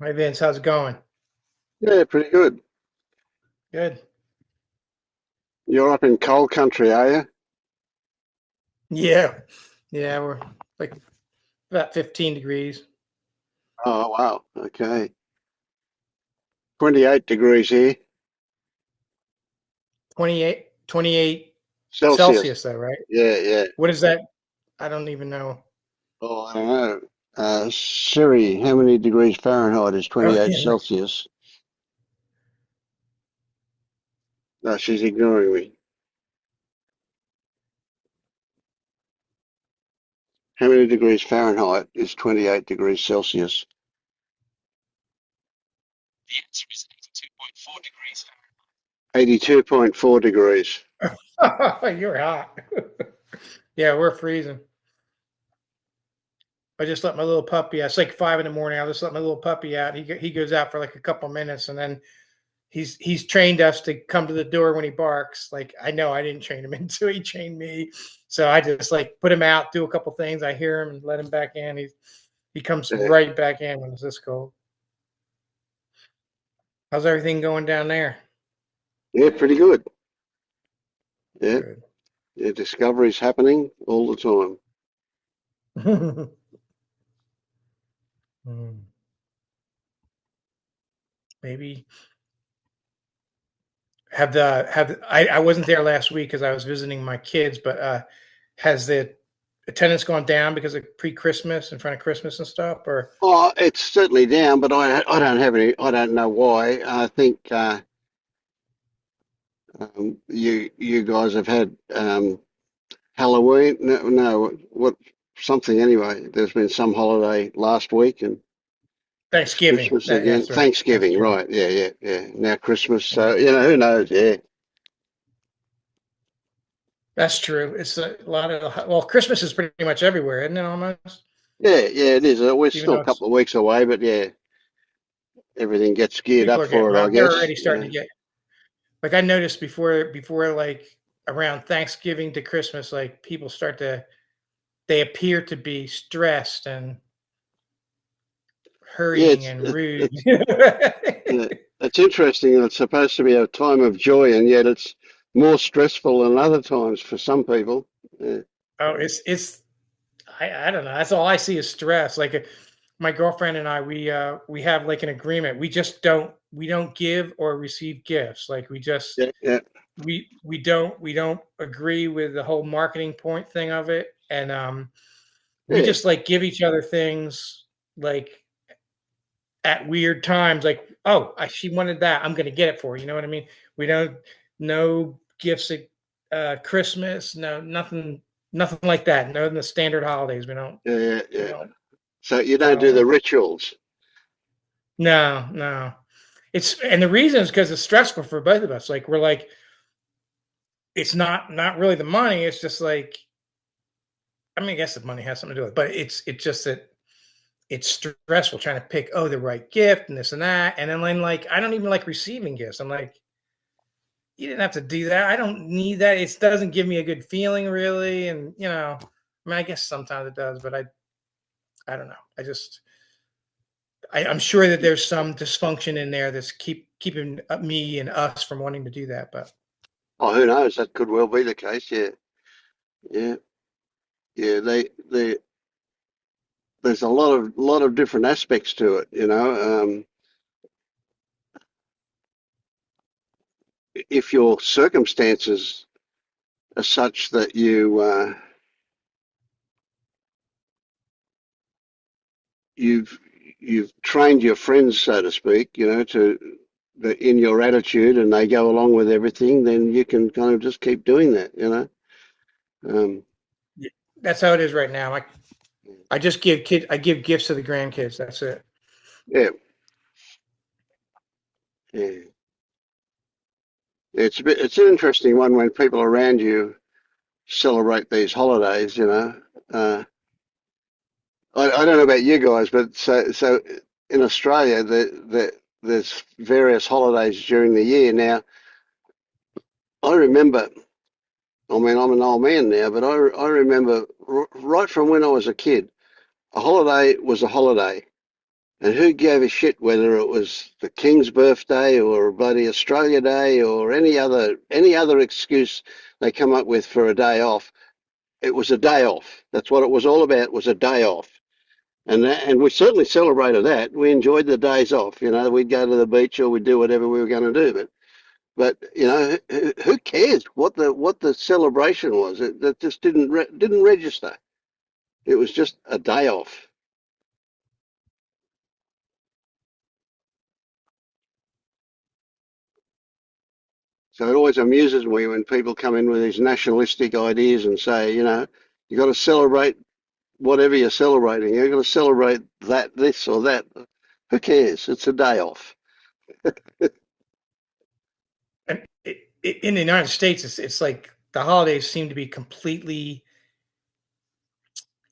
Hi Vince, how's it going? Yeah, pretty good. Good. You're up in cold country, are you? Yeah. Yeah, we're like about 15 degrees. Oh, wow. Okay. 28 degrees here, 28 Celsius. Celsius though, right? Yeah, yeah. What is that? I don't even know. Oh, I don't know. Siri, how many degrees Fahrenheit is Oh 28 yeah. Celsius? No, she's ignoring me. How many degrees Fahrenheit is 28 degrees Celsius? The answer is 82.4 degrees 82.4 degrees. Fahrenheit. You're hot. Yeah, we're freezing. I just let my little puppy out. It's like 5 in the morning. I just let my little puppy out. He goes out for like a couple minutes, and then he's trained us to come to the door when he barks. Like I know I didn't train him into it. He trained me. So I just like put him out, do a couple things. I hear him and let him back in. He comes Yeah, right back in when it's this cold. How's everything going down there? yeah, pretty good. Yeah, Good. yeah, discoveries happening all the time. Maybe I wasn't there last week because I was visiting my kids, but has the attendance gone down because of pre-Christmas in front of Christmas and stuff? Or Oh, it's certainly down, but I don't have any. I don't know why. I think you guys have had Halloween. No, no, what something anyway. There's been some holiday last week, and it's Thanksgiving? Christmas again. That's right, Thanksgiving, Thanksgiving. right? Yeah, yeah, yeah. Now Christmas. Yeah. So who knows? Yeah, That's true. It's a lot of well, Christmas is pretty much everywhere, isn't it? Almost, yeah, yeah. It is. We're even still though a it's couple of weeks away, but yeah, everything gets geared people up are getting for it, I well, they're guess. already Yeah, starting to get like I noticed before like around Thanksgiving to Christmas, like people start to they appear to be stressed and yeah. hurrying and rude. Yeah, it's interesting. It's supposed to be a time of joy, and yet it's more stressful than other times for some people. Yeah, Oh, it's I don't know. That's all I see is stress. Like my girlfriend and I, we have like an agreement. We don't give or receive gifts. Like we just yeah, yeah. we don't agree with the whole marketing point thing of it, and we Yeah. just like give each other things like at weird times. Like she wanted that, I'm gonna get it for her. You know what I mean? We don't no gifts at Christmas, no nothing like that. No, in the standard holidays, we don't Yeah, yeah, we yeah. don't So you don't do follow the them. rituals. No, no. It's and the reason is because it's stressful for both of us. Like we're like, it's not really the money. It's just like, I mean, I guess the money has something to do with it, but it's just that it's stressful trying to pick the right gift and this and that. And then like I don't even like receiving gifts. I'm like, you didn't have to do that. I don't need that. It doesn't give me a good feeling really. And I mean I guess sometimes it does, but I don't know. I'm sure that there's some dysfunction in there that's keeping me and us from wanting to do that. But Oh, who knows? That could well be the case. Yeah, yeah, yeah. There's a lot of different aspects to it. If your circumstances are such that you've you've trained your friends, so to speak, in your attitude, and they go along with everything, then you can kind of just keep doing that. Um, yeah, that's how it is right now. I give gifts to the grandkids. That's it. yeah, yeah. It's an interesting one when people around you celebrate these holidays. Uh, I don't know about you guys, but so in Australia, there's various holidays during the year. Now, I remember. I mean, I'm an old man now, but I remember right from when I was a kid, a holiday was a holiday. And who gave a shit whether it was the King's birthday or bloody Australia Day or any other excuse they come up with for a day off? It was a day off. That's what it was all about. Was a day off. And we certainly celebrated that. We enjoyed the days off. We'd go to the beach or we'd do whatever we were going to do. But who cares what the celebration was? That just didn't register. It was just a day off. So it always amuses me when people come in with these nationalistic ideas and say, you got to celebrate whatever you're celebrating. You've got to celebrate that, this or that. Who cares? It's a day off. And in the United States, it's like the holidays seem to be completely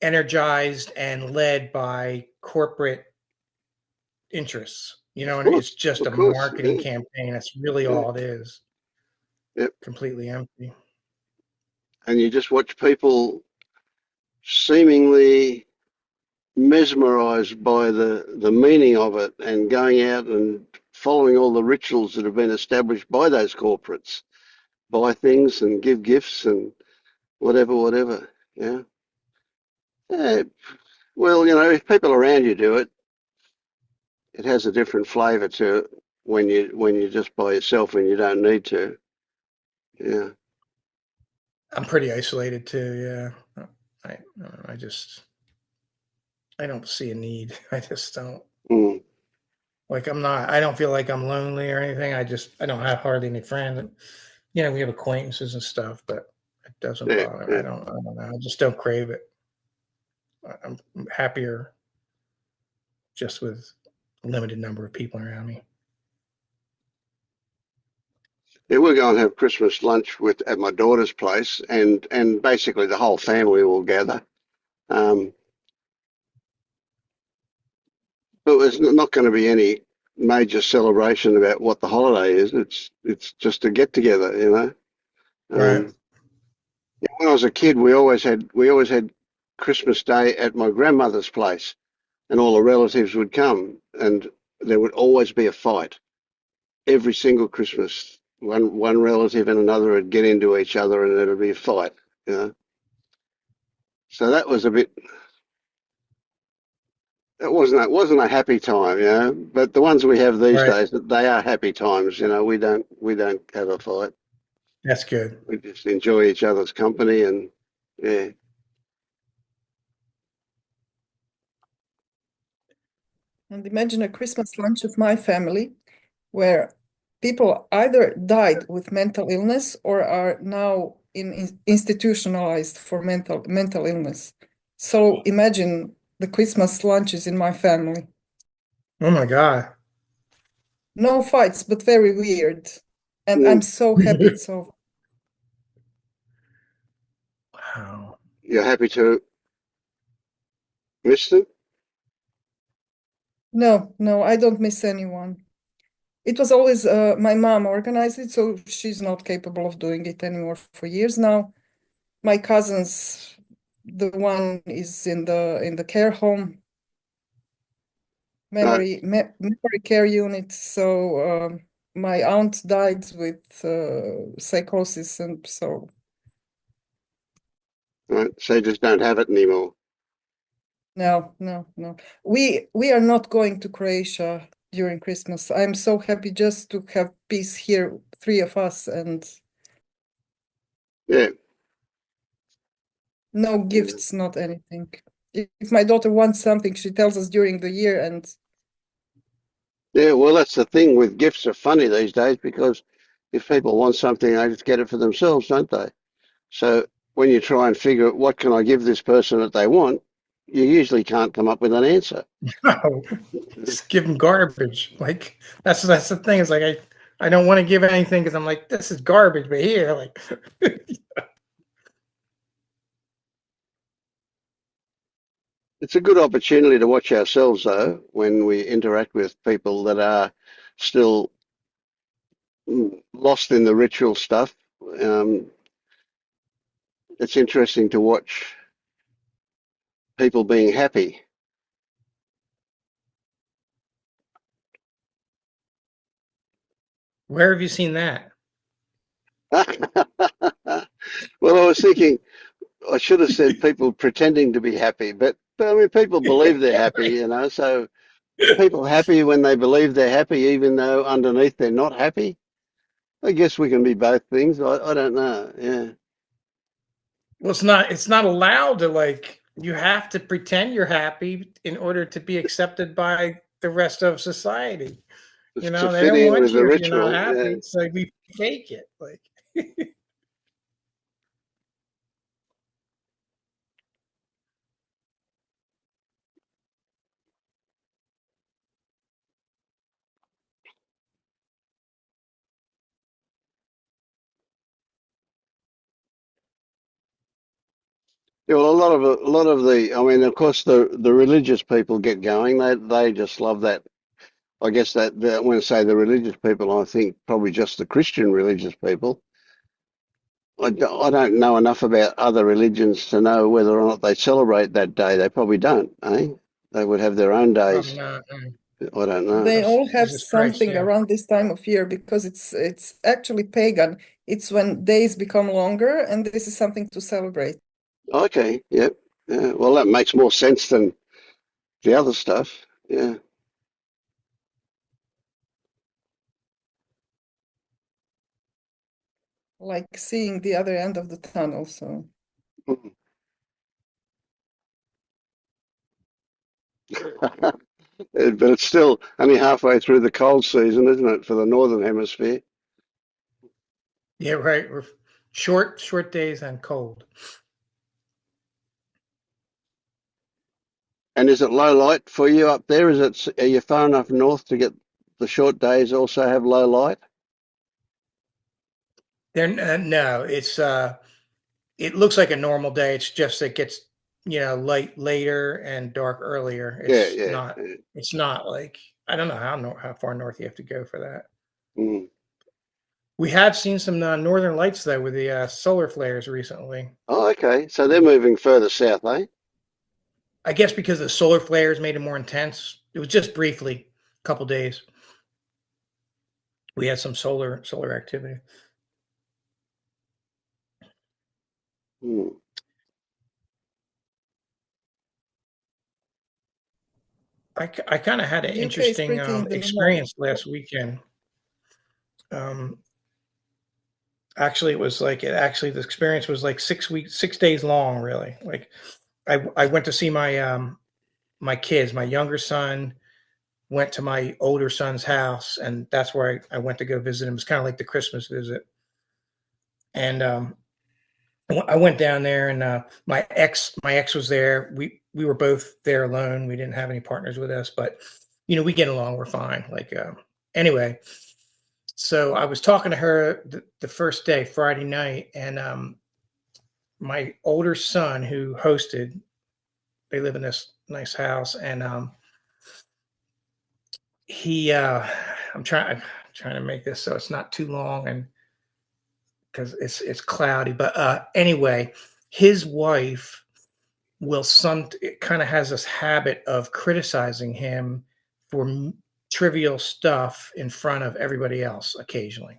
energized and led by corporate interests, Of and it's course, just of a course. marketing Yeah, campaign. That's really yeah, all it is. yeah. Completely empty. And you just watch people seemingly mesmerized by the meaning of it and going out and following all the rituals that have been established by those corporates, buy things and give gifts and whatever, whatever. Yeah. Yeah. Well, if people around you do it, it has a different flavour to it when you're just by yourself and you don't need to. Yeah. I'm pretty isolated too. Yeah, I just I don't see a need. I just don't. Mm. Like I'm not. I don't feel like I'm lonely or anything. I don't have hardly any friends. We have acquaintances and stuff, but it doesn't Yeah. bother. Yeah. I don't know. I just don't crave it. I'm happier just with a limited number of people around me. Yeah, we're going to have Christmas lunch at my daughter's place, and basically the whole family will gather. Um, but there's not going to be any major celebration about what the holiday is. It's just a get together. Right. When I was a kid, we always had Christmas Day at my grandmother's place, and all the relatives would come, and there would always be a fight every single Christmas. One relative and another would get into each other, and there'd be a fight. You know, so that was a bit. It wasn't a happy time. But the ones we have these Right. days, they are happy times. We don't have a fight. That's good. We just enjoy each other's company, and yeah, And imagine a Christmas lunch of my family where people either died with mental illness or are now institutionalized for mental illness. So imagine the Christmas lunches in my family. Oh my God. No fights, but very weird. And I'm mm, so happy it's over. Wow. you're happy to miss them. No, I don't miss anyone. It was always my mom organized it, so she's not capable of doing it anymore for years now. My cousins, the one is in the care home, Right, memory care unit. So my aunt died with psychosis, and so right. So you just don't have it anymore. no. We are not going to Croatia during Christmas. I'm so happy just to have peace here, three of us, and Yeah, no yeah, gifts, not anything. If my daughter wants something, she tells us during the year, and yeah. Well, that's the thing with gifts are funny these days because if people want something, they just get it for themselves, don't they? So when you try and figure out what can I give this person that they want, you usually can't come up with an answer. No, just give them garbage. Like that's the thing. Is like I don't want to give anything because I'm like this is garbage. But here, like It's a good opportunity to watch ourselves, though, when we interact with people that are still lost in the ritual stuff. Um, it's interesting to watch people being happy. Where have you seen that? Well, I was thinking I should have said people pretending to be happy, but I mean, people believe they're happy, Right. you know. So are people happy when they believe they're happy, even though underneath they're not happy? I guess we can be both things. I don't know. Yeah. Well, it's not allowed to, like, you have to pretend you're happy in order to be accepted by the rest of society. Just to They fit don't in want with the you if you're not ritual. Yeah. happy. So we fake it. Like, Yeah, well, a lot of the, I mean, of course, the religious people get going. They just love that. I guess that when I say the religious people, I think probably just the Christian religious people. I don't know enough about other religions to know whether or not they celebrate that day. They probably don't, eh? They would have their own probably days. not. I don't know. They That's all have Jesus Christ. something Yeah. around this time of year because it's actually pagan. It's when days become longer, and this is something to celebrate. Okay, yep. Yeah, well, that makes more sense than the other stuff. Yeah. Like seeing the other end of the tunnel. So But it's still only halfway through the cold season, isn't it, for the northern hemisphere? Yeah. Right. We're short days and cold. And is it low light for you up there? Are you far enough north to get the short days also have low light? No, it looks like a normal day. It's just it gets, light later and dark earlier. Yeah, It's yeah, not yeah. it's not like, I don't know how far north you have to go for that. Mm. We have seen some northern lights though with the solar flares recently. Oh, okay. So they're moving further south, eh? I guess because the solar flares made it more intense. It was just briefly, a couple days. We had some solar activity. Mm. I kind of had an the UK is interesting pretty in the north. experience last weekend. Um, Actually, the experience was like 6 weeks, 6 days long, really. Like I went to see my kids. My younger son went to my older son's house, and that's where I went to go visit him. It was kind of like the Christmas visit. And I went down there, and my ex was there. We were both there alone. We didn't have any partners with us, but we get along. We're fine. Like anyway, so I was talking to her the first day, Friday night, and my older son who hosted, they live in this nice house, and he I'm trying to make this so it's not too long, and because it's cloudy, but anyway, his wife will some it kind of has this habit of criticizing him for trivial stuff in front of everybody else occasionally.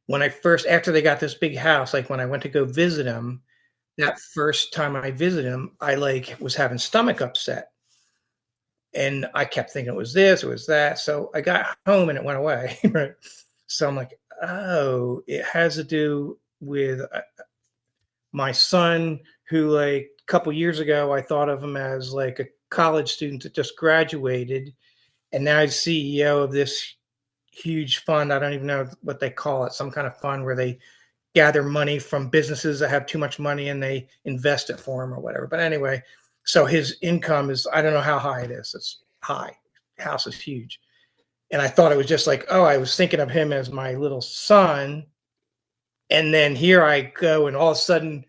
When I first After they got this big house, like when I went to go visit him, that first time I visited him, I like was having stomach upset. And I kept thinking it was this, it was that. So I got home and it went away. Right. So I'm like, oh, it has to do with my son, who, like, a couple years ago, I thought of him as like a college student that just graduated. And now he's CEO of this huge fund. I don't even know what they call it, some kind of fund where they gather money from businesses that have too much money and they invest it for him or whatever. But anyway, so his income is, I don't know how high it is. It's high. House is huge. And I thought it was just like, oh, I was thinking of him as my little son. And then here I go, and all of a sudden,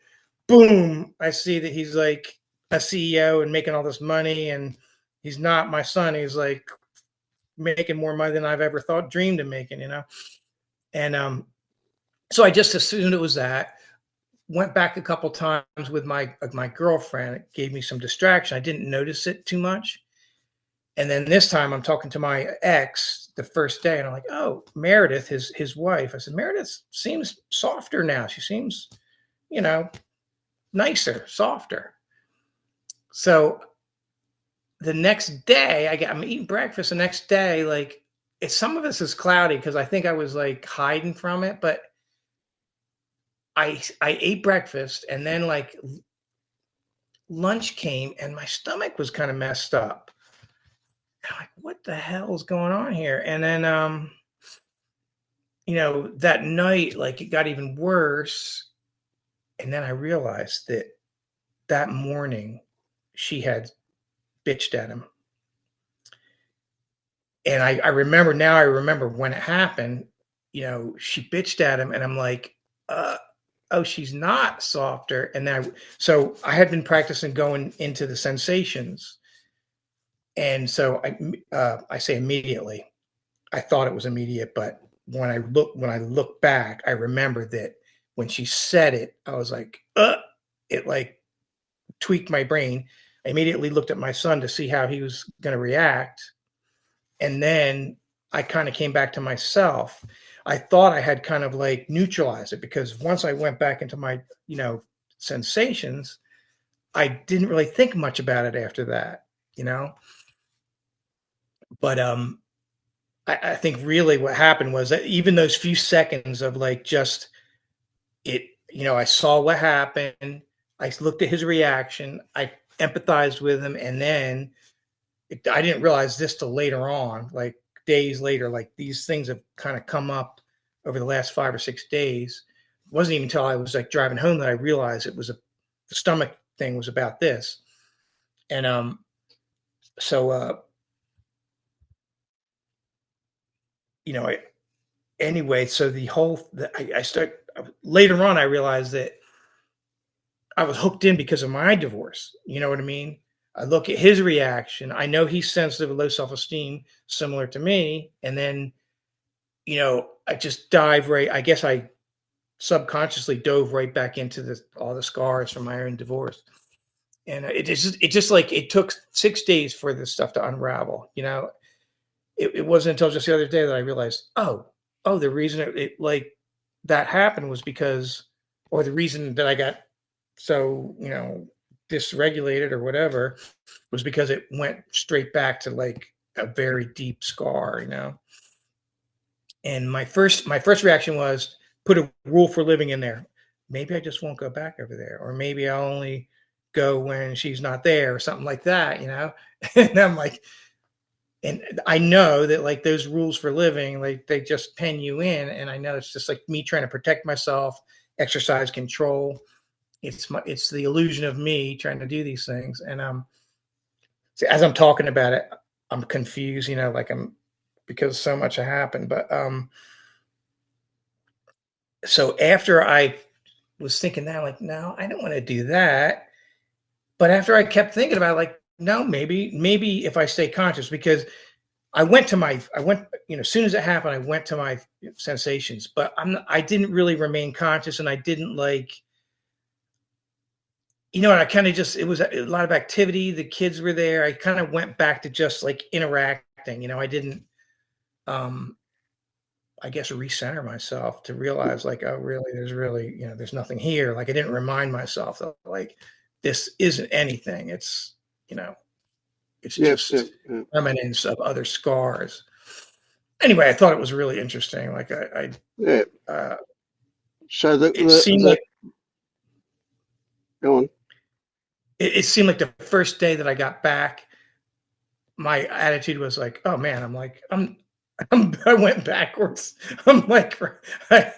boom, I see that he's like a CEO and making all this money. And he's not my son. He's like making more money than I've ever dreamed of making. And so I just assumed it was that. Went back a couple times with my girlfriend. It gave me some distraction. I didn't notice it too much. And then this time I'm talking to my ex the first day, and I'm like, oh, Meredith, his wife. I said, Meredith seems softer now. She seems, you know, nicer, softer. So the next day, I'm eating breakfast. The next day, like, some of this is cloudy because I think I was like hiding from it, but I ate breakfast, and then like lunch came and my stomach was kind of messed up. I'm like, what the hell is going on here? And then that night, like, it got even worse. And then I realized that morning she had bitched at him. And I remember when it happened, she bitched at him, and I'm like, oh, she's not softer. And then so I had been practicing going into the sensations. And so I say immediately, I thought it was immediate, but when I look back, I remember that when she said it, I was like, it like tweaked my brain. I immediately looked at my son to see how he was going to react. And then I kind of came back to myself. I thought I had kind of like neutralized it, because once I went back into my, sensations, I didn't really think much about it after that, but I think really what happened was that even those few seconds of like just it, I saw what happened. I looked at his reaction. I empathized with him. And then I didn't realize this till later on, like days later, like these things have kind of come up over the last 5 or 6 days. It wasn't even until I was like driving home that I realized it was the stomach thing was about this. And so anyway, so I start later on, I realized that I was hooked in because of my divorce. You know what I mean? I look at his reaction. I know he's sensitive, low self-esteem, similar to me. And then, I just I guess I subconsciously dove right back into all the scars from my own divorce. And it took 6 days for this stuff to unravel. It wasn't until just the other day that I realized, the reason it like that happened was because, or the reason that I got so, dysregulated or whatever, was because it went straight back to like a very deep scar, And my first reaction was put a rule for living in there. Maybe I just won't go back over there, or maybe I'll only go when she's not there, or something like that, And I'm like, and I know that like those rules for living, like they just pen you in. And I know it's just like me trying to protect myself, exercise control. It's the illusion of me trying to do these things. And so as I'm talking about it, I'm confused, like because so much happened. But so after I was thinking that, like, no, I don't want to do that. But after I kept thinking about it, like, no, maybe if I stay conscious, because I went, as soon as it happened, I went to my sensations, but I didn't really remain conscious, and I didn't like, and I kind of just, it was a lot of activity. The kids were there. I kind of went back to just like interacting, I didn't, I guess, recenter myself to realize like, oh, really, there's nothing here. Like I didn't remind myself that like, this isn't anything. It's, it's just remnants of other scars. Anyway, I thought it was really interesting. Like yeah. So it seemed like, go on. It seemed like the first day that I got back, my attitude was like, oh man, I went backwards. I'm like, I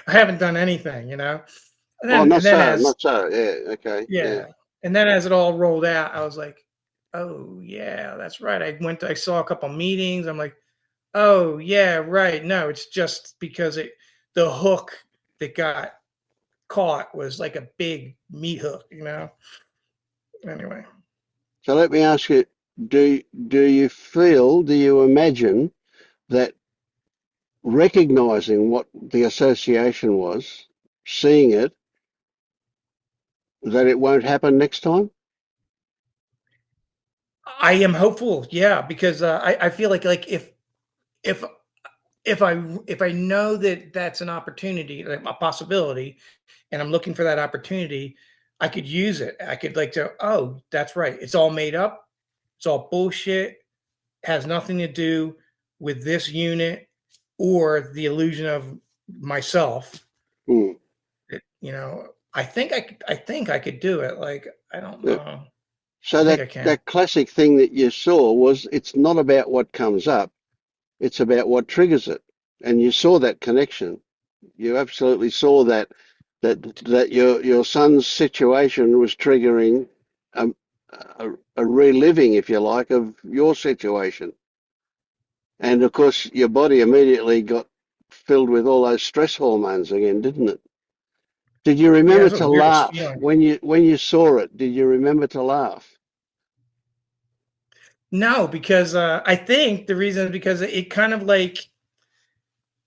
haven't done anything, And then, Not so. Yeah. Okay. Yeah. And then as it all rolled out, I was like, oh yeah, that's right. I saw a couple meetings. I'm like, oh yeah, right. No, it's just because the hook that got caught was like a big meat hook, Anyway. So let me ask you: Do you imagine that recognizing what the association was, seeing it, that it won't happen next time? I am hopeful, yeah, because I feel like if if I know that that's an opportunity, like a possibility, and I'm looking for that opportunity, I could use it. I could like to, oh, that's right. It's all made up. It's all bullshit. Has nothing to do with this unit or the illusion of myself. Mm. You know, I think I could do it. Like, I don't Yeah. know. So I think that I can. that classic thing that you saw was it's not about what comes up, it's about what triggers it. And you saw that connection. You absolutely saw that your son's situation was triggering a, a reliving, if you like, of your situation. And of course, your body immediately got filled with all those stress hormones again, didn't it? Did you Yeah, remember that's the to weirdest laugh feeling. when you saw it? Did you remember to laugh? No, because I think the reason is because it kind of like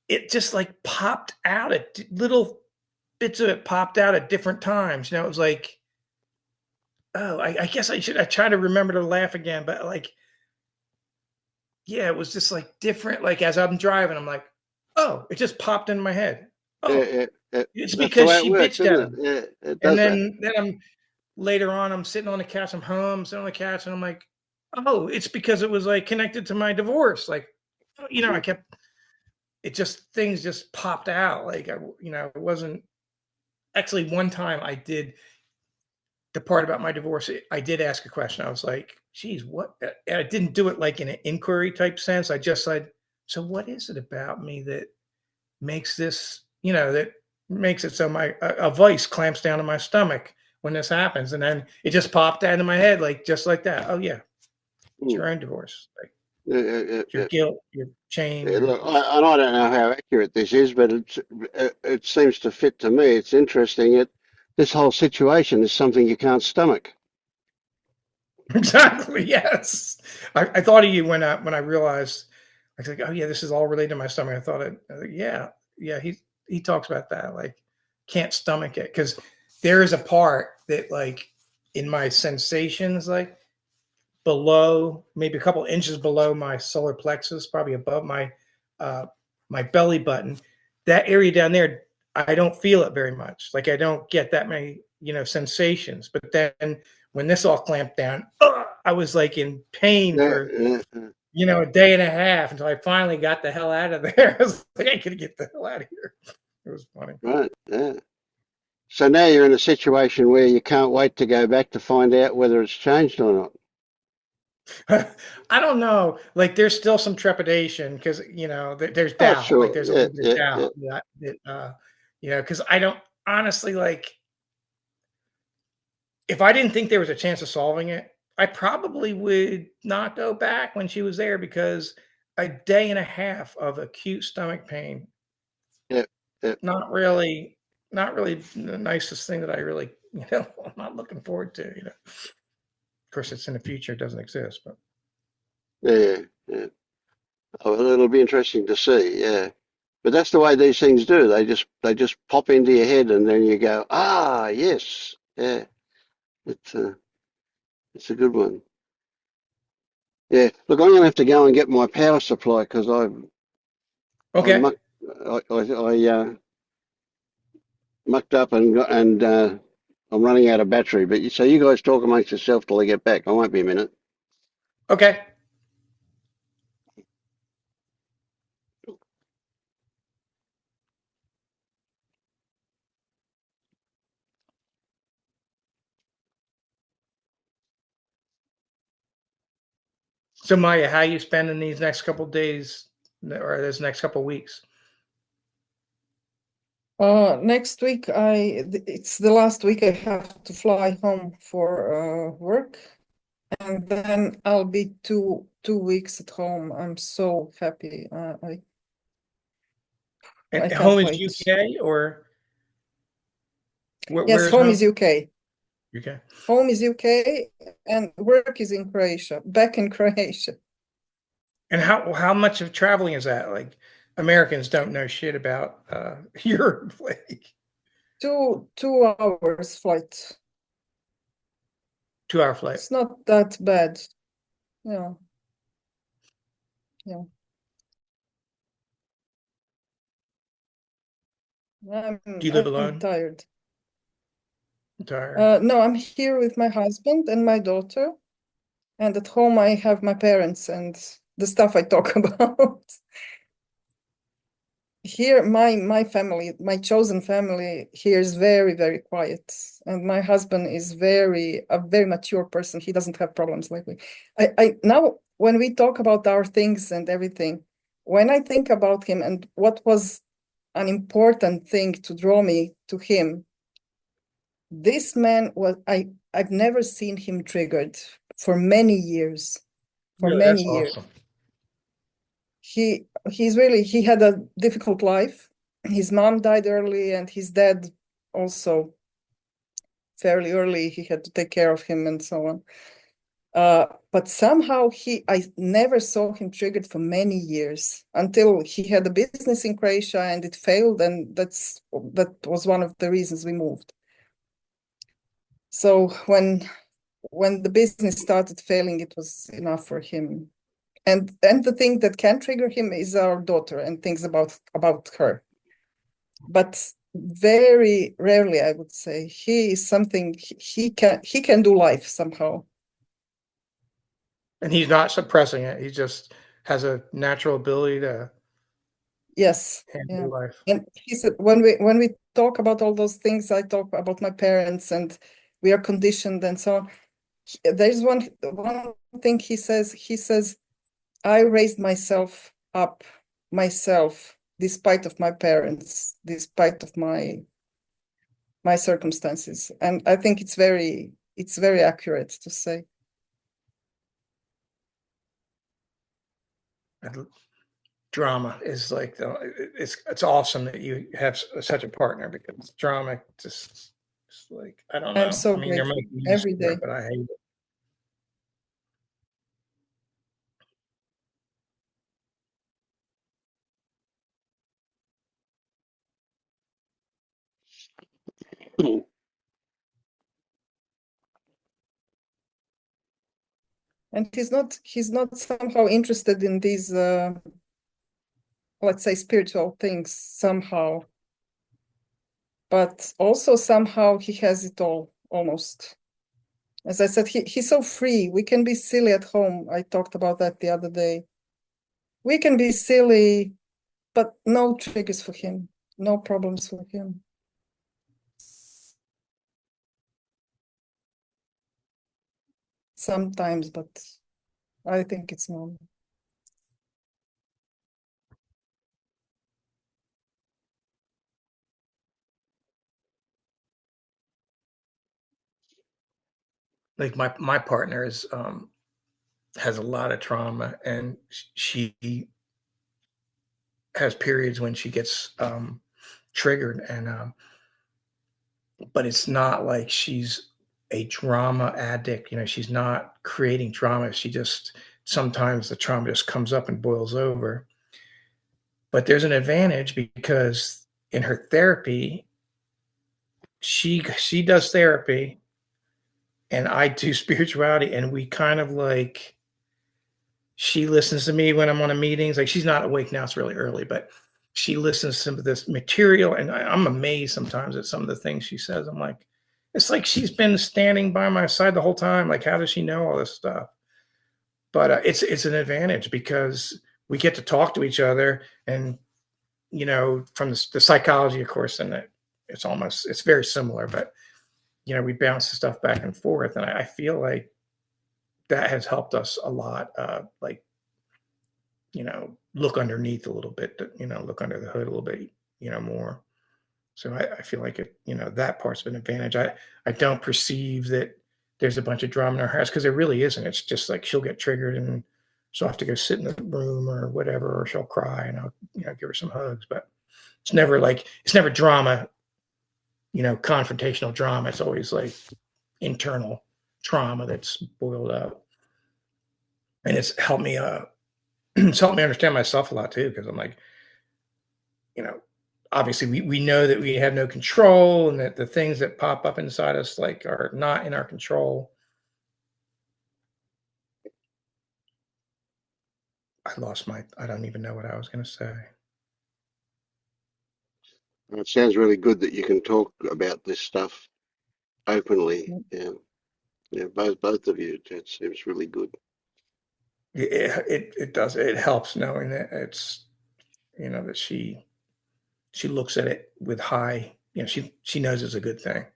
it just like popped out at little bits of it popped out at different times. You know, it was like, oh, I guess I try to remember to laugh again, but like, yeah, it was just like different. Like as I'm driving, I'm like, oh, it just popped in my head. Yeah, Oh, yeah, yeah. it's That's the because way it she works, bitched isn't at it? him. Yeah, it And does that. then I'm later on, I'm sitting on the couch, I'm home, sitting on the couch, and I'm like, oh, it's because it was like connected to my divorce. Like, you know, I Mm. kept it just things just popped out. Like you know, it wasn't actually one time I did the part about my divorce. I did ask a question. I was like, geez, what? And I didn't do it like in an inquiry type sense. I just said, so what is it about me that makes this, you know, that makes it so my a vice clamps down in my stomach when this happens, and then it just popped out of my head like just like that. Oh yeah, it's Mm. your own divorce, like Yeah, yeah, yeah, your yeah. guilt, your shame, Yeah, your look, and I don't know how accurate this is, but it seems to fit to me. It's interesting. This whole situation is something you can't stomach. exactly. Yes, I thought of you when I realized. I was like, oh yeah, this is all related to my stomach. I was like, yeah, yeah. He talks about that, like can't stomach it because there is a part that like in my sensations, like below, maybe a couple inches below my solar plexus, probably above uh, my belly button. That area down there, I don't feel it very much. Like I don't get that many, you know, sensations. But then when this all clamped down, I was like in pain Yeah, for yeah, yeah. a day and a half until I finally got the hell out of there. I was like, I gotta get the hell out of here. It was funny. Right. Yeah. So now you're in a situation where you can't wait to go back to find out whether it's changed or not. I don't know. Like, there's still some trepidation because there's Oh, doubt. Like, sure. there's a Yeah, little bit of yeah, yeah. doubt because I don't honestly like. If I didn't think there was a chance of solving it, I probably would not go back when she was there because a day and a half of acute stomach pain, Yeah, yeah. not really, not really the nicest thing that I really, I'm not looking forward to. Of course, it's in the future; it doesn't exist, but. Yeah, yeah. Oh, well, it'll be interesting to see. Yeah, but that's the way these things do. They just pop into your head, and then you go, ah, yes, yeah. It's it's a good one. Yeah. Look, I'm going to have to go and get my power supply because I Okay. mucked I mucked up and I'm running out of battery. But so you guys talk amongst yourself till I get back. I won't be a minute. Okay. So Maya, how you spending these next couple days or this next couple weeks? Next week, it's the last week I have to fly home for work, and then I'll be two weeks at home. I'm so happy. I And can't home is wait. UK or Yes, where's home home? is UK. UK. Home is UK, and work is in Croatia. Back in Croatia. And how much of traveling is that? Like Americans don't know shit about Europe. Like 2 hours flight. 2 hour flight. It's not that bad. Yeah, yeah. Do you live I'm alone? tired. Tired. No, I'm here with my husband and my daughter, and at home I have my parents and the stuff I talk about. Here, my family, my chosen family here is very, very quiet, and my husband is a very mature person. He doesn't have problems like me. I now when we talk about our things and everything, when I think about him and what was an important thing to draw me to him, this man was I've never seen him triggered for many years, for Really, many that's years. awesome. He had a difficult life. His mom died early and his dad also fairly early. He had to take care of him and so on. But somehow I never saw him triggered for many years until he had a business in Croatia and it failed, and that was one of the reasons we moved. So when the business started failing, it was enough for him. And the thing that can trigger him is our daughter and things about her. But very rarely, I would say, he is something he can do life somehow. And he's not suppressing it. He just has a natural ability to Yes, yeah. handle life. And he said when we talk about all those things, I talk about my parents and we are conditioned and so on. There's one thing he says. He says, I raised myself up myself despite of my parents, despite of my circumstances. And I think it's very accurate to say. Drama is like it's awesome that you have such a partner, because drama just like, I don't I'm know. so I mean, there grateful might be use every for it, day. but I hate it. And he's not somehow interested in these let's say spiritual things somehow, but also somehow he has it all almost. As I said, he's so free. We can be silly at home. I talked about that the other day. We can be silly, but no triggers for him, no problems for him. Sometimes, but I think it's normal. Like my partner is has a lot of trauma, and she has periods when she gets triggered, and but it's not like she's a drama addict. You know, she's not creating drama. She just, sometimes the trauma just comes up and boils over. But there's an advantage, because in her therapy, she does therapy and I do spirituality, and we kind of like, she listens to me when I'm on a meetings. Like, she's not awake now; it's really early, but she listens to this material, and I'm amazed sometimes at some of the things she says. I'm like, it's like she's been standing by my side the whole time. Like, how does she know all this stuff? But it's an advantage, because we get to talk to each other, and from the psychology, of course, and it's very similar, but we bounce the stuff back and forth, and I feel like that has helped us a lot. Like, look underneath a little bit, look under the hood a little bit, more. So I feel like that part's been an advantage. I don't perceive that there's a bunch of drama in our house, because there really isn't. It's just like she'll get triggered and she'll have to go sit in the room or whatever, or she'll cry and I'll give her some hugs. But it's never drama, confrontational drama. It's always like internal trauma that's boiled up, and it's helped me. It's helped me understand myself a lot too, because I'm like, you know, obviously we know that we have no control, and that the things that pop up inside us like are not in our control. I don't even know what I was going to say. It sounds really good that you can talk about this stuff openly. Yeah, yeah, both of you. It seems really good. It does. It helps knowing that it's, that she looks at it with high, she knows it's a good thing.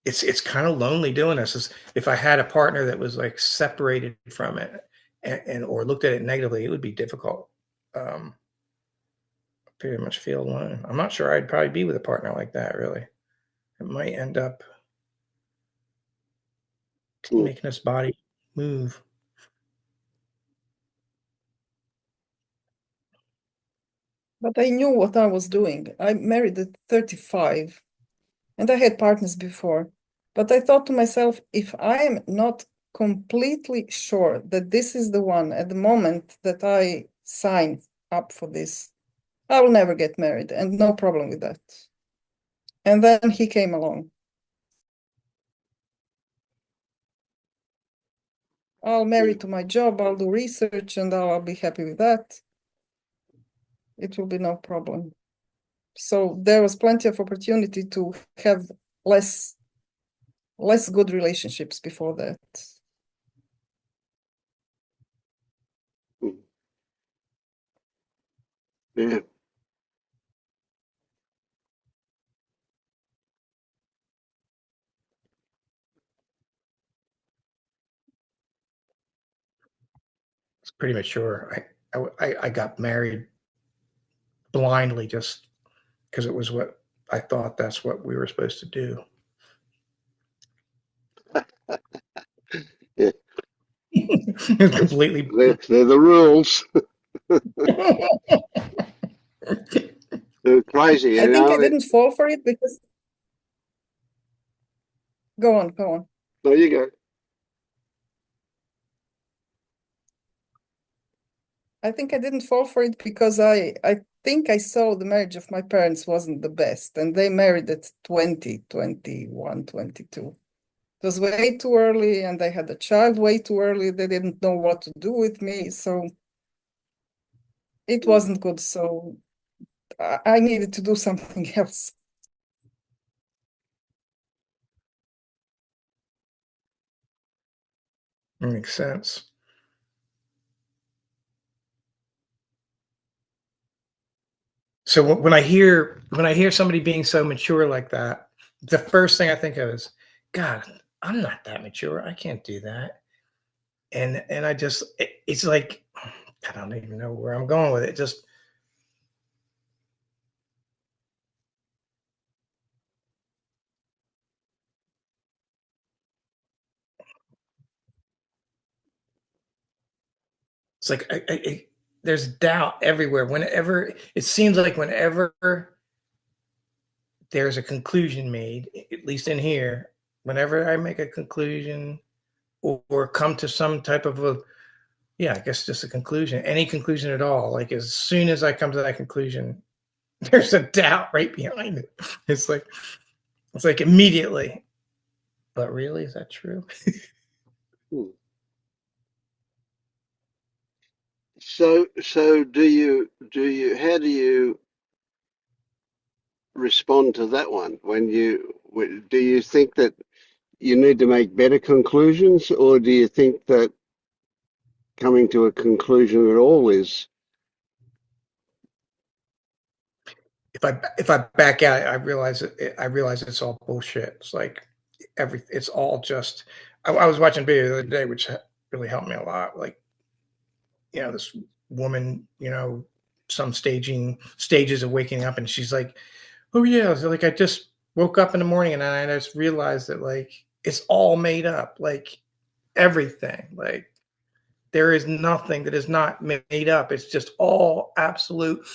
It's kind of lonely doing this. If I had a partner that was like separated from it and or looked at it negatively, it would be difficult. Um, Pretty much feel alone. I'm not sure I'd probably be with a partner like that. Really, it might end up Mm. making his body move. But I knew what I was doing. I married at 35 and I had partners before. But I thought to myself, if I am not completely sure that this is the one at the moment that I sign up for this, I will never get married, and no problem with that. And then he came along. I'll marry to my job, I'll do research, and I'll be happy with that. It will be no problem. So there was plenty of opportunity to have less good relationships before that. Mm. Yeah. It's pretty mature. I got married blindly just because it was what I thought that's what we were supposed to do. Yeah. Completely. They're the rules. They're crazy, I you think I know. didn't fall for it because go on. There you go. I think I didn't fall for it because I think I saw the marriage of my parents wasn't the best, and they married at 20, 21, 22. It was way too early, and they had a child way too early. They didn't know what to do with me, so it wasn't good. So I needed to do something else. Makes sense. So when I hear somebody being so mature like that, the first thing I think of is, God, I'm not that mature. I can't do that. And I just it's like I don't even know where I'm going with it. Just it's like there's doubt everywhere. Whenever it seems like whenever there's a conclusion made, at least in here, whenever I make a conclusion or come to some type of a, yeah, I guess just a conclusion, any conclusion at all, like as soon as I come to that conclusion, there's a doubt right behind it. It's like immediately. But really, is that true? Hmm. So how do you respond to that one do you think that you need to make better conclusions, or do you think that coming to a conclusion at all is If I back out, I realize it's all bullshit. It's like it's all just. I was watching a video the other day, which really helped me a lot. Like this woman, some stages of waking up, and she's like, "Oh yeah," so, like I just woke up in the morning and I just realized that like it's all made up, like everything, like there is nothing that is not made up. It's just all absolute.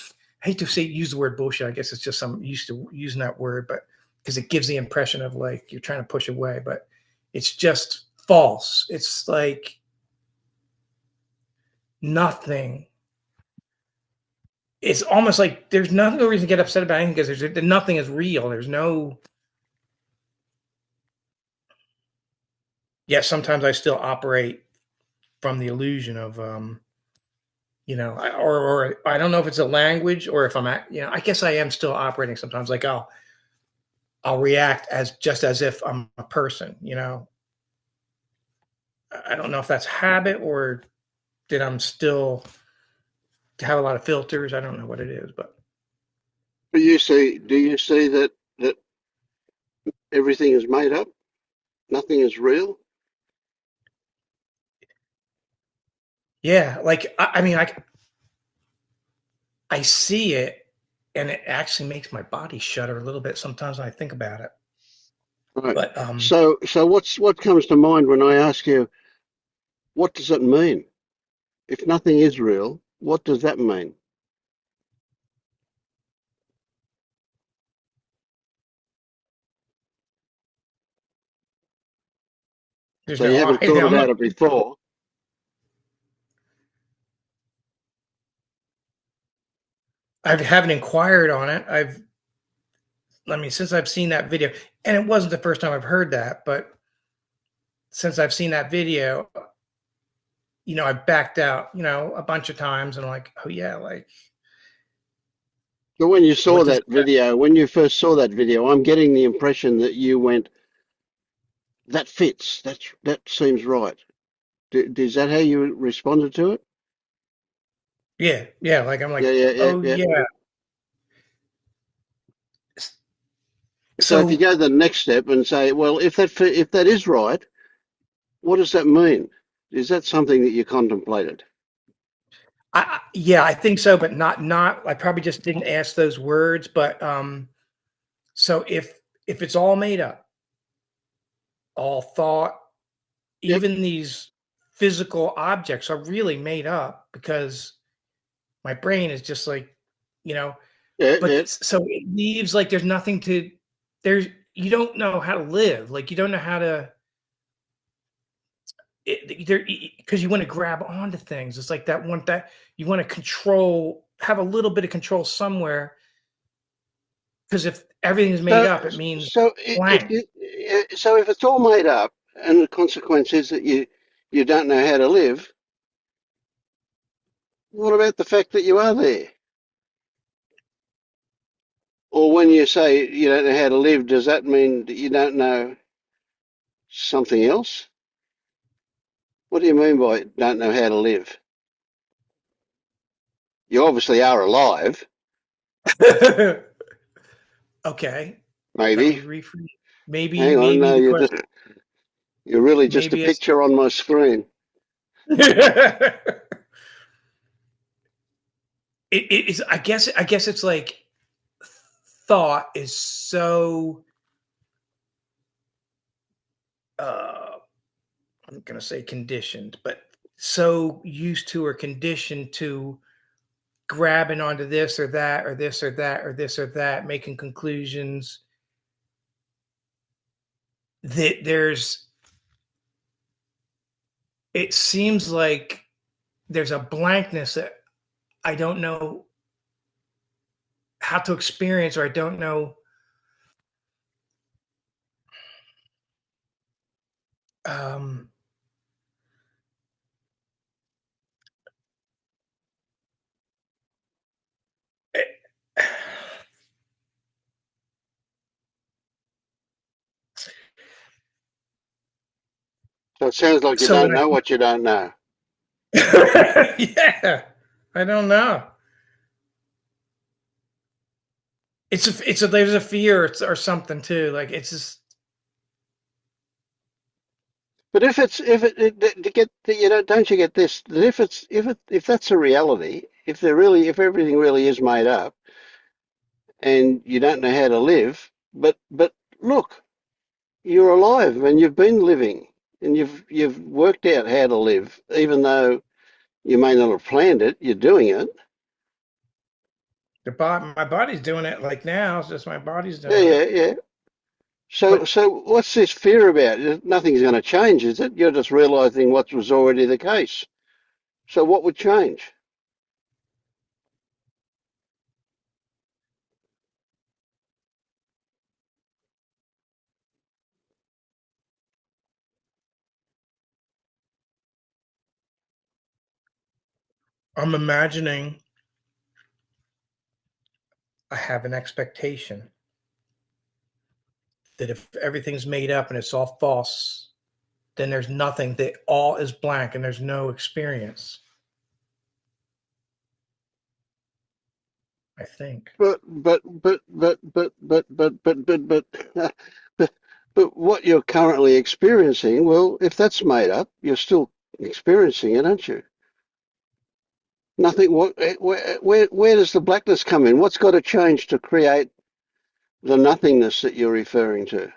I hate to use the word bullshit. I guess it's just I'm used to using that word, but because it gives the impression of like you're trying to push away, but it's just false. It's like nothing. It's almost like there's no reason to get upset about anything because nothing is real. There's no. Yes, sometimes I still operate from the illusion of or I don't know if it's a language or if I guess I am still operating sometimes. Like I'll react as if I'm a person. I don't know if that's habit or that I'm still have a lot of filters. I don't know what it is, but Do you see that everything is made up? Nothing is real? yeah, like I mean, I see it, and it actually makes my body shudder a little bit sometimes when I think about it. Right. But So what comes to mind when I ask you, what does it mean? If nothing is real, what does that mean? there's So you no haven't I. thought I'm about not. it before. I haven't inquired on it. I mean, since I've seen that video, and it wasn't the first time I've heard that, but since I've seen that video, I've backed out, a bunch of times, and I'm like, oh yeah, like So when you saw what does that video, when you first saw that video, I'm getting the impression that you went, that fits. That seems right. Is that how you responded to it? yeah, like I'm Yeah, like, yeah, yeah, oh yeah. yeah. So if you So go the next step and say, well, if that is right, what does that mean? Is that something that you contemplated? yeah, I think so, but not. I probably just didn't ask those words, but so if it's all made up, all thought, Yep. even these physical objects are really made up because my brain is just like, you know, Yeah, but yeah. so it leaves like there's nothing to there's you don't know how to live. Like you don't know how to because you want to grab onto things. It's like that you want to control, have a little bit of control somewhere. Because if everything is made So, up, it means so if blank. you, so if it's all made up, and the consequence is that you don't know how to live, what about the fact that you are there? Or when you say you don't know how to live, does that mean that you don't know something else? What do you mean by don't know how to live? You obviously are alive, Okay, let me maybe. rephrase. Maybe Hang on, maybe no, the question. you're really just a Maybe it's picture on my screen. it is. I guess it's like thought is so. Uh, I'm gonna say conditioned, but so used to or conditioned to grabbing onto this or that or this or that or this or that, making conclusions that it seems like there's a blankness that I don't know how to experience, or I don't know. Um, eh, So it sounds like you so don't when know what you don't know. yeah, I don't know. It's a there's a fear or something too. Like it's just But if to get don't you get this, that if that's a reality, if everything really is made up and you don't know how to live, but look, you're alive and you've been living and you've worked out how to live, even though you may not have planned it, you're doing it. my body's doing it. Like now, it's just my body's Yeah, doing it. yeah, yeah. So, But so what's this fear about? Nothing's going to change, is it? You're just realizing what was already the case. So what would change? I'm imagining I have an expectation that if everything's made up and it's all false, then there's nothing, that all is blank and there's no experience. I think. But but what you're currently experiencing, well, if that's made up, you're still experiencing it, aren't you? Nothing. Where does the blackness come in? What's got to change to create the nothingness that you're referring to?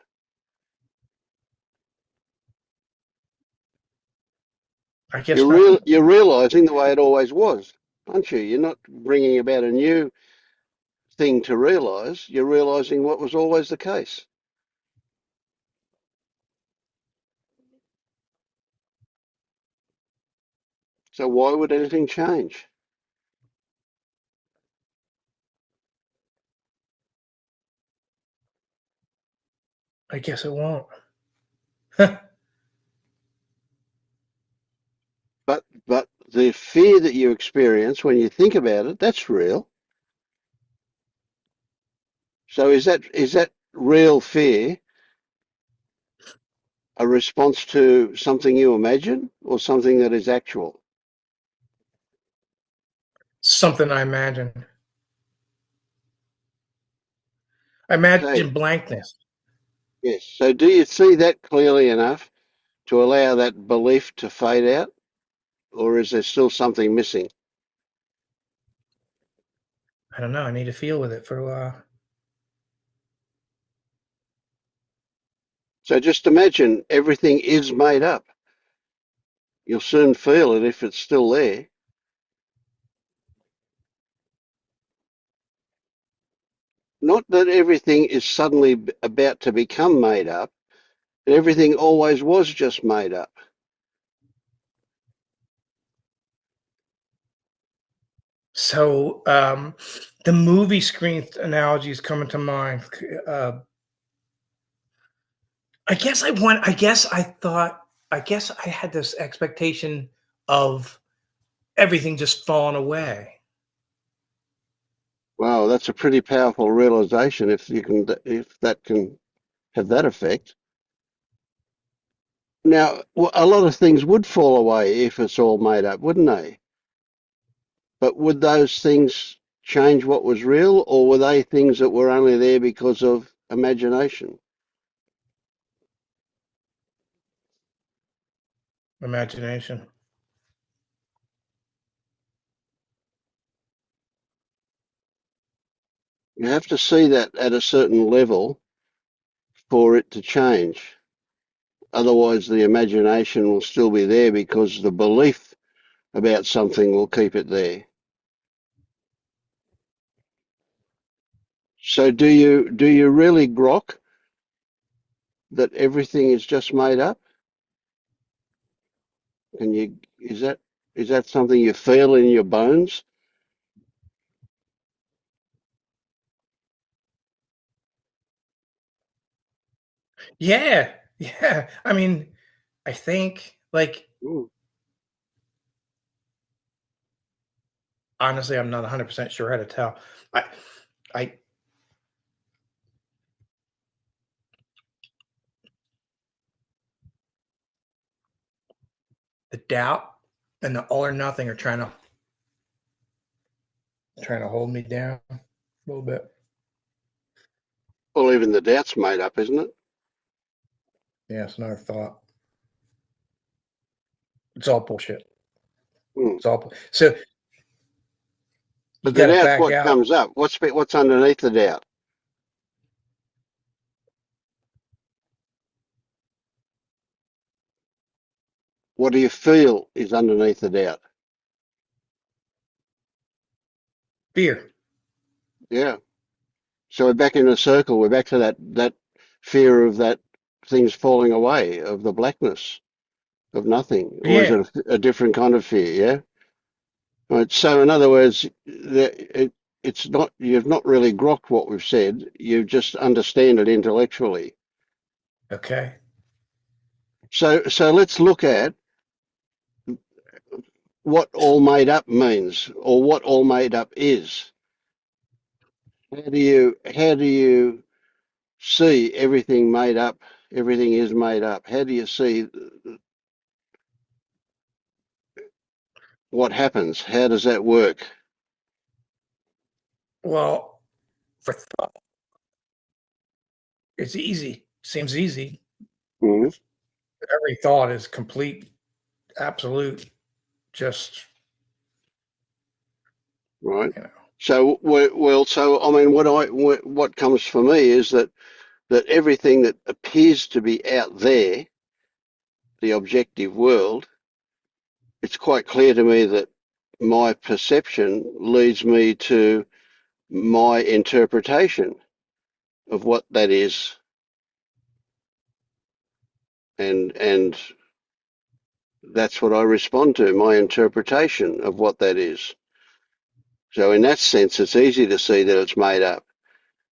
I guess not. You're realizing the way it always was, aren't you? You're not bringing about a new thing to realize. You're realizing what was always the case. So why would anything change? I guess it won't. But the fear that you experience when you think about it, that's real. So is that real fear a response to something you imagine or something that is actual? Something I imagine. I Okay. imagine blankness. Yes. So do you see that clearly enough to allow that belief to fade out, or is there still something missing? I don't know. I need to feel with it for a while. So just imagine everything is made up. You'll soon feel it if it's still there. Not that everything is suddenly about to become made up, but everything always was just made up. So the movie screen analogy is coming to mind. I guess I want. I guess I thought. I guess I had this expectation of everything just falling away. Wow, that's a pretty powerful realization if that can have that effect. Now, a lot of things would fall away if it's all made up, wouldn't they? But would those things change what was real, or were they things that were only there because of imagination? Imagination. You have to see that at a certain level for it to change. Otherwise, the imagination will still be there because the belief about something will keep it there. So do you really grok that everything is just made up? And is that something you feel in your bones? Yeah, yeah. I mean, I think like Mm. honestly, I'm not 100% sure how to tell. I, I, the doubt and the all or nothing are trying to hold me down a little bit. Well, even the doubt's made up, isn't it? Yeah, it's another thought. It's all bullshit. Mm. So you But the got to doubt's back what out. comes up. What's underneath the doubt? What do you feel is underneath the doubt? Fear. Yeah. So we're back in a circle. We're back to that fear of that things falling away, of the blackness, of nothing, or is Yeah. it a different kind of fear? Yeah. Right. So in other words, it's not you've not really grokked what we've said. You just understand it intellectually. Okay. So let's look at what all made up means or what all made up is. How do you see everything made up? Everything is made up. How do you see what happens? How does that work? Well, for thought, it's easy. Seems easy. Mm, Every thought is complete, absolute, just, right. you know. So, so I mean, what comes for me is that everything that appears to be out there, the objective world, it's quite clear to me that my perception leads me to my interpretation of what that is, and that's what I respond to, my interpretation of what that is. So in that sense, it's easy to see that it's made up.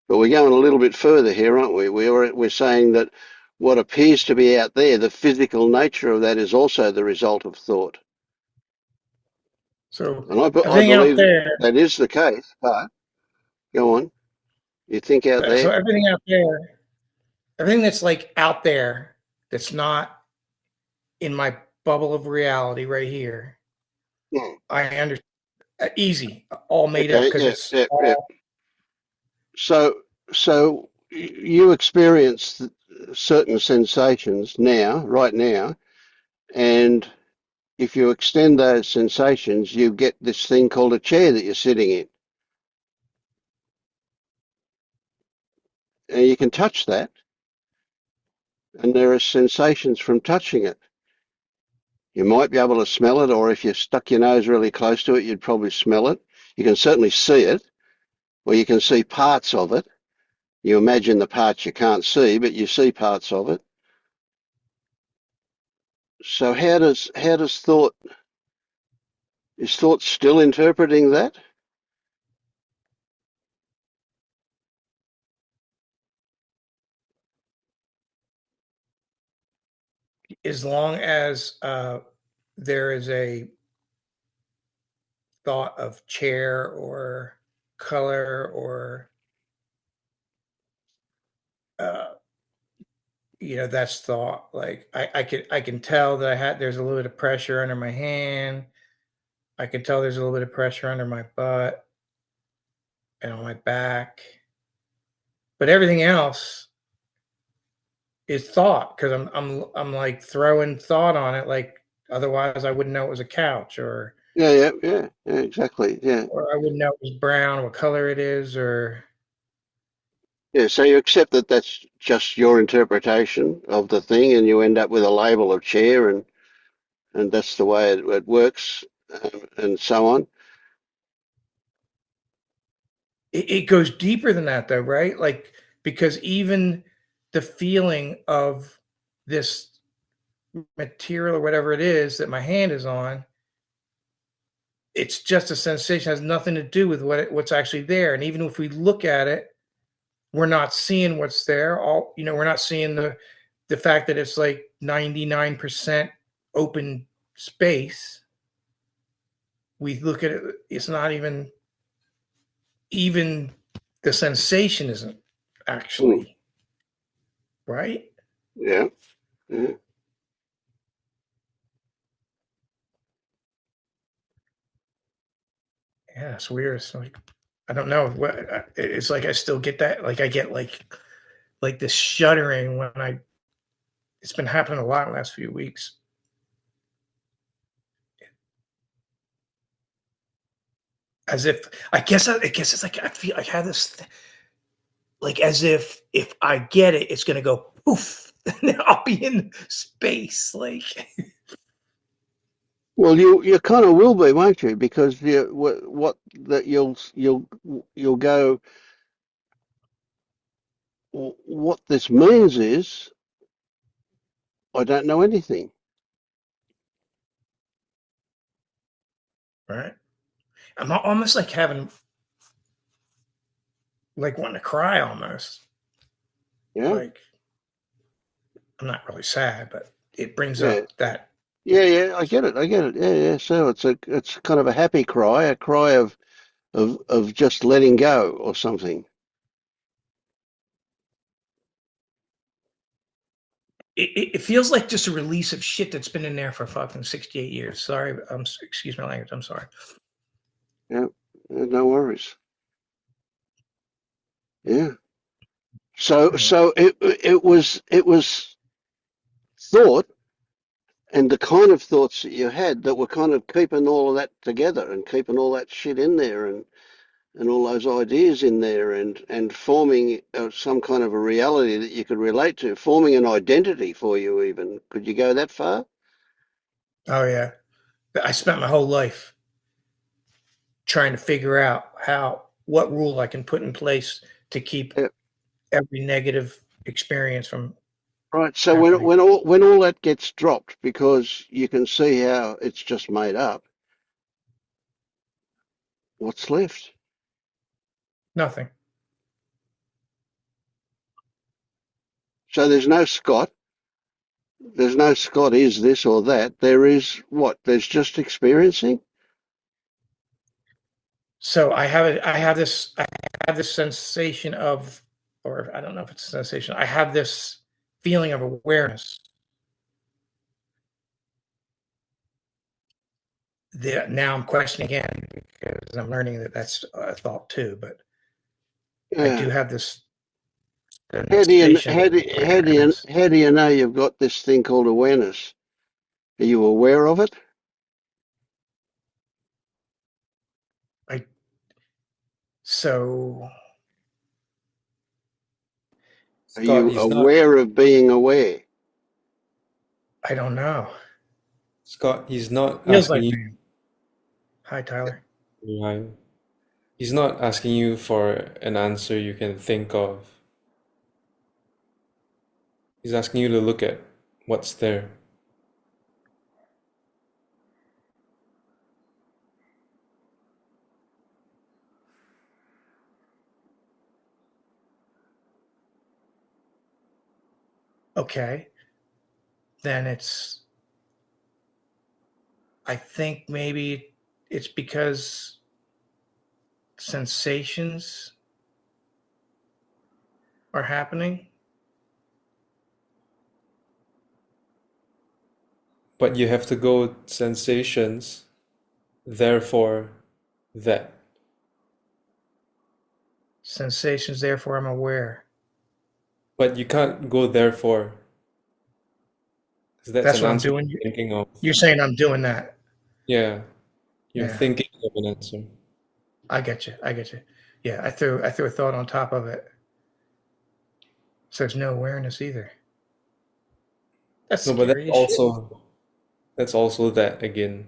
But we're going a little bit further here, aren't we? We're saying that what appears to be out there, the physical nature of that, is also the result of thought. So And I everything out believe there, that is the case. But go on, you think out so there? everything out there, everything that's like out there, that's not in my bubble of reality right here, Hmm. I understand. Easy, all made up Okay, because yeah, it's yeah, yeah. all. So, so you experience certain sensations now, right now, and if you extend those sensations, you get this thing called a chair that you're sitting in, and you can touch that, and there are sensations from touching it. You might be able to smell it, or if you stuck your nose really close to it, you'd probably smell it. You can certainly see it, or you can see parts of it. You imagine the parts you can't see, but you see parts of it. So how does thought is thought still interpreting that? As long as there is a thought of chair or color or uh, that's thought. Like I can tell that there's a little bit of pressure under my hand. I can tell there's a little bit of pressure under my butt and on my back. But everything else is thought because I'm like throwing thought on it. Like otherwise I wouldn't know it was a couch, Yeah, yeah, yeah, yeah, exactly. Yeah, or I wouldn't know it was brown, what color it is, or yeah. So you accept that that's just your interpretation of the thing, and you end up with a label of chair, and that's the way it works, and so on. it goes deeper than that though, right? Like because even the feeling of this material or whatever it is that my hand is on, it's just a sensation, has nothing to do with what's actually there. And even if we look at it, we're not seeing what's there. We're not seeing the fact that it's like 99% open space. We look at it, it's not even the sensation isn't Hmm. actually right. Yeah, yeah. Yeah, it's weird. It's like I don't know what it's like. I still get that. Like I get like this shuddering when I. It's been happening a lot in the last few weeks. As if I guess it's like I feel I have this like as if I get it, it's gonna go poof, and I'll be in space. Like Well, you kind of will be, won't you? Because what that you'll go. What this means is I don't know anything. right, I'm almost like having like wanting to cry almost. Yeah, Like I'm not really sad, but it brings yeah. up that. Yeah, yeah, I get it. I get it. Yeah, yeah. So it's kind of a cry of just letting go or something. It feels like just a release of shit that's been in there for fucking 68 years. Sorry, excuse my language. I'm sorry. Yeah, no worries. Yeah. Yeah. So it was thought and the kind of thoughts that you had that were kind of keeping all of that together and keeping all that shit in there and all those ideas in there and forming some kind of a reality that you could relate to, forming an identity for you even. Could you go that far? Oh yeah. I spent my whole life trying to figure out what rule I can put in place to keep Yeah. every negative experience from Right. So happening. when all that gets dropped because you can see how it's just made up, what's left? Nothing. So there's no Scott is this or that. There is what? There's just experiencing. So I have this sensation of, or I don't know if it's a sensation. I have this feeling of awareness that now I'm questioning again because I'm learning that that's a thought too. But I do Yeah. have this sensation of awareness. How do you know you've got this thing called awareness? Are you aware of it? I so Are Scott, you he's not. aware of being aware? I don't know. Scott, he's not Feels asking like you. me. Hi, Tyler. Right. He's not asking you for an answer you can think of. He's asking you to look at what's there. Okay, then I think maybe it's because sensations are happening. But you have to go sensations, therefore that. Sensations, therefore I'm aware. But you can't go therefore, because that's That's an what I'm answer doing. you're thinking of. You're saying I'm doing that. Yeah, you're Yeah, thinking of an answer. I get you. I get you. Yeah, I threw a thought on top of it. So there's no awareness either. That's No, but scary as shit. that's also that again.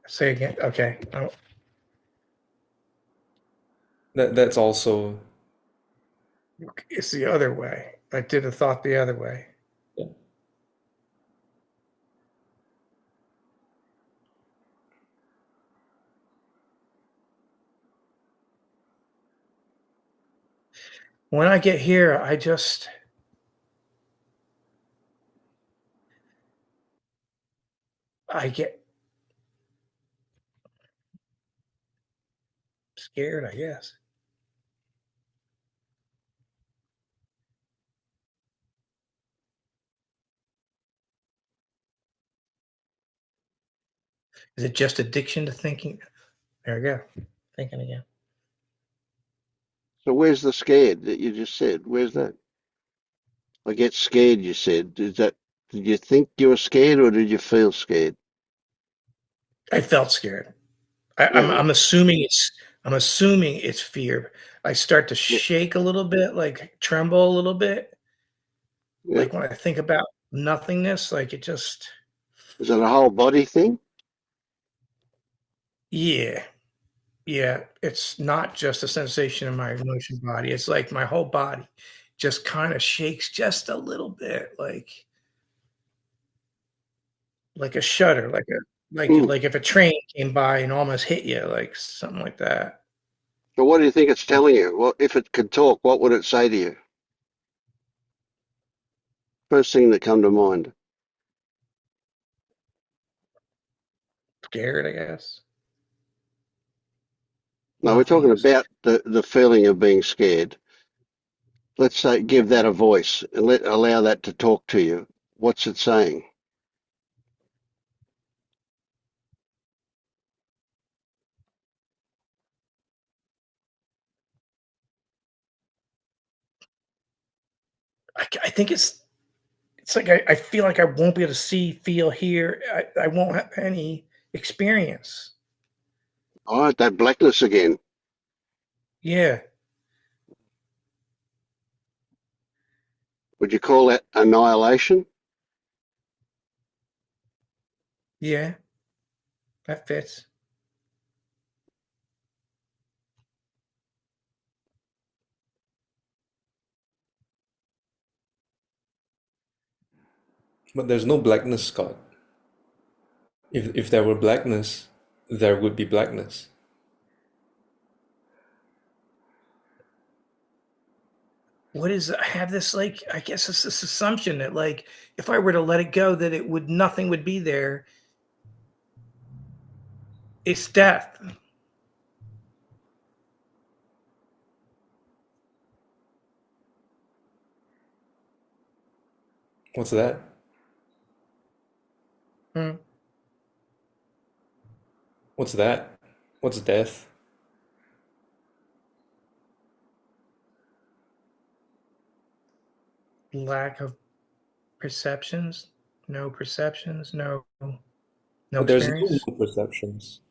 Say again. Okay. Oh, That's also. it's the other way. I did a thought the other way. Yeah. When I get here, I get scared, I guess. Is it just addiction to thinking? There we go. Thinking again. So where's the scared that you just said? Where's that? I get scared, you said. Did you think you were scared or did you feel scared? I felt scared. Yeah, I'm assuming it's fear. I start to yeah, shake a little bit, like tremble a little bit, yeah. like when I think about nothingness, like it just Is it a whole body thing? yeah, yeah. It's not just a sensation in my emotion body. It's like my whole body just kind of shakes just a little bit, like a shudder, Hmm. like if a train came by and almost hit you, like something like that. So what do you think it's telling you? Well, if it could talk, what would it say to you? First thing that come to mind. scared, I guess. No, we're talking Nothingness. about the feeling of being scared. Let's say give that a voice and allow that to talk to you. What's it saying? I think it's like I feel like I won't be able to see, feel, hear. I won't have any experience. Oh, that blackness again. Yeah, Would you call that annihilation? yeah, that fits. But there's no blackness, Scott. If there were blackness, there would be blackness. What is I have this like I guess it's this assumption that like if I were to let it go that it would nothing would be there. It's death. What's that? Hmm. What's that? What's death? Lack of perceptions, no perceptions, no But there's no experience. no perceptions.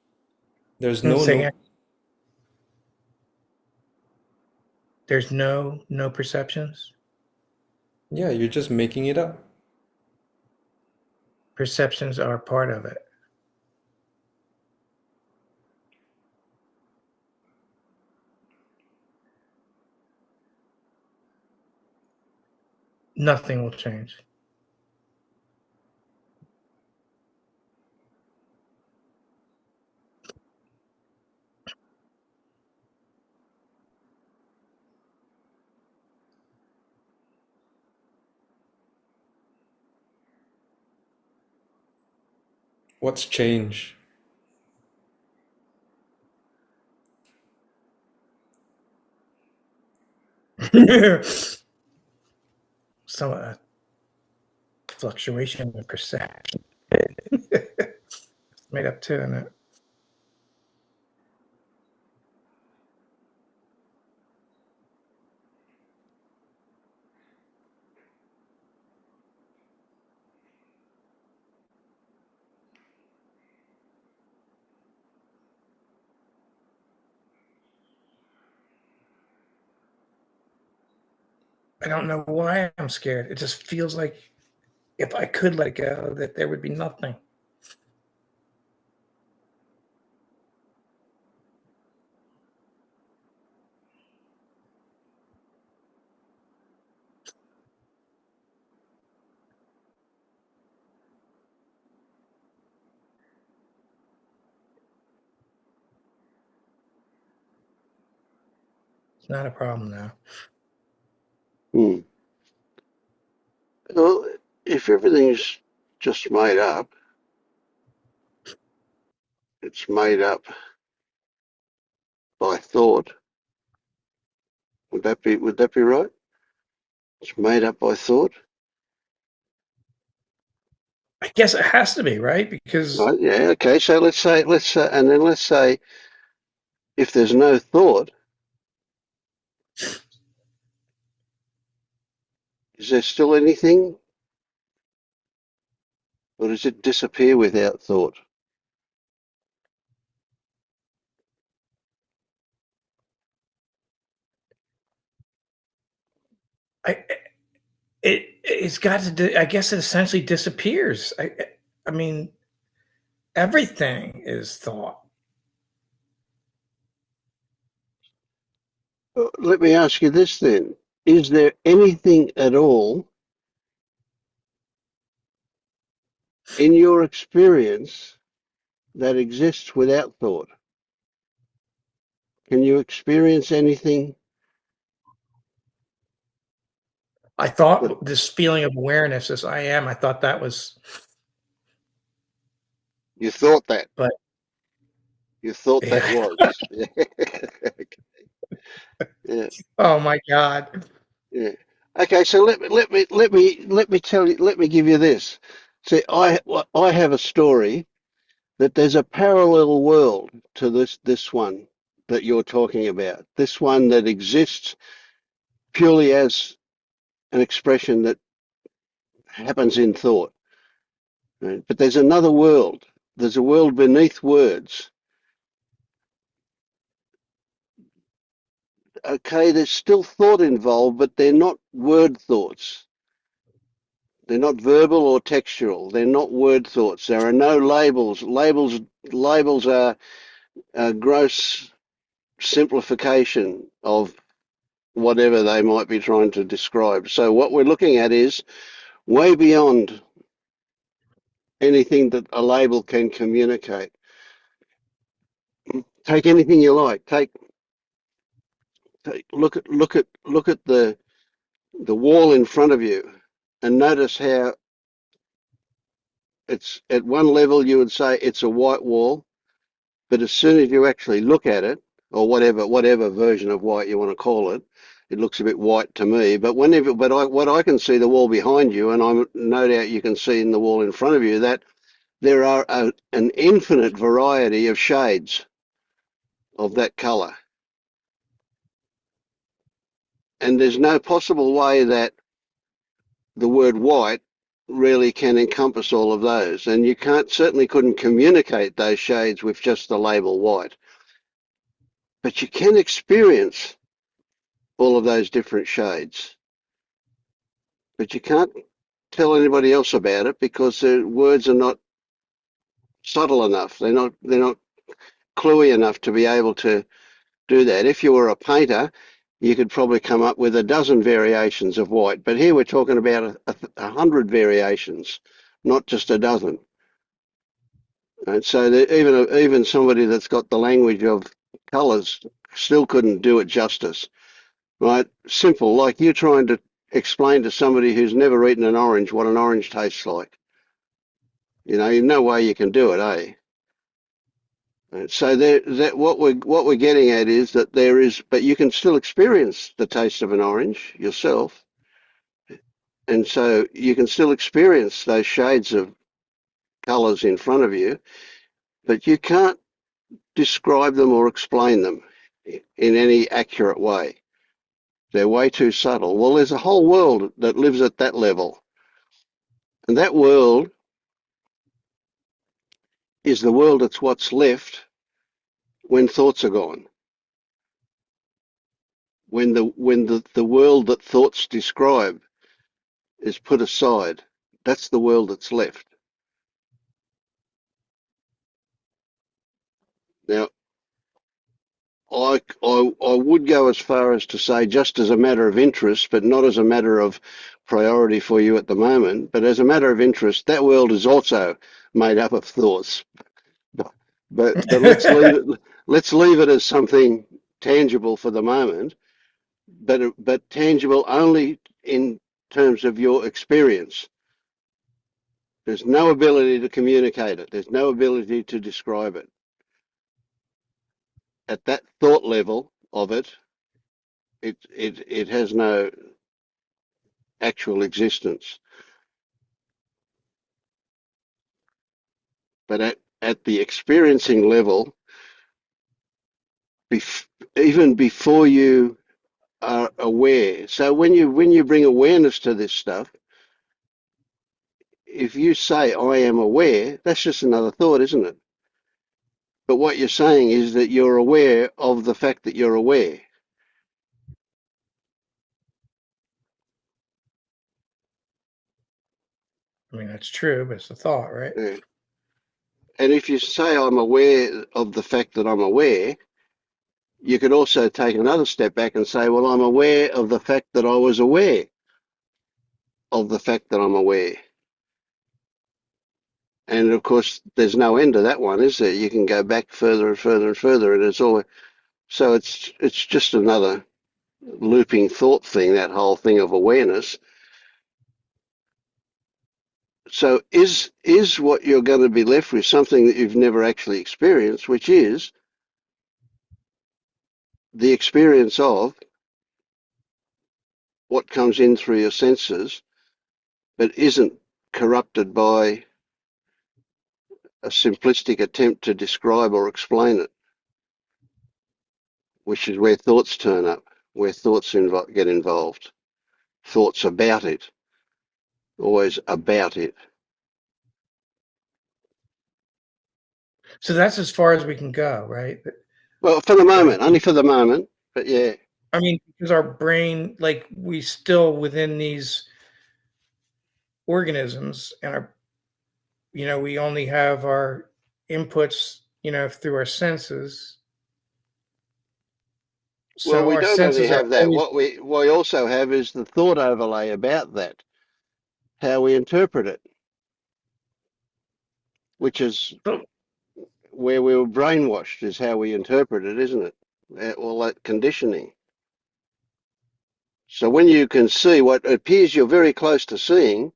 There's And no saying no. there's no perceptions. Yeah, you're just making it up. Perceptions are part of it. Nothing will change. What's change? Some fluctuation in perception. Made up too, isn't it? I don't know why I'm scared. It just feels like if I could let go, that there would be nothing. It's not a problem now. Hmm. Well, if everything's just made up, it's made up by thought. Would that be right? It's made up by thought. I guess it has to be, right? Because Right? Yeah. Okay. So and then let's say if there's no thought, is there still anything, or does it disappear without thought? I it's got to. I guess it essentially disappears. I mean, everything is thought. Let me ask you this then: is there anything at all in your experience that exists without thought? Can you experience anything I that, thought this feeling of awareness as I am. I thought that was You thought that. But You thought that yeah. was. Yeah. Yeah. Oh my God. Yeah. Okay, so let me tell you, let me give you this. See, I have a story that there's a parallel world to this one that you're talking about. This one that exists purely as an expression that happens in thought. Right? But there's another world. There's a world beneath words. Okay, there's still thought involved, but they're not word thoughts. They're not verbal or textual. They're not word thoughts. There are no labels. Labels are a gross simplification of whatever they might be trying to describe. So what we're looking at is way beyond anything that a label can communicate. Take anything you like. Look at the wall in front of you and notice how it's at one level you would say it's a white wall, but as soon as you actually look at it, or whatever version of white you want to call it, it looks a bit white to me. But what I can see the wall behind you, and I'm no doubt you can see in the wall in front of you that there are an infinite variety of shades of that colour, and there's no possible way that the word white really can encompass all of those, and you certainly couldn't communicate those shades with just the label white, but you can experience all of those different shades, but you can't tell anybody else about it because the words are not subtle enough. They're not cluey enough to be able to do that. If you were a painter, you could probably come up with a dozen variations of white, but here we're talking about 100 variations, not just a dozen. And so even somebody that's got the language of colours still couldn't do it justice, right? Simple, like you're trying to explain to somebody who's never eaten an orange what an orange tastes like. You know, no way you can do it, eh? And so what we're getting at is that but you can still experience the taste of an orange yourself, and so you can still experience those shades of colours in front of you, but you can't describe them or explain them in any accurate way. They're way too subtle. Well, there's a whole world that lives at that level, and that world is the world that's what's left when thoughts are gone. When the world that thoughts describe is put aside, that's the world that's left. Now, I would go as far as to say, just as a matter of interest, but not as a matter of priority for you at the moment, but as a matter of interest, that world is also made up of thoughts. But let's leave it as something tangible for the moment, but tangible only in terms of your experience. There's no ability to communicate it. There's no ability to describe it. At that thought level of it, it has no actual existence. But at the experiencing level, even before you are aware. So when you bring awareness to this stuff, if you say I am aware, that's just another thought, isn't it? But what you're saying is that you're aware of the fact that you're aware. I mean, that's true, but it's a thought, right? Yeah. And if you say I'm aware of the fact that I'm aware, you could also take another step back and say, well, I'm aware of the fact that I was aware of the fact that I'm aware. And of course, there's no end to that one, is there? You can go back further and further and further, and so it's just another looping thought thing, that whole thing of awareness. So is what you're going to be left with something that you've never actually experienced, which is the experience of what comes in through your senses, but isn't corrupted by a simplistic attempt to describe or explain it, which is where thoughts turn up, where thoughts get involved. Thoughts about it, always about it. So that's as far as we can go, right? Well, for the moment, Like, only for the moment, but yeah. I mean, because our brain, like, we still within these organisms, and our, we only have our inputs, through our senses. Well, So we our don't only senses are have that. always, What we also have is the thought overlay about that, how we interpret it, which is where we were brainwashed, is how we interpret it, isn't it? All that conditioning. So when you can see what appears you're very close to seeing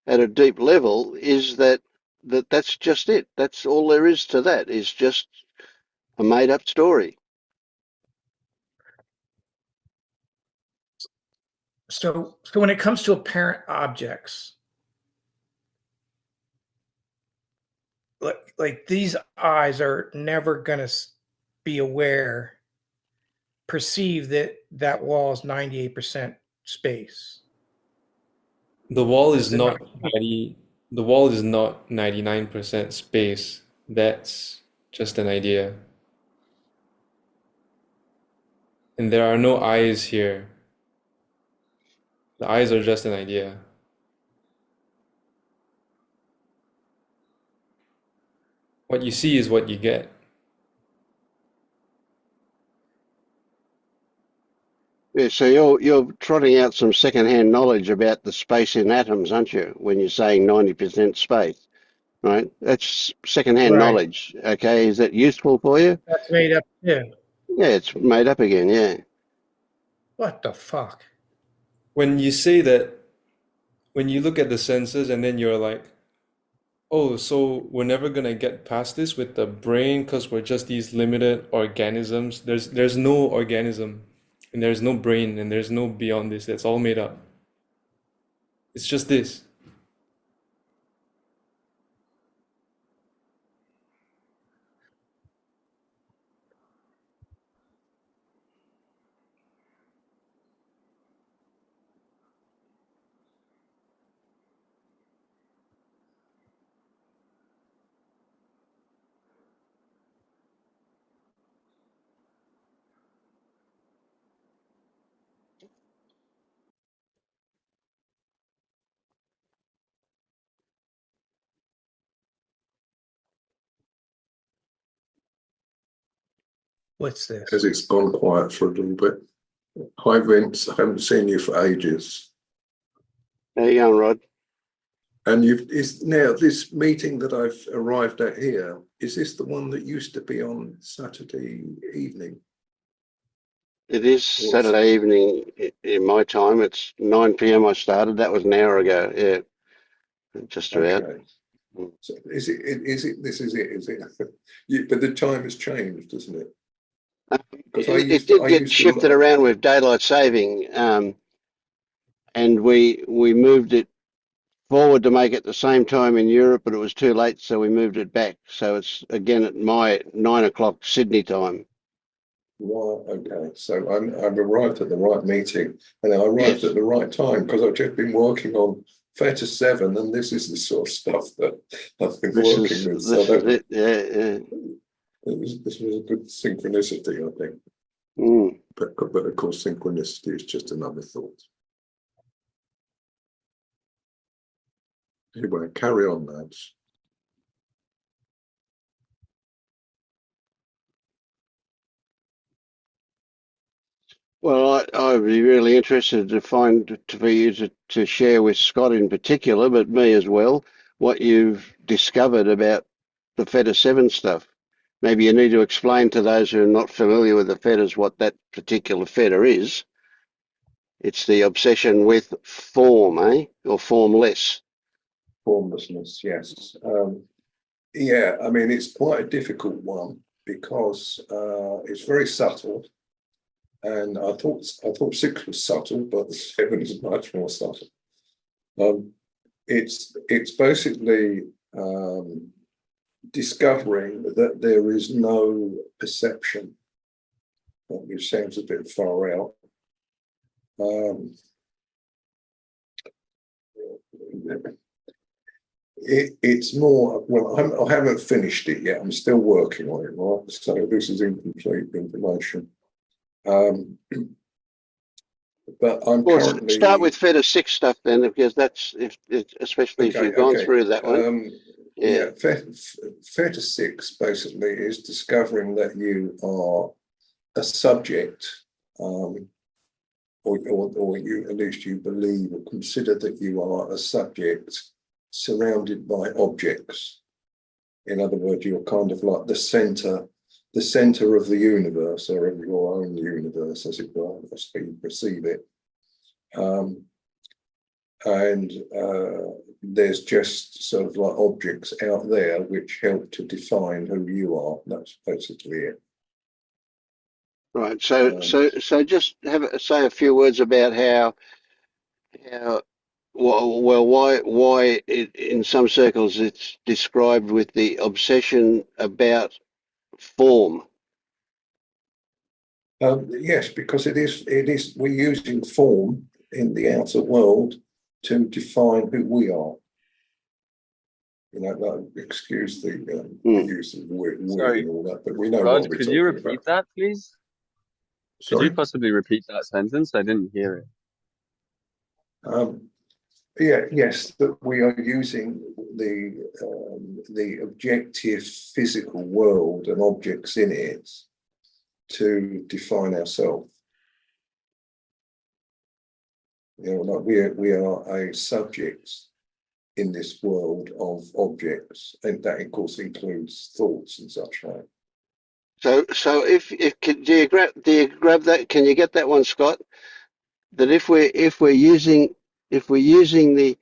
at a deep level, is that's just it. That's all there is to that, is just a made up story. so when it comes to apparent objects, like these eyes are never going to be aware, perceive that that wall is 98% space. The wall is Is it not? not 90, the wall is not 99% space. That's just an idea. And there are no eyes here. The eyes are just an idea. What you see is what you get. Yeah, so you're trotting out some second-hand knowledge about the space in atoms, aren't you? When you're saying 90% space, right? That's second-hand Right. knowledge. Okay, is that useful for you? That's made up too. Yeah, it's made up again. Yeah. What the fuck? When you say that, when you look at the senses and then you're like, oh, so we're never gonna get past this with the brain because we're just these limited organisms. There's no organism, and there's no brain, and there's no beyond this. That's all made up. It's just this. What's this? Because it's gone quiet for a little bit. Hi Vince, I haven't seen you for ages. How you going, Rod? And is now this meeting that I've arrived at here, is this the one that used to be on Saturday evening? It is Saturday evening in my time. It's 9 p.m. I started. That was an hour ago. Yeah, just about. Okay. So is it this is it? But the time has changed, hasn't it? It did get shifted around with daylight saving, and we moved it forward to make it the same time in Europe, but it was too late, so we moved it back. So it's again at my 9 o'clock Sydney time. Right, okay. So I've arrived at the right meeting, and I arrived at the right time because I've just been working on Theta 7, and this is the sort of stuff that I've been working with. So this was a good synchronicity, I think. But of course, synchronicity is just another thought. Anyway, carry on, lads. Well, I'd be really interested for you to share with Scott in particular, but me as well, what you've discovered about the Theta 7 stuff. Maybe you need to explain to those who are not familiar with the Thetas what that particular Theta is. It's the obsession with form, or formless. Formlessness, yes. Yeah, I mean, it's quite a difficult one because it's very subtle. And I thought 6 was subtle, but 7 is much more subtle. It's basically discovering that there is no perception, which sounds a bit far out. It's more, well, I haven't finished it yet. I'm still working on it, right? So this is incomplete information. But I'm currently start with Feta 6 stuff then, because that's especially if you've gone through that one. Yeah, Feta 6 basically is discovering that you are a subject, or you, at least you believe or consider that you are a subject surrounded by objects. In other words, you're kind of like the center of the universe, or of your own universe, as it were, as you perceive it. There's just sort of like objects out there which help to define who you are. That's basically it. Right. So just say a few words about how why in some circles it's described with the obsession about form. Yes, because it is we're using form in the outer world to define who we are. You know, excuse the use of word and all that, but we know Rod, what we're could talking you repeat about. that, please? Sorry? Could you possibly repeat that sentence? I didn't hear it. Yes, that we are using the objective physical world and objects in it to define ourselves. You know, like we are a subject in this world of objects, and that of course includes thoughts and such like. So if do you grab that? Can you get that one, Scott? That if we're using the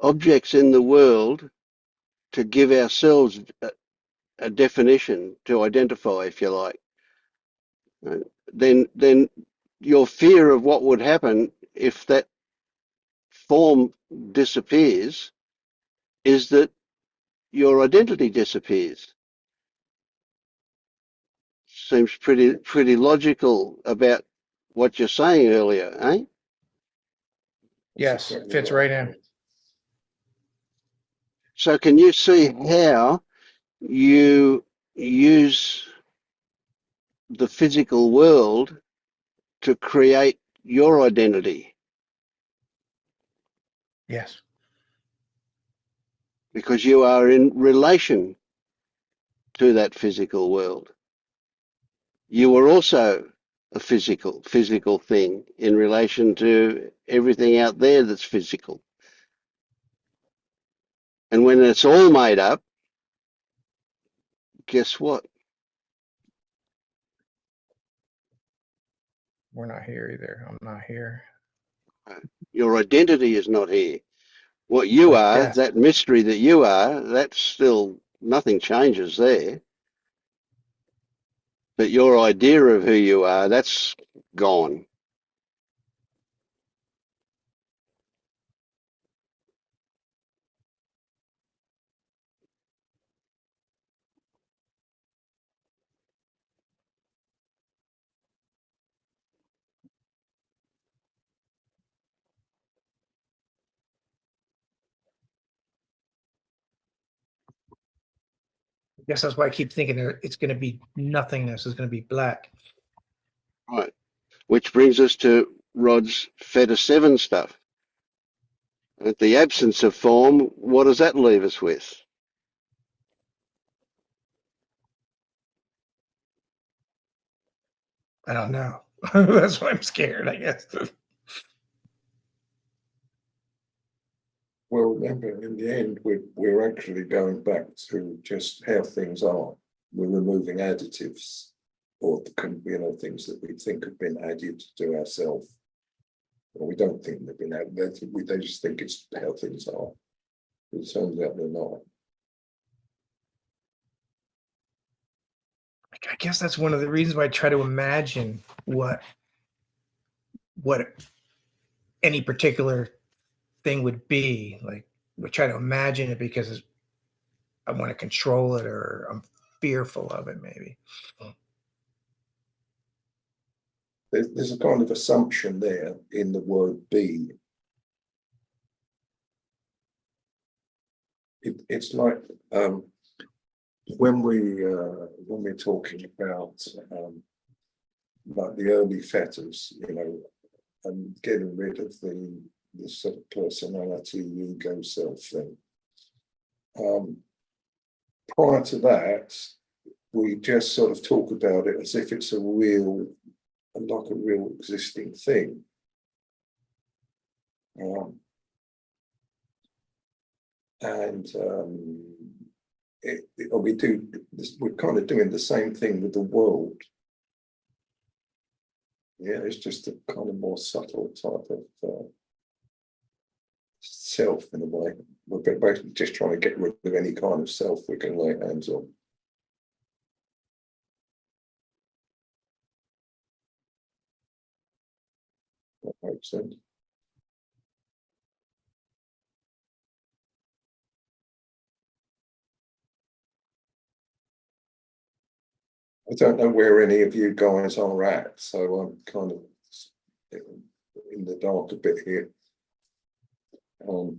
objects in the world to give ourselves a definition, to identify, if you like, then your fear of what would happen if that form disappears is that your identity disappears. Seems pretty logical about what you're saying earlier, eh? Yes, fits right in. So can you see how you use the physical world to create your identity? Yes. Because you are in relation to that physical world. You are also a physical thing in relation to everything out there that's physical. And when it's all made up, guess what? We're not here either. I'm not here. Your identity is not here. What you are, Yes. that mystery that you are, that's still, nothing changes there. But your idea of who you are, that's gone. I guess that's why I keep thinking it's going to be nothingness. It's going to be black. Right. Which brings us to Rod's Feta 7 stuff. At the absence of form, what does that leave us with? I don't know. That's why I'm scared, I guess. Well, remember, in the end, we're actually going back to just how things are. We're removing additives, or things that we think have been added to ourselves. Or we don't think they've been added. They just think it's how things are. It turns out they're not. I guess that's one of the reasons why I try to imagine what any particular thing would be. Like, I try to imagine it because I want to control it, or I'm fearful of it, maybe. There's a kind of assumption there in the word be. It's like when we're talking about like the early fetters, you know, and getting rid of the sort of personality, ego, self thing. Prior to that, we just sort of talk about it as if it's a real existing thing. We're kind of doing the same thing with the world. Yeah, it's just a kind of more subtle type of self in a way. We're basically just trying to get rid of any kind of self we can lay hands on. That makes sense. I don't know where any of you guys are at, so I'm kind of in the dark a bit here. Are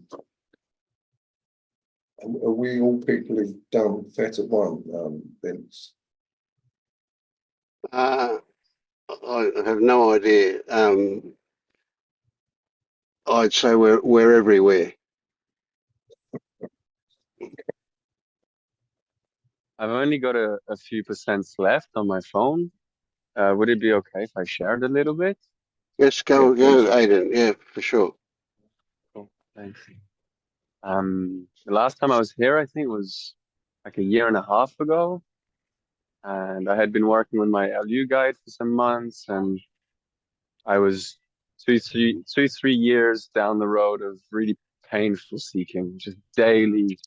we all people who've done Theta 1, Vince? I have no idea. I'd say we're everywhere. I've only got a few percents left on my phone. Would it be okay if I shared a little bit? Yes, go, Aidan. Yeah, for sure. Cool, thanks. The last time I was here, I think it was like a year and a half ago. And I had been working with my LU guide for some months, and I was two, 3 years down the road of really painful seeking, just daily,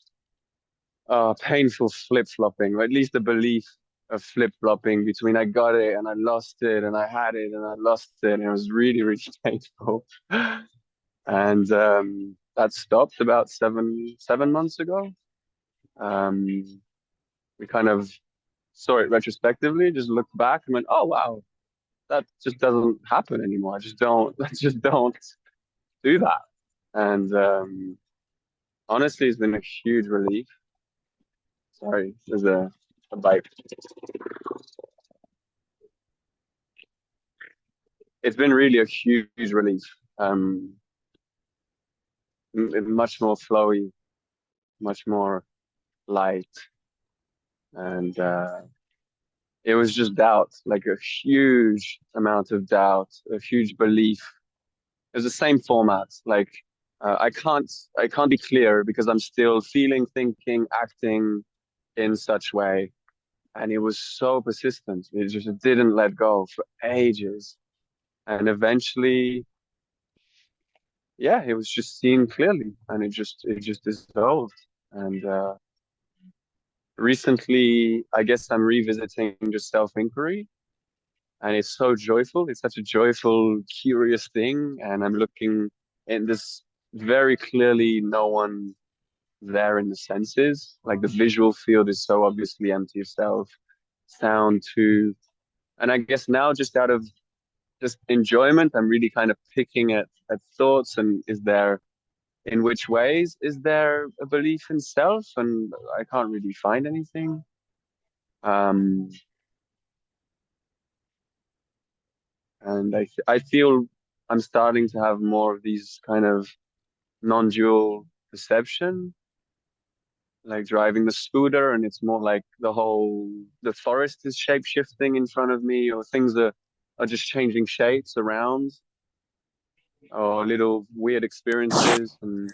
painful flip-flopping, or at least the belief of flip-flopping between I got it and I lost it, and I had it and I lost it, and it was really, really painful. And that stopped about seven months ago. We kind of saw it retrospectively, just looked back and went, "Oh wow, that just doesn't happen anymore. I just don't do that." And honestly, it's been a huge relief. Sorry, there's a bike. It's been really a huge relief. Much more flowy, much more light, and it was just doubt, like a huge amount of doubt, a huge belief. It was the same format. Like I can't be clear because I'm still feeling, thinking, acting in such way, and it was so persistent. It just didn't let go for ages, and eventually, yeah, it was just seen clearly, and it just dissolved. And recently, I guess I'm revisiting just self-inquiry, and it's so joyful. It's such a joyful, curious thing, and I'm looking in this very clearly no one there in the senses. Like the visual field is so obviously empty of self, sound too. And I guess now just out of just enjoyment, I'm really kind of picking at thoughts, and in which ways is there a belief in self? And I can't really find anything. And I feel I'm starting to have more of these kind of non-dual perception, like driving the scooter, and it's more like the forest is shape shifting in front of me, or things are just changing shapes around, or little weird experiences, and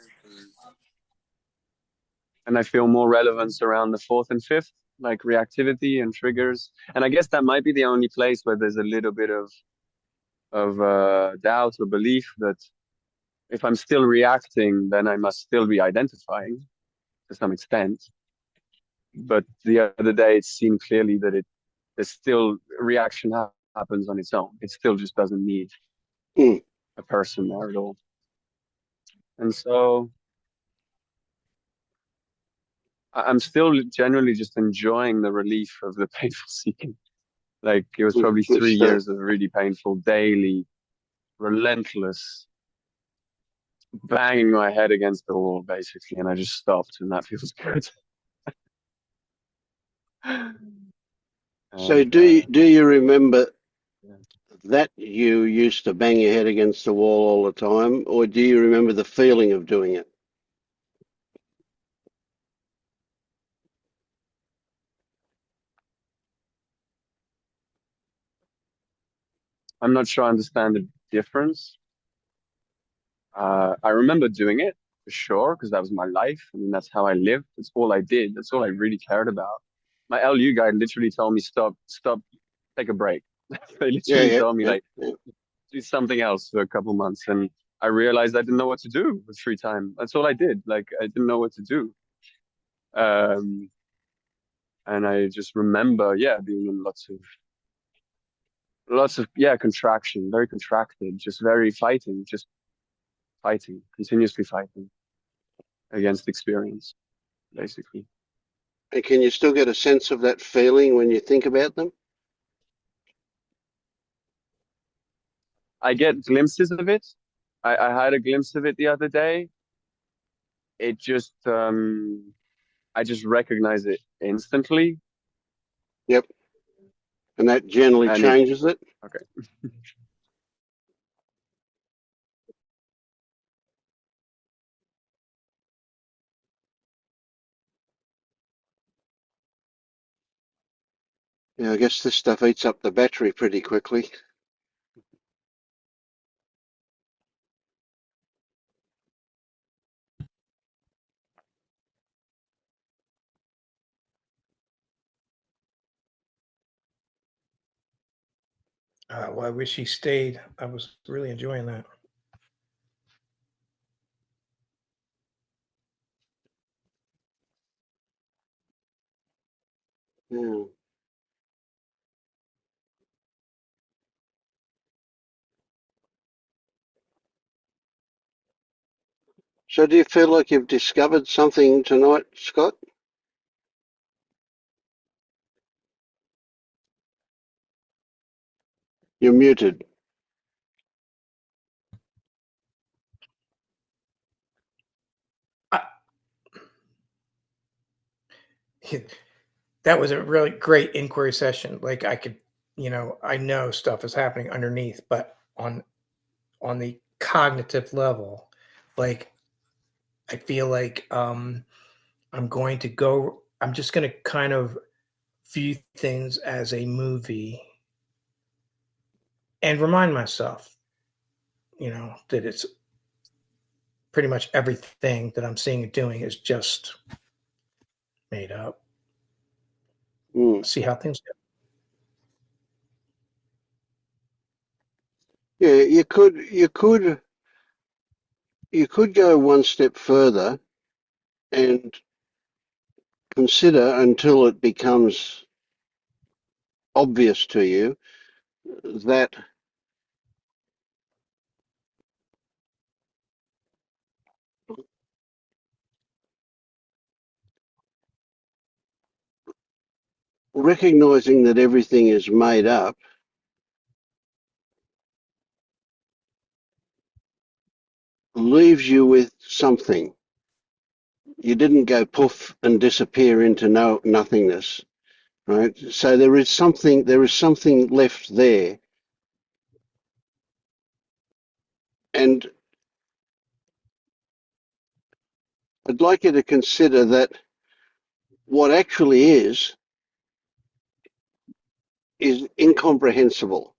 I feel more relevance around the fourth and fifth, like reactivity and triggers. And I guess that might be the only place where there's a little bit of doubt or belief that if I'm still reacting, then I must still be identifying. to some extent. But the other day, it seemed clearly that there's still reaction happens on its own. It still just doesn't need Mm. a person there at all. And so I'm still genuinely just enjoying the relief of the painful seeking. Like it was probably Good 3 years stuff. of really painful, daily, relentless banging my head against the wall, basically, and I just stopped, and that feels good. So And do you remember yeah. that you used to bang your head against the wall all the time, or do you remember the feeling of doing it? I'm not sure I understand the difference. I remember doing it for sure because that was my life. I mean, that's how I lived. That's all I did. That's all I really cared about. My LU guide literally told me, stop, take a break. They Yeah, literally yeah, told me yeah, like, yeah. do something else for a couple months. And I realized I didn't know what to do with free time. That's all I did. Like I didn't know what to do. Um, and I just remember, yeah, being in yeah, contraction, very contracted, just very fighting, just fighting, continuously fighting against experience, basically. And can you still get a sense of that feeling when you think about them? I get glimpses of it. I had a glimpse of it the other day. It just, I just recognize it instantly. Yep. And that generally And it, changes it. okay. Yeah, I guess this stuff eats up the battery pretty quickly. Well, I wish he stayed. I was really enjoying that. Yeah. So do you feel like you've discovered something tonight, Scott? You're muted. I, that was a really great inquiry session. Like I could, I know stuff is happening underneath, but on the cognitive level, like I feel like I'm just going to kind of view things as a movie and remind myself, that it's pretty much everything that I'm seeing and doing is just made up. Mm. See how things go. Yeah, you could go one step further and consider until it becomes obvious to you that recognizing that everything is made up leaves you with something. You didn't go poof and disappear into nothingness, right? So there is something left there. And I'd like you to consider that what actually is incomprehensible.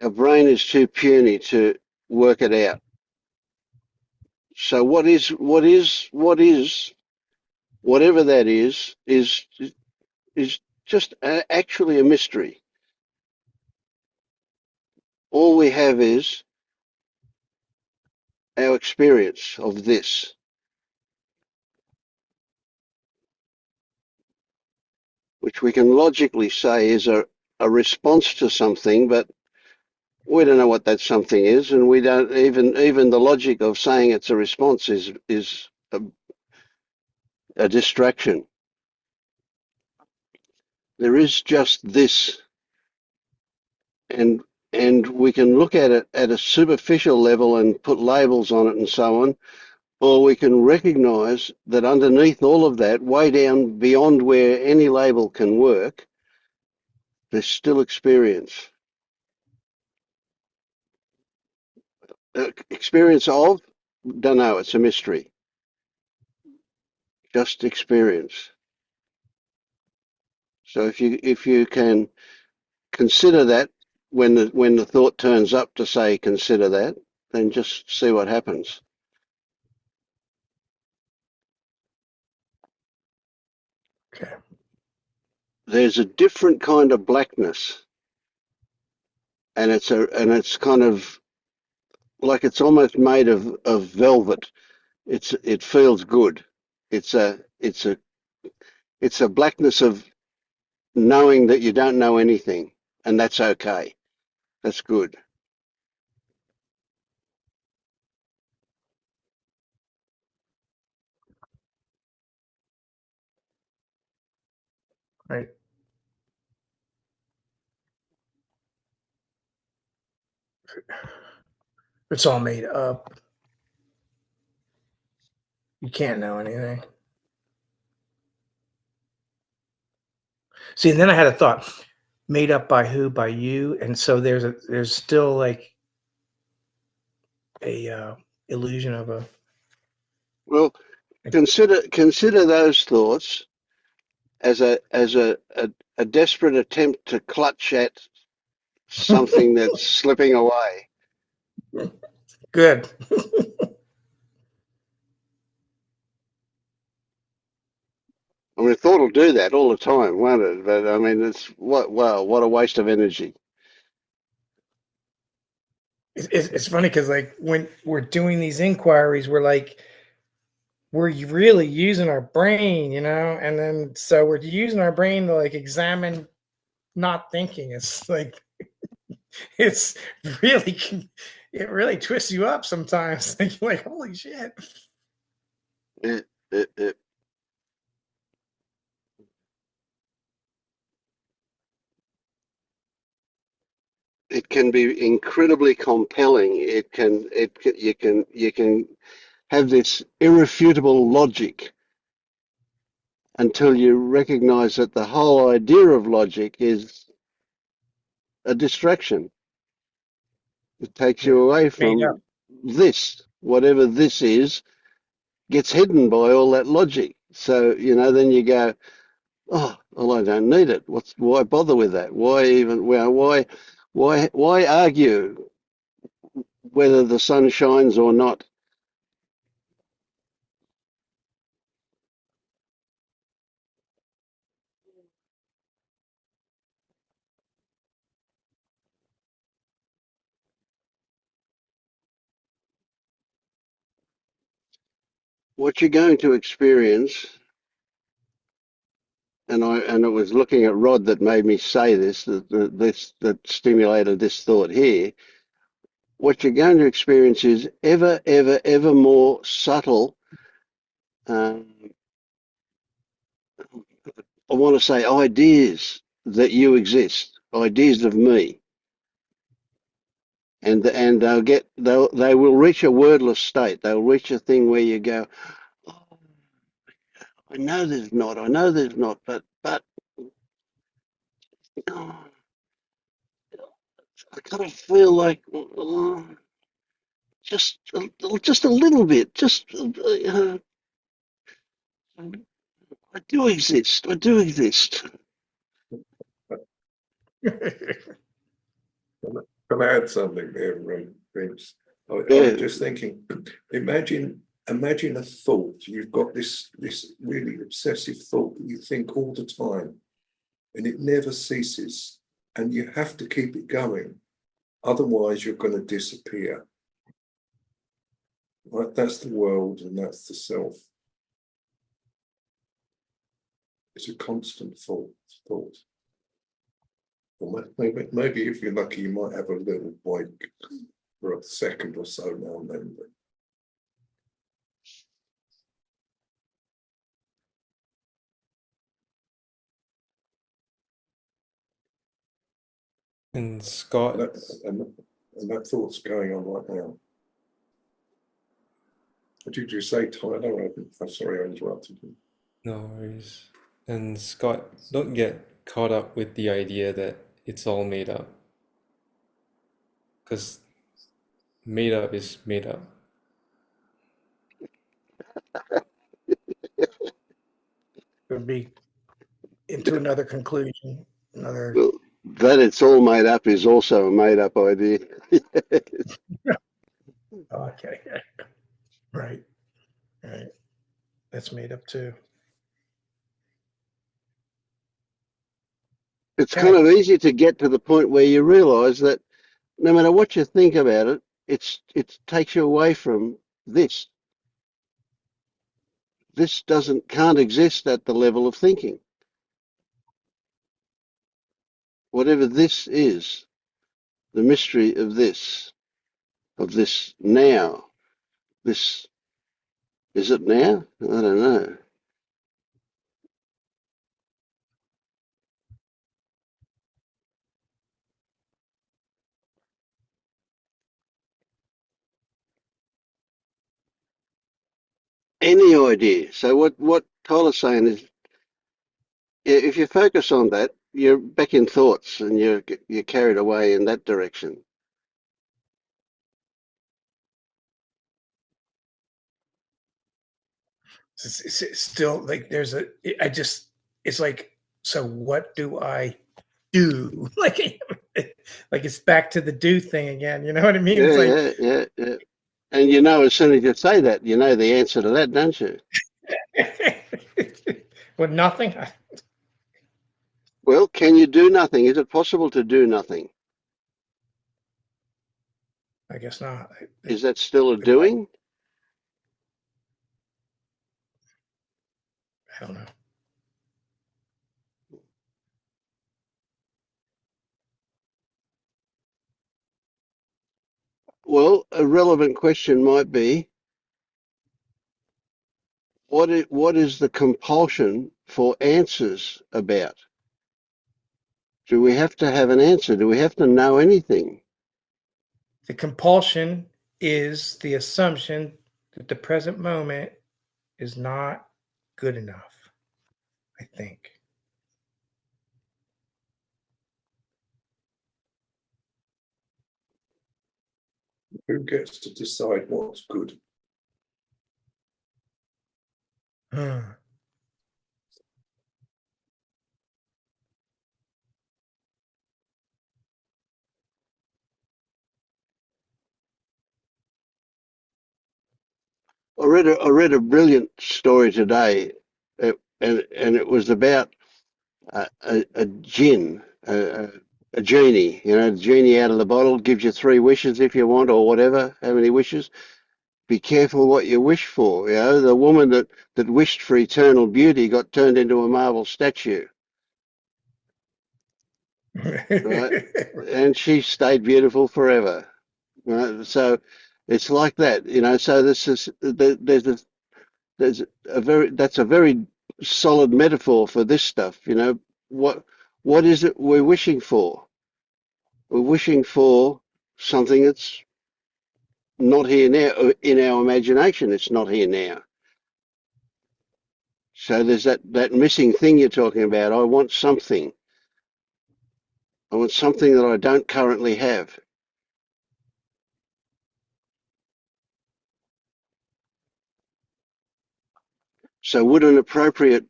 Our brain is too puny to work it out. So whatever that is just actually a mystery. All we have is our experience of this. which we can logically say is a response to something, but we don't know what that something is, and we don't even the logic of saying it's a response is a distraction. There is just this, and we can look at it at a superficial level and put labels on it and so on, or we can recognize that underneath all of that, way down beyond where any label can work, there's still experience. Experience of? Don't know, it's a mystery. Just experience. So if you can consider that when the thought turns up to say consider that, then just see what happens. Okay. There's a different kind of blackness, and it's kind of like it's almost made of velvet. It feels good. It's a blackness of knowing that you don't know anything, and that's okay. That's good. Right. It's all made up. You can't know anything. See, and then I had a thought, made up by who? By you. And so there's still like a illusion of a. Well, consider those thoughts as a desperate attempt to clutch at something that's slipping away. Good. I mean, thought will do that all the time, won't it? But I mean, what a waste of energy. It's funny because like when we're doing these inquiries, we're really using our brain, and then so we're using our brain to like examine not thinking. It's like it's really it really twists you up sometimes. You're like, holy shit. It can be incredibly compelling. You can have this irrefutable logic until you recognize that the whole idea of logic is a distraction. It takes you away from this, whatever this is, gets hidden by all that logic. So, then you go, oh, well, I don't need it. Why bother with that? Why argue whether the sun shines or not? What you're going to experience, and it was looking at Rod that made me say this, that stimulated this thought here. What you're going to experience is ever more subtle. I want to say ideas that you exist, ideas of me, and they will reach a wordless state. They'll reach a thing where you go, oh, I know there's not, but oh, I kind of feel like just a little bit, I do exist. I do exist. Can I add something there, Vince? I Yeah. was just thinking, imagine a thought. You've got this really obsessive thought that you think all the time, and it never ceases, and you have to keep it going. Otherwise, you're going to disappear. Right? That's the world, and that's the self. It's a constant thought. Or maybe if you're lucky, you might have a little break for a second or so now and then. But And Scott, and that thought's going on right now. What did you say, Tyler? I'm sorry, I interrupted you. no worries. And Scott, don't get caught up with the idea that it's all made up. Because made up is made up. Would be into another conclusion, another. Well, that it's all made up is also a made up idea. Okay, right, right. That's made up too. It's Okay. kind of easy to get to the point where you realize that no matter what you think about it, it takes you away from this. This can't exist at the level of thinking. Whatever this is, the mystery of this now, this, is it now? I don't know. Any idea. So what Tyler's saying is, if you focus on that, you're back in thoughts and you're carried away in that direction. It's still like there's a. It's like, so what do I do? Like it's back to the do thing again. You know what I mean? It's like, Yeah. And you know, as soon as you say that, you know the answer to that, don't you? with nothing. Well, can you do nothing? Is it possible to do nothing? I guess not. Is that still a doing? I don't know. Well, a relevant question might be, what is the compulsion for answers about? Do we have to have an answer? Do we have to know anything? The compulsion is the assumption that the present moment is not good enough, I think. Who gets to decide what's good? Hmm. I read a brilliant story today, and it was about a jinn, a genie. You know, the genie out of the bottle gives you 3 wishes if you want, or whatever. How many wishes? Be careful what you wish for. You know, the woman that wished for eternal beauty got turned into a marble statue, right? And she stayed beautiful forever. Right? So it's like that, you know. So there's a very solid metaphor for this stuff. You know, what is it we're wishing for? We're wishing for something that's not here now. In our imagination, it's not here now. So there's that missing thing you're talking about. I want something. I want something that I don't currently have. So would an appropriate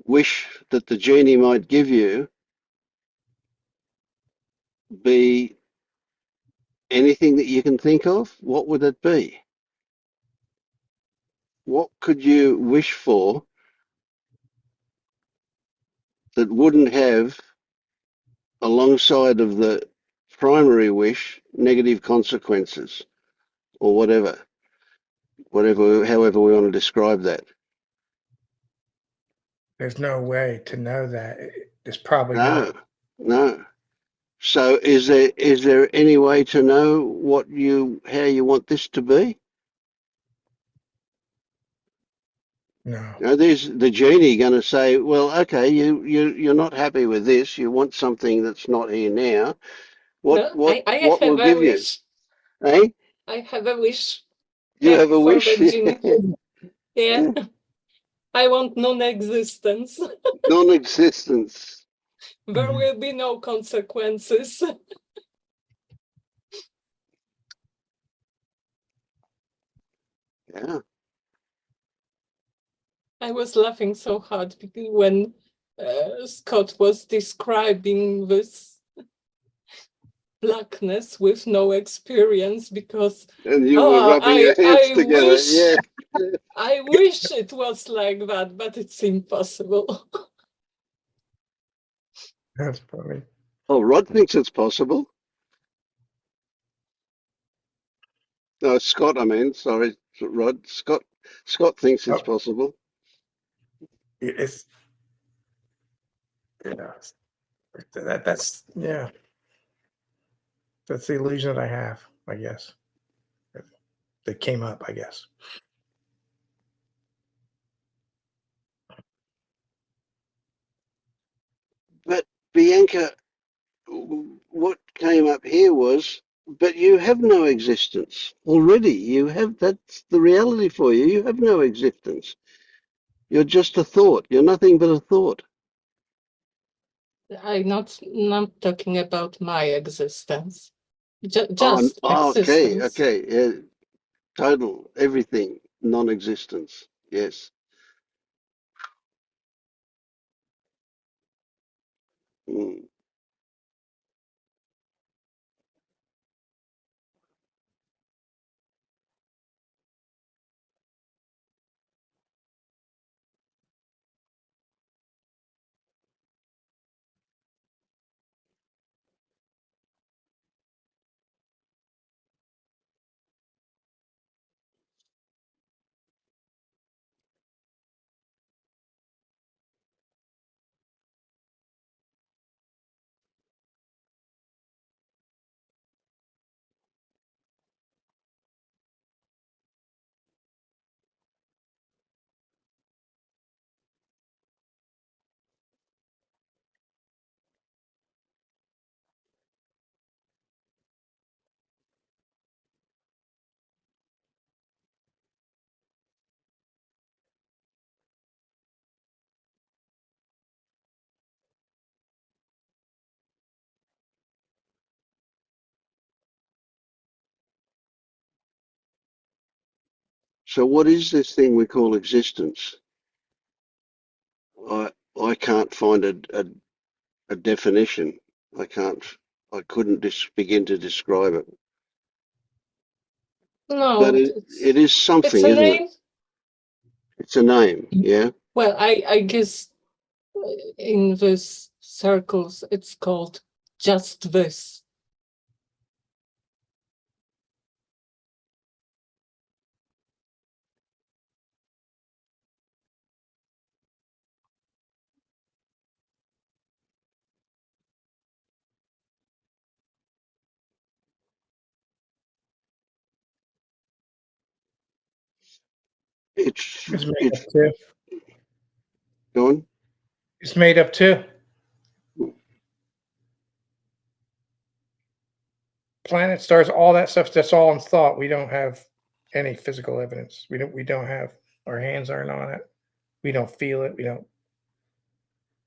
wish that the genie might give you be anything that you can think of? What would it be? What could you wish for that wouldn't have, alongside of the primary wish, negative consequences, or however we want to describe that? There's no way to know that. It's probably No, not. no. So is there any way to know how you want this to be? No. You know, there's the genie going to say, well, okay, you're not happy with this. You want something that's not here now. No, I What will have a give you? wish. Eh? I have a wish You have a for the wish? genie. Yeah, I want non-existence. Non-existence. There will be no consequences. Yeah. I was laughing so hard because when Scott was describing this blackness with no experience, because And you were rubbing your hands together. Yeah. I wish it was like that, but it's impossible. That's funny. Oh, Rod thinks it's possible. No, Scott, I mean, sorry, Rod. Scott thinks it's Oh, possible. it's that's yeah. That's the illusion that I have, I guess. That came up, I guess. But Bianca, what came up here was, but you have no existence already. That's the reality for you. You have no existence. You're just a thought. You're nothing but a thought. I'm not talking about my existence. Oh, Just okay, existence. okay. Yeah, total, everything, non-existence. Yes. Mm. So what is this thing we call existence? I can't find a definition. I can't. I couldn't begin to describe it. But No, it is it's something, a isn't it? name. It's a name. Yeah. Well, I guess in these circles it's called just this. It's It's made it's up too. gone. It's made up too. Planet stars, all that stuff. That's all in thought. We don't have any physical evidence. We don't have. Our hands aren't on it. We don't feel it. We don't.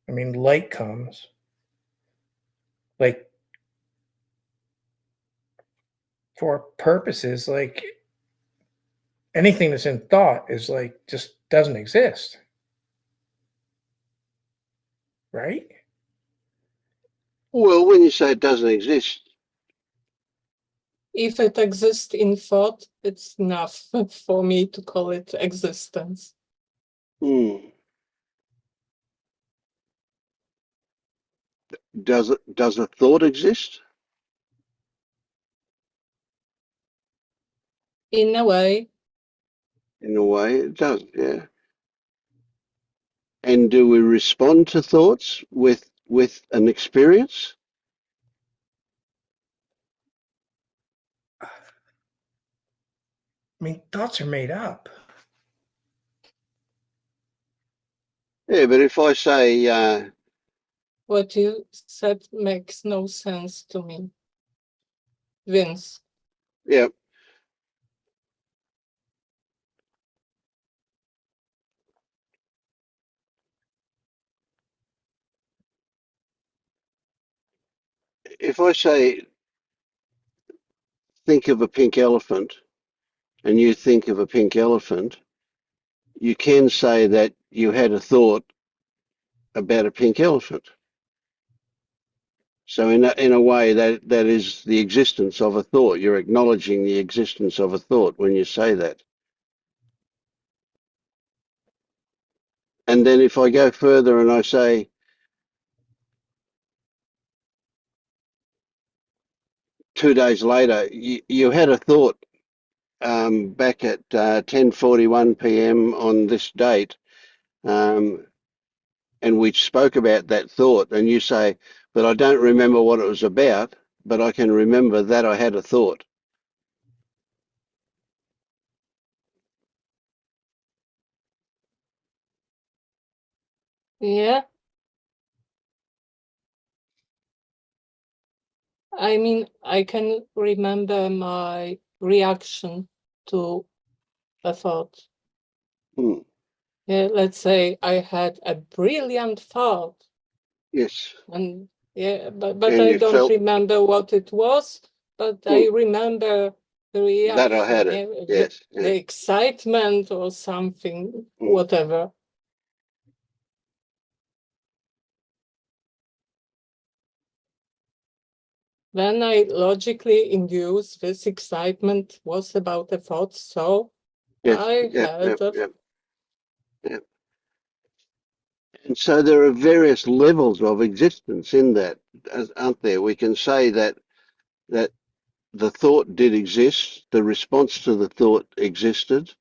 I mean, light comes. Like for purposes, like anything that's in thought is like just doesn't exist, right? Well, when you say it doesn't exist, If it exists in thought, it's enough for me to call it existence. hmm, does a thought exist? In a way, In a way, it does. Yeah. And do we respond to thoughts with an experience? I mean, thoughts are made up. Yeah, but if I say, What you said makes no sense to me, Vince. yeah, if I say, think of a pink elephant, and you think of a pink elephant, you can say that you had a thought about a pink elephant. So in a way that is the existence of a thought. You're acknowledging the existence of a thought when you say that. And then if I go further and I say, 2 days later, you had a thought back at 10:41 p.m. on this date, and we spoke about that thought, and you say, but I don't remember what it was about, but I can remember that I had a thought. Yeah. I mean, I can remember my reaction to a thought. Hmm. Yeah, let's say I had a brilliant thought. Yes. And yeah, but And I you don't felt remember what it was, but I remember the that I reaction, had it. yeah, Yes. Yeah. the excitement or something, Hmm. whatever. Then I logically induce this excitement was about a thought, so Yes. I Yep. had a Yep. Yep. And so there are various levels of existence in that, aren't there? We can say that the thought did exist, the response to the thought existed,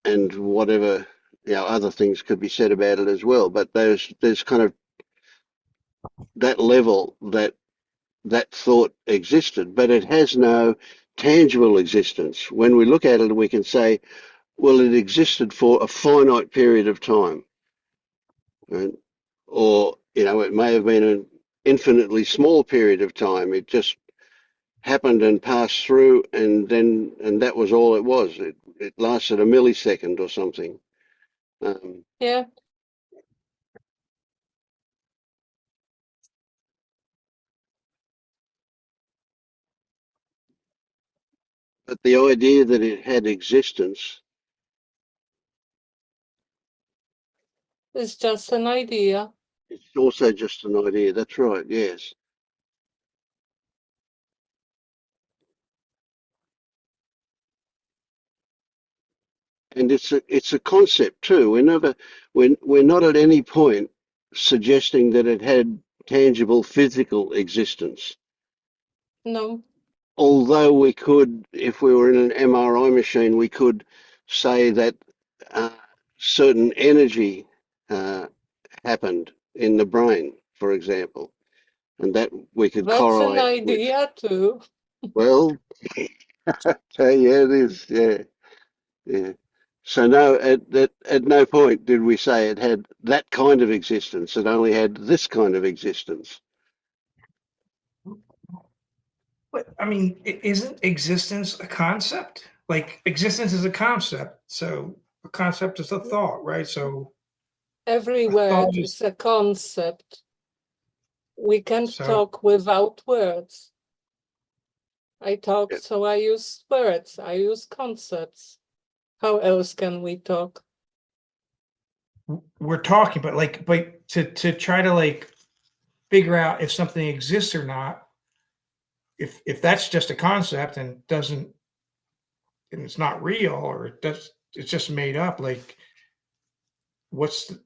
and whatever other things could be said about it as well. But there's kind of that level that thought existed, but it has no tangible existence. When we look at it, we can say, well, it existed for a finite period of time, right? Or it may have been an infinitely small period of time. It just happened and passed through, and that was all it was. It lasted a millisecond or something. yeah. But the idea that it had existence, It's just an idea. it's also just an idea. That's right. Yes. And it's a concept too. We're not at any point suggesting that it had tangible physical existence. No. Although we could, if we were in an MRI machine, we could say that uh, certain energy happened in the brain, for example, and that we could That's an correlate with. idea too. Well, yeah, it is. Yeah, yeah. So no, at no point did we say it had that kind of existence. It only had this kind of existence. But I mean, isn't existence a concept? Like existence is a concept. So a concept is a thought, right? So Every a thought word is is a concept. We can't so talk without words. I talk, Yeah. so I use words, I use concepts. How else can we talk? we're talking, but to try to like figure out if something exists or not, if that's just a concept and doesn't and it's not real or it's just made up, like what's the,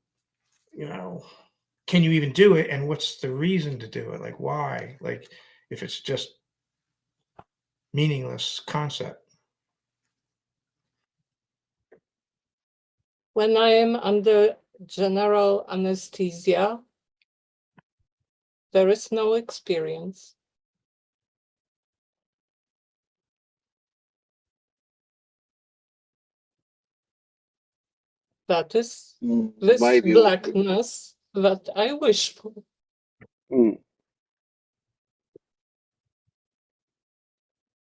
can you even do it and what's the reason to do it? Like why? Like if it's just meaningless concept. When I am under general anesthesia, there is no experience. That is this Maybe. blackness that I wish for.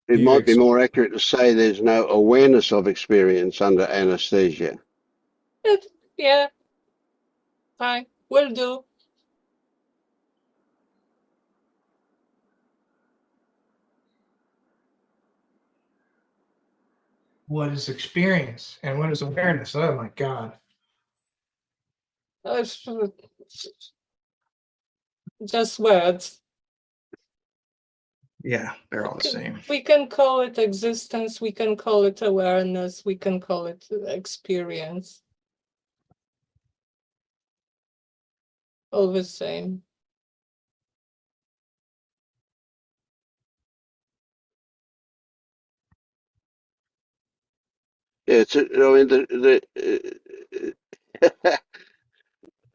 It You might be ex more accurate to say there's no awareness of experience under anesthesia. Yeah, fine, will do. What is experience and what is awareness? Oh my God. Just words. Yeah, they're all the same. We can call it existence, we can call it awareness, we can call it experience. All the same. Yeah, I mean,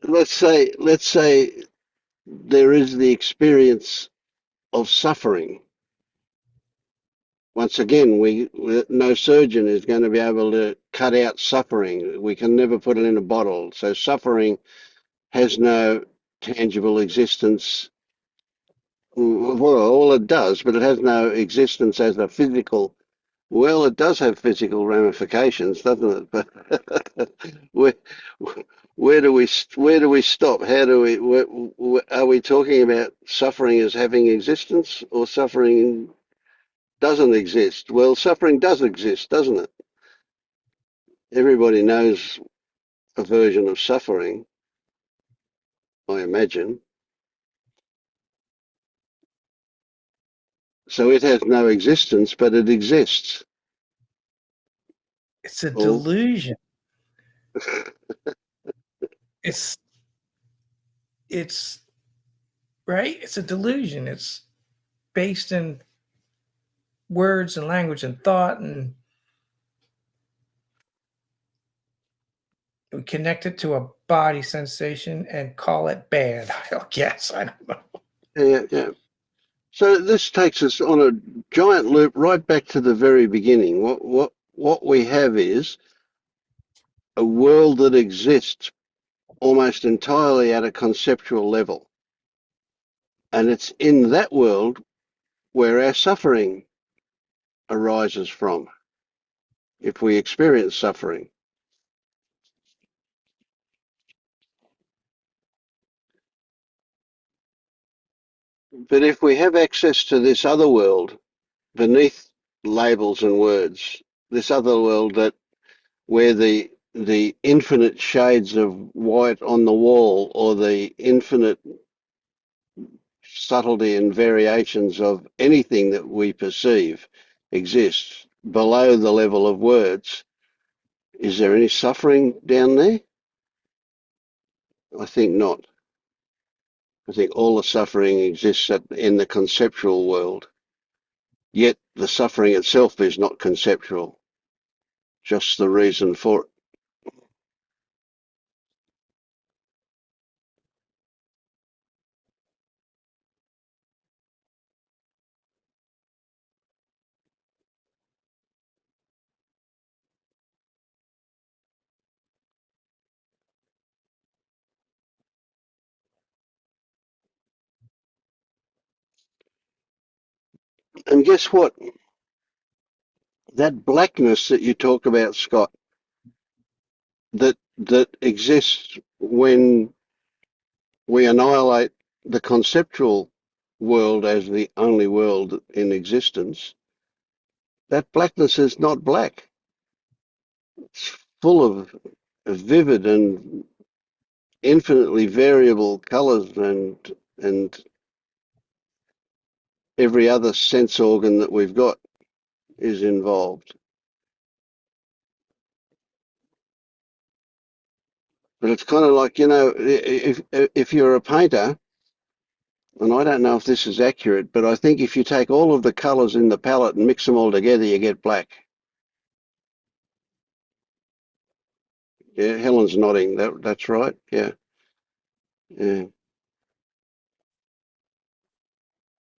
let's say there is the experience of suffering. Once again, no surgeon is going to be able to cut out suffering. We can never put it in a bottle. So suffering has no tangible existence. Well, it does, but it has no existence as a physical. Well, it does have physical ramifications, doesn't it? But where, where do we stop? How do are we talking about suffering as having existence or suffering doesn't exist? Well, suffering does exist, doesn't it? Everybody knows a version of suffering, I imagine. So it has no existence, but it exists. It's a Well, delusion. It's right. It's a delusion. It's based in words and language and thought, and we connect it to a body sensation and call it bad. I guess. I don't know. yeah. So this takes us on a giant loop right back to the very beginning. What we have is a world that exists almost entirely at a conceptual level. And it's in that world where our suffering arises from, if we experience suffering. But if we have access to this other world beneath labels and words, this other world that where the infinite shades of white on the wall or the infinite subtlety and variations of anything that we perceive exists below the level of words, is there any suffering down there? I think not. I think all the suffering exists in the conceptual world. Yet the suffering itself is not conceptual, just the reason for it. And guess what? That blackness that you talk about, Scott, that exists when we annihilate the conceptual world as the only world in existence, that blackness is not black. It's full of vivid and infinitely variable colors and every other sense organ that we've got is involved. But it's kind of like, if you're a painter, and I don't know if this is accurate, but I think if you take all of the colors in the palette and mix them all together, you get black. Yeah, Helen's nodding. That's right. Yeah. Yeah.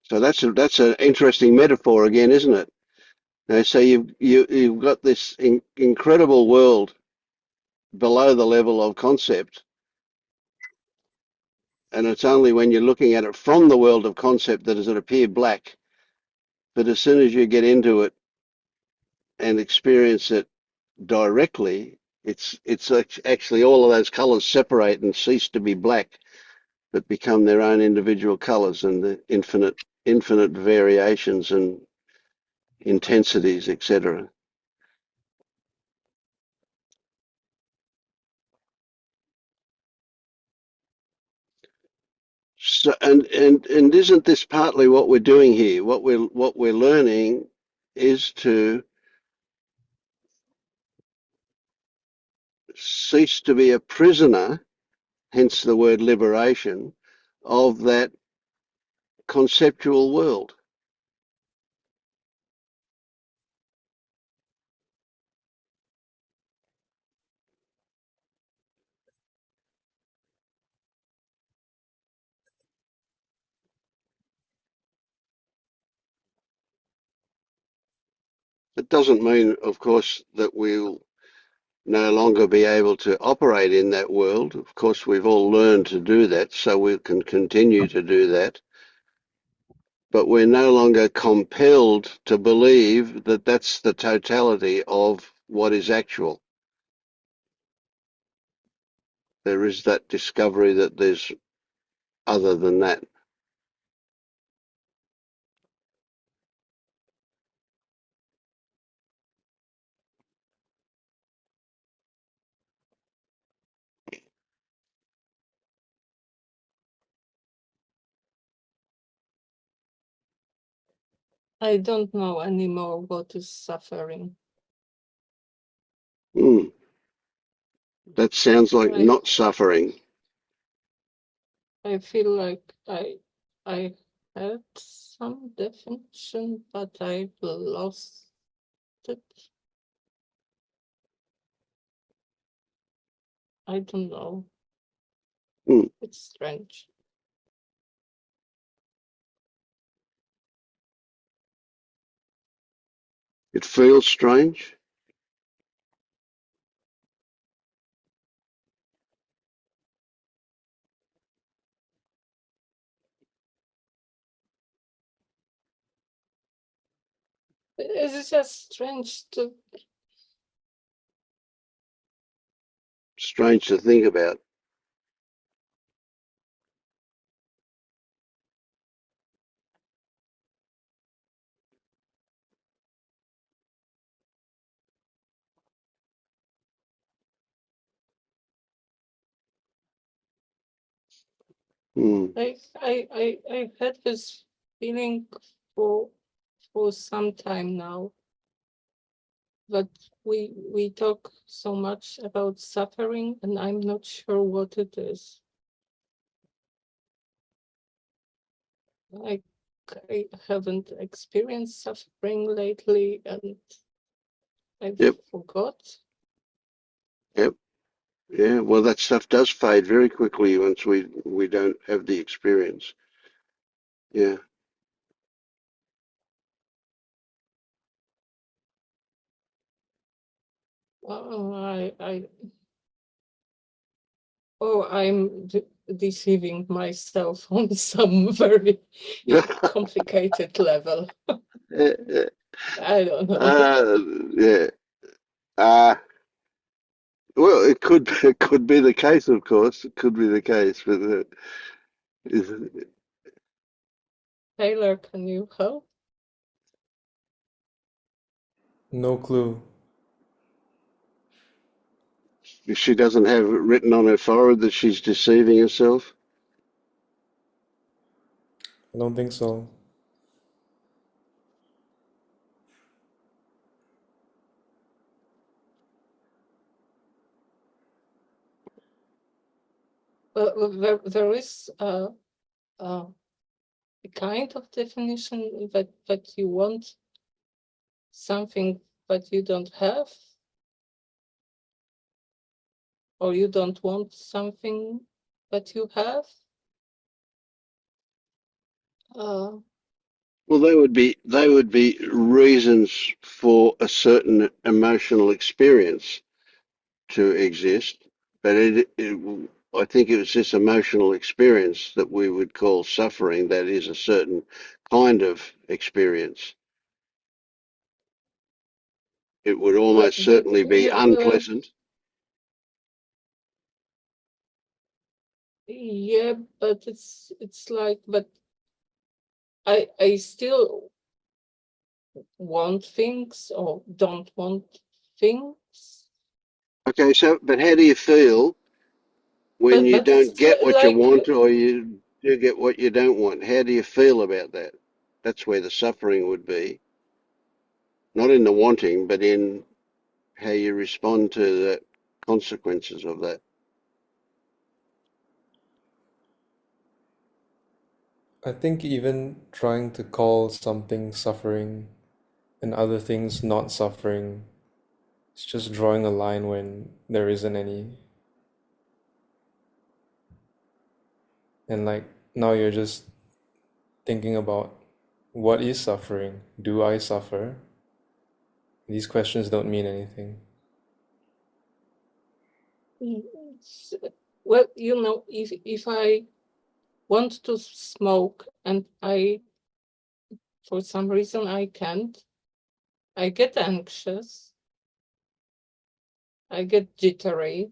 So that's an interesting metaphor again, isn't it? Now, so you've got this incredible world below the level of concept, and it's only when you're looking at it from the world of concept that does it appear black. But as soon as you get into it and experience it directly, it's actually all of those colours separate and cease to be black, but become their own individual colours and the infinite variations and intensities, etc. So, and isn't this partly what we're doing here? What we're learning is to cease to be a prisoner, hence the word liberation, of that conceptual world. It doesn't mean, of course, that we'll no longer be able to operate in that world. Of course, we've all learned to do that, so we can continue to do that. But we're no longer compelled to believe that that's the totality of what is actual. There is that discovery that there's other than that. I don't know anymore what is suffering. That sounds like not suffering. I feel like I had some definition, but I've lost it. I don't know. It's strange. It feels strange. It's just strange to Strange to think about. I had this feeling for some time now, but we talk so much about suffering, and I'm not sure what it is. I haven't experienced suffering lately, and I forgot. Yep. Yeah, well, that stuff does fade very quickly once we don't have the experience. Yeah. I'm deceiving myself on some very complicated level. I don't know. Yeah. Well, it could be the case, of course. It could be the case, but Taylor, can you help? No clue. she doesn't have it written on her forehead that she's deceiving herself. I don't think so. Well, there is a kind of definition that you want something but you don't have. or you don't want something that you have. Well, they would be reasons for a certain emotional experience to exist, but I think it was this emotional experience that we would call suffering. That is a certain kind of experience. It would almost certainly be unpleasant. Yeah, but it's like, but I still want things or don't want things. Okay, so but how do you feel when you But don't it's get what you like, want, or you do get what you don't want? How do you feel about that? That's where the suffering would be. Not in the wanting, but in how you respond to the consequences of that. I think even trying to call something suffering and other things not suffering, it's just drawing a line when there isn't any. And like now you're just thinking about what is suffering? Do I suffer? These questions don't mean anything. well, you know, if I want to smoke and for some reason I can't, I get anxious, I get jittery.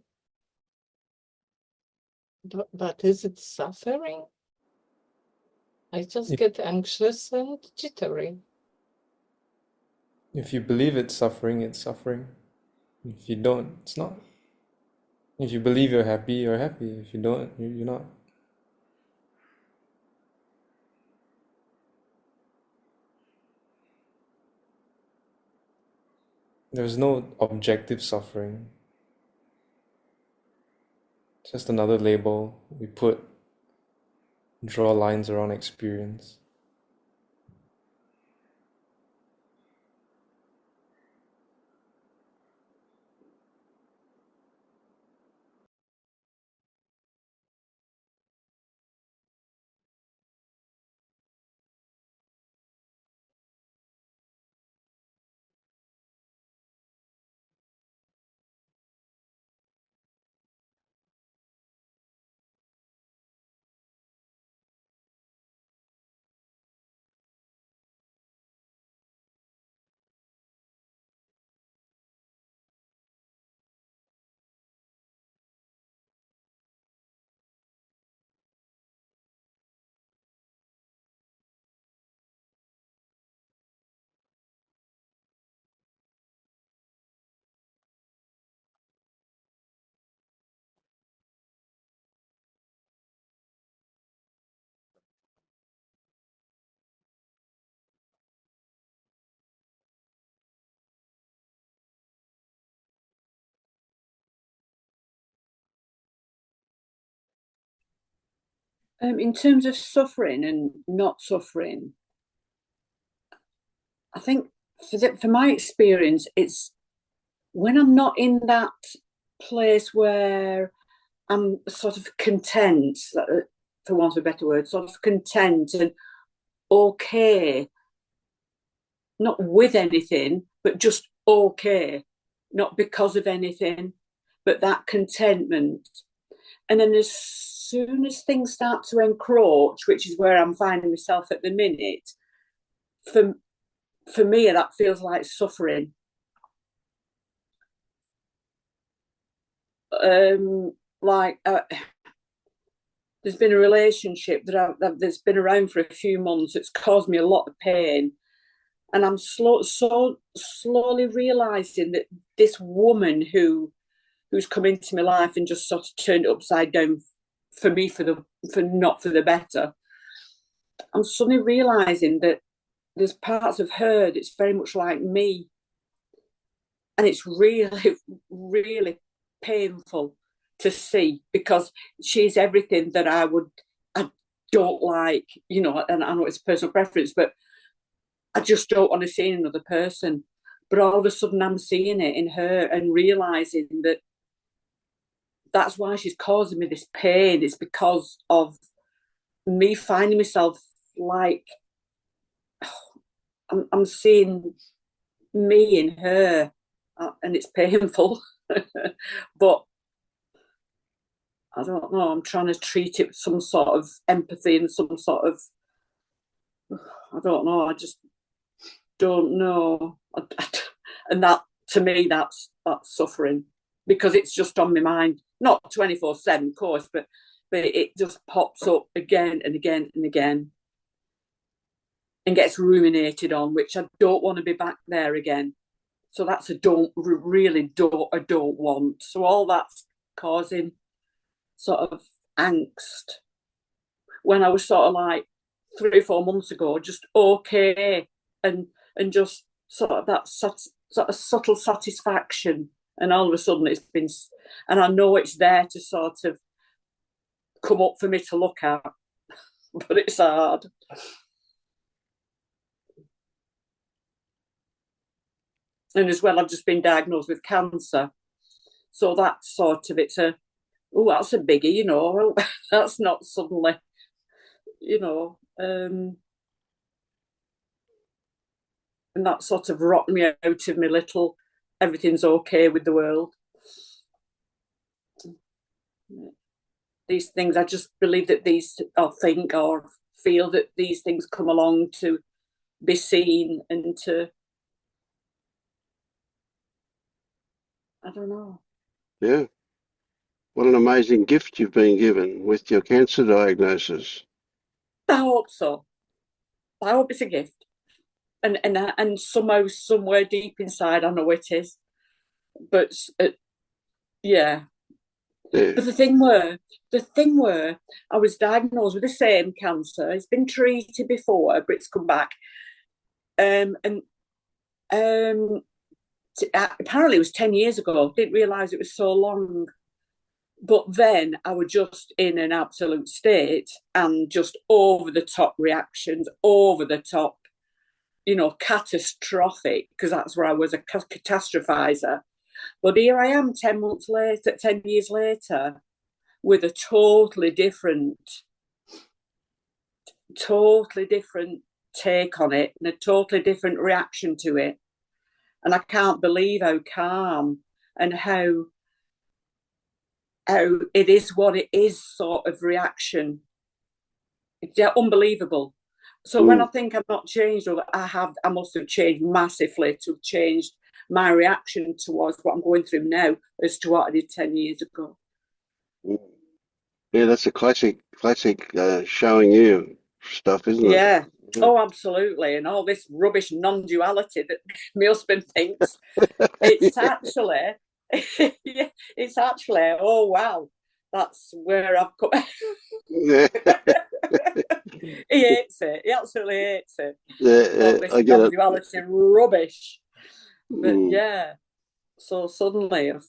But is it suffering? I just get anxious and jittery. If you believe it's suffering, it's suffering. If you don't, it's not. If you believe you're happy, you're happy. If you don't, you're not. There's no objective suffering. It's just another label we draw lines around experience. In terms of suffering and not suffering, I think for my experience, it's when I'm not in that place where I'm sort of content, for want of a better word, sort of content and okay, not with anything, but just okay, not because of anything, but that contentment. And then as soon as things start to encroach, which is where I'm finding myself at the minute, for me, that feels like suffering. Like there's been a relationship that's been around for a few months. It's caused me a lot of pain, and I'm slowly realizing that this woman who's come into my life and just sort of turned it upside down for me for not for the better. I'm suddenly realizing that there's parts of her that's very much like me, and it's really, really painful to see because she's everything that I don't like, you know, and I know it's personal preference, but I just don't want to see another person. But all of a sudden I'm seeing it in her and realizing that that's why she's causing me this pain. It's because of me finding myself like I'm seeing me in her, and it's painful. But I don't know. I'm trying to treat it with some sort of empathy and some sort of, I don't know. I just don't know. And that, to me, that's suffering, because it's just on my mind. Not 24/7, of course, but it just pops up again and again and again, and gets ruminated on, which I don't want to be back there again. So that's I don't want. So all that's causing sort of angst. When I was sort of like 3 or 4 months ago, just okay, and just sort of that sort of subtle satisfaction, and all of a sudden it's been, and I know it's there to sort of come up for me to look at, but it's hard. And as well, I've just been diagnosed with cancer, so that's sort of, it's a, oh, that's a biggie, you know. That's not suddenly, you know, and that sort of rocked me out of my little, everything's okay with the world. These things, I just believe that these, or think or feel that these things come along to be seen and to, I don't know. Yeah. What an amazing gift you've been given with your cancer diagnosis. I hope so. I hope it's a gift. And somehow, somewhere deep inside, I know it is. But yeah. Yeah. But the thing were, I was diagnosed with the same cancer. It's been treated before, but it's come back. Apparently it was 10 years ago. Didn't realise it was so long. But then I was just in an absolute state, and just over the top reactions, over the top, you know, catastrophic, because that's where I was, a catastrophizer. But here I am 10 years later, with a totally different take on it, and a totally different reaction to it. And I can't believe how calm and how it is what it is sort of reaction. It's unbelievable. So when I think I'm not changed, or I must have changed massively to have changed my reaction towards what I'm going through now as to what I did 10 years ago. Yeah, that's a classic showing you stuff, isn't it? Yeah. Oh, absolutely. And all this rubbish non-duality that my husband thinks. It's actually, yeah, it's actually, oh, wow, that's where I've come. Yeah. He hates it. He absolutely hates it. Yeah, I get it. Non-duality rubbish. But yeah, so suddenly I've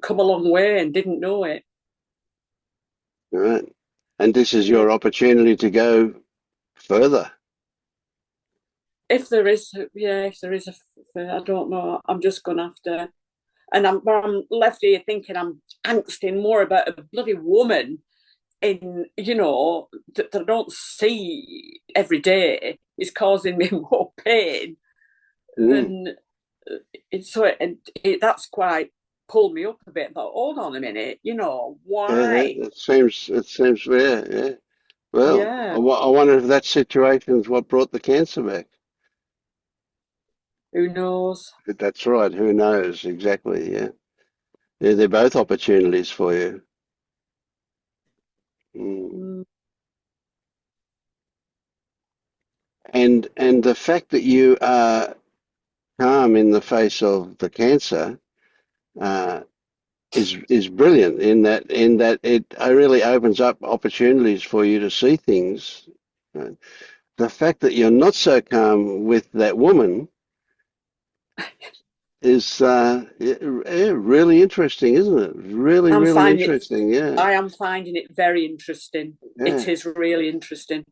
come a long way and didn't know it. Right. And this is your opportunity to go further. If there is, I don't know. I'm just going to have to. And I'm left here thinking I'm angsting more about a bloody woman in, you know, that I don't see every day is causing me more pain. Than that's quite pulled me up a bit. But hold on a minute, you know, why? Yeah, it seems yeah. Well, Yeah. I wonder if that situation is what brought the cancer back. Who knows? That's right. Who knows exactly? Yeah. Yeah, they're both opportunities for you. And the fact that you are calm in the face of the cancer is brilliant in that it really opens up opportunities for you to see things. The fact that you're not so calm with that woman is really interesting, isn't it? Really interesting. Yeah. I am finding it very interesting. Yeah. It is really interesting,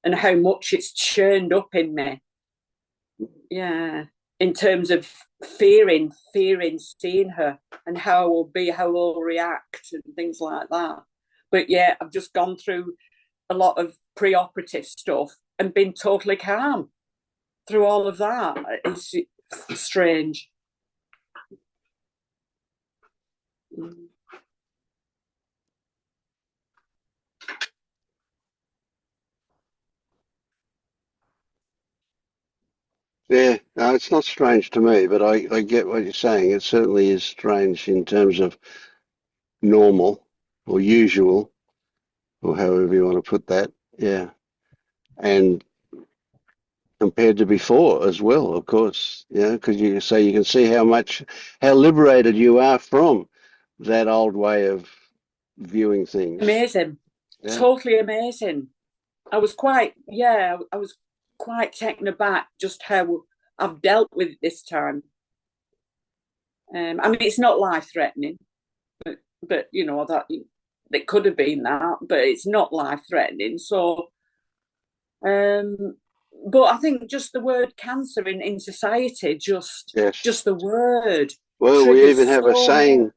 and how much it's churned up in me. Yeah. in terms of fearing seeing her and how I will be, how I will react and things like that. But yeah, I've just gone through a lot of pre-operative stuff and been totally calm through all of that. It's strange. Yeah, no, it's not strange to me, but I get what you're saying. It certainly is strange in terms of normal or usual, or however you want to put that. Yeah. And compared to before as well, of course, because you can see how liberated you are from that old way of viewing things. Amazing. Yeah. Totally amazing. I was quite taken aback just how I've dealt with it this time. I mean, it's not life-threatening, but you know, that it could have been that, but it's not life-threatening. So, but I think just the word cancer in society, just the word. Well, we even have a saying. Much.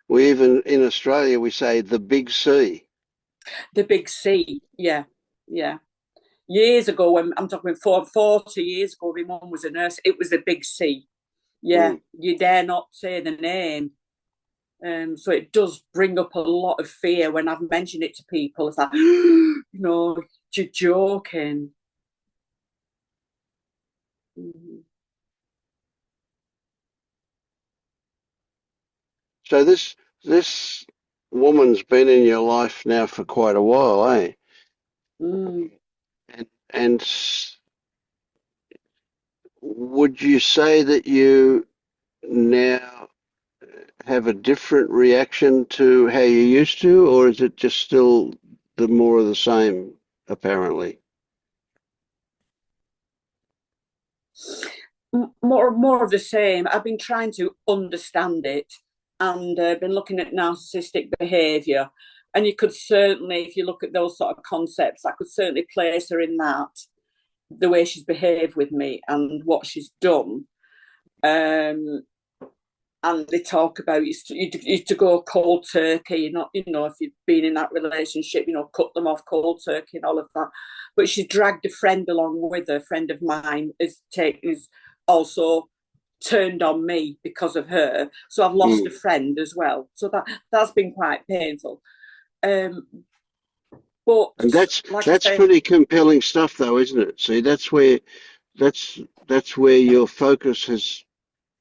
We even in Australia we say the big C. The big C, yeah. Years ago, when I'm talking 40 years ago, my mum was a nurse. It was the big C. Yeah, you dare not say the name. So it does bring up a lot of fear when I've mentioned it to people. It's like, you know, you're joking. So this woman's been in your life now for quite a while, eh? And would you say that you now have a different reaction to how you used to, or is it just still the more of the same, apparently? More of the same. I've been trying to understand it and been looking at narcissistic behaviour. And you could certainly, if you look at those sort of concepts, I could certainly place her in that, the way she's behaved with me and what she's done. And they talk about you to go cold turkey, you know, if you've been in that relationship, you know, cut them off cold turkey and all of that. But she dragged a friend along with her. A friend of mine is also turned on me because of her. So I've lost a friend as well. So that's been quite painful. But and that's pretty compelling stuff, though, isn't it? See, that's where your focus has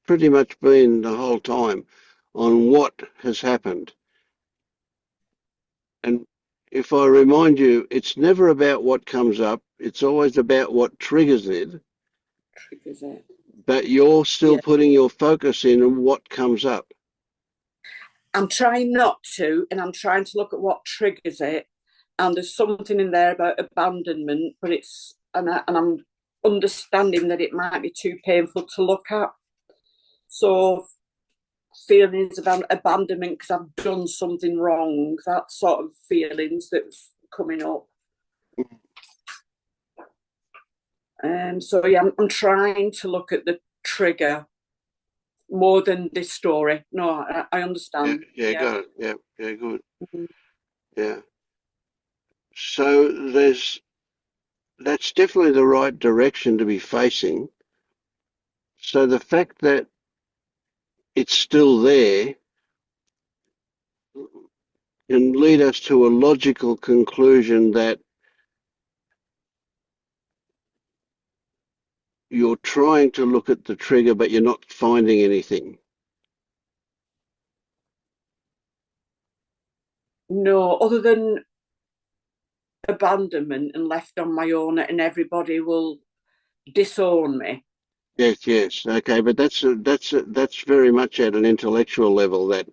pretty much been the whole time, on what has happened. And if I remind you, it's never about what comes up, it's always about what triggers it. But you're still putting your focus in on what comes up. I'm trying not to, and I'm trying to look at what triggers it. And there's something in there about abandonment, but I'm understanding that it might be too painful to look at. So feelings about abandonment because I've done something wrong, that sort of feelings that's coming up. So yeah, I'm trying to look at the trigger more than this story. No, I understand. Yeah, got it. Yeah, good. Yeah. So that's definitely the right direction to be facing. So the fact that it's still there can lead us to a logical conclusion that you're trying to look at the trigger, but you're not finding anything. No, other than abandonment and left on my own, and everybody will disown me. Yes. Okay, but that's very much at an intellectual level, that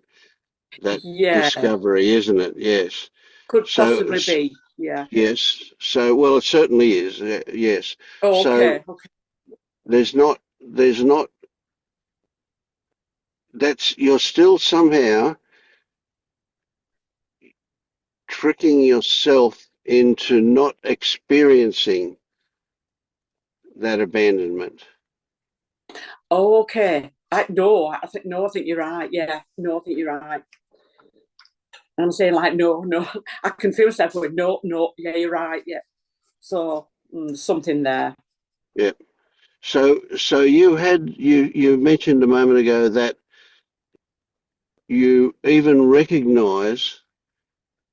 discovery, isn't it? Yes. Could possibly be. Yeah. Yes. So, well, it certainly is. Yes. Oh, okay. So there's not. You're still somehow tricking yourself into not experiencing that abandonment. Oh, okay. No, I think no, I think you're right. Yeah, no, I think you're right. And I'm saying like no, no. I confuse myself with no, no. Yeah, you're right. Yeah. So something there. Yeah. So you mentioned a moment ago that you even recognize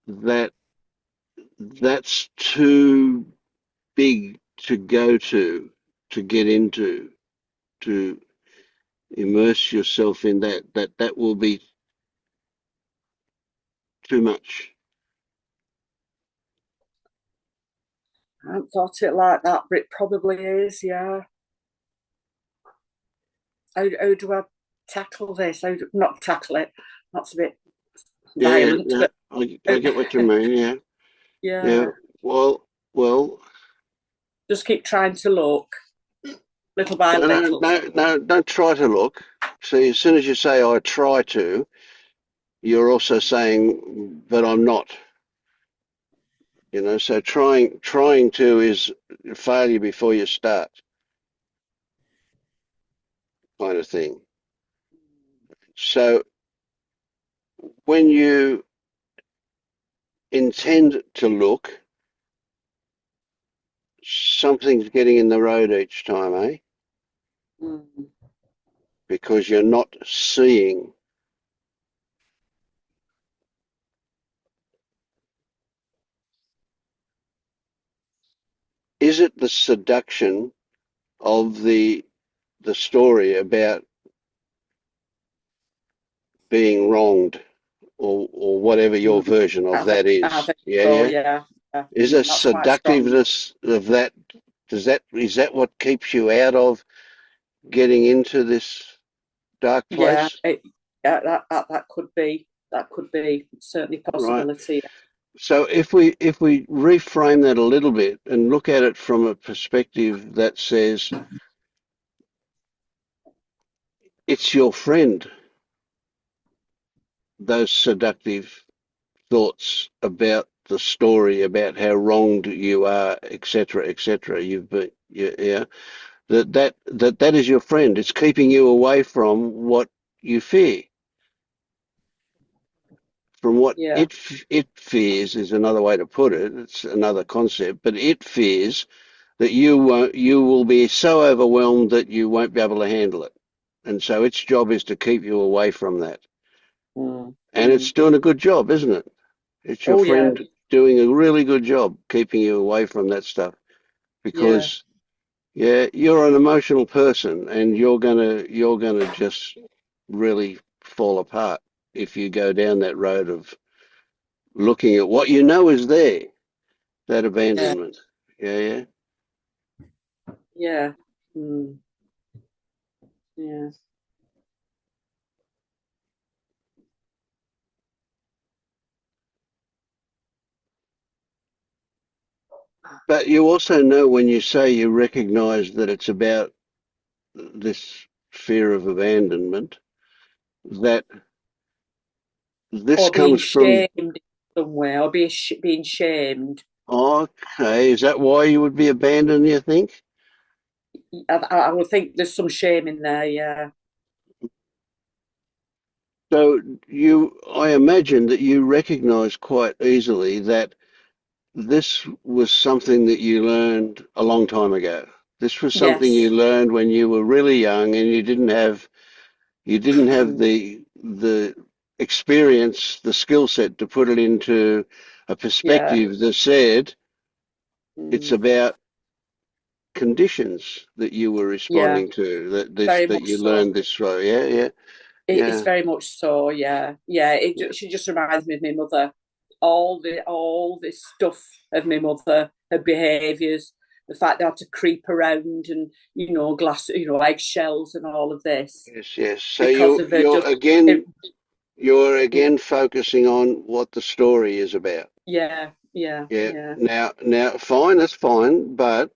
that that's too big to go to get into, to immerse yourself in that will be too much. I haven't thought it like that, but it probably is. Yeah. How do I tackle this? How do, not tackle it? That's a bit Yeah, yeah, violent, no, but I get what you mean. Yeah, yeah. yeah. Well, Just keep trying to look little by no, no, little. no, no, don't try to look. See, as soon as you say I try to, you're also saying, but I'm not. You know, so trying to is failure before you start, kind of thing. So when you intend to look, something's getting in the road each time, eh? Mm. Because you're not seeing. Is it the seduction of the story about being wronged, or whatever your Mm. version of that I is? think Yeah, so. yeah. Yeah. Yeah. Is the That's quite strong. seductiveness of that, is that what keeps you out of getting into this dark Yeah. place? Yeah. That could be. That could be certainly a Right. possibility. So if we reframe that a little bit and look at it from a perspective that says it's your friend, those seductive thoughts about the story, about how wronged you are, etc., etc. You've been, yeah, that is your friend. It's keeping you away from what you fear. From what Yeah. it fears is another way to put it. It's another concept, but it fears that you will be so overwhelmed that you won't be able to handle it, and so its job is to keep you away from that. Mm. And it's doing a good job, isn't it? It's your Oh yeah. friend doing a really good job keeping you away from that stuff, Yeah. because yeah, you're an emotional person and you're gonna just really fall apart if you go down that road of looking at what you know is there, that Yeah. abandonment. Yeah, yeah. Yeah. Mm. Yeah. But you also know, when you say you recognize that it's about this fear of abandonment, that this Or being comes from, shamed in some way, or being shamed. okay, is that why you would be abandoned, you think? I would think there's some shame in there. Yeah. So I imagine that you recognize quite easily that this was something that you learned a long time ago. This was something you Yes. learned when you were really young and you didn't have Mm. the experience, the skill set to put it into a Yeah. perspective that said it's Mm. about conditions that you were Yeah. responding to, Very that much you so. learned this through. Yeah, yeah, It's yeah, very much so. Yeah. Yeah. yeah. She just reminds me of my mother. All this stuff of my mother, her behaviours, the fact they had to creep around and glass, eggshells and all of this Yes, yes. So because of her you're just. again It, you're yeah. again focusing on what the story is about. Yeah. Yeah. Yeah. Yeah. Now, fine, that's fine, but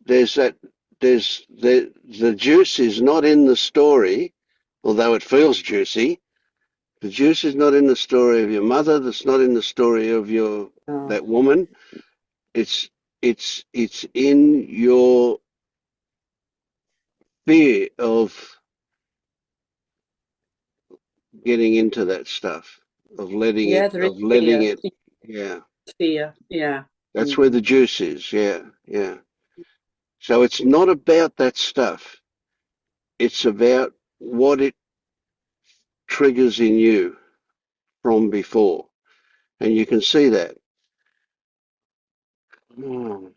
there's that the juice is not in the story, although it feels juicy. The juice is not in the story of your mother. That's not in the story of Oh, that woman. It's in your fear of getting into that stuff, of letting Yeah, it, there is of letting fear. it. Yeah, Fear. Yeah. that's where the juice is. Yeah, yeah. So it's not about that stuff. It's about what it triggers in you from before, and you can see that. Hmm.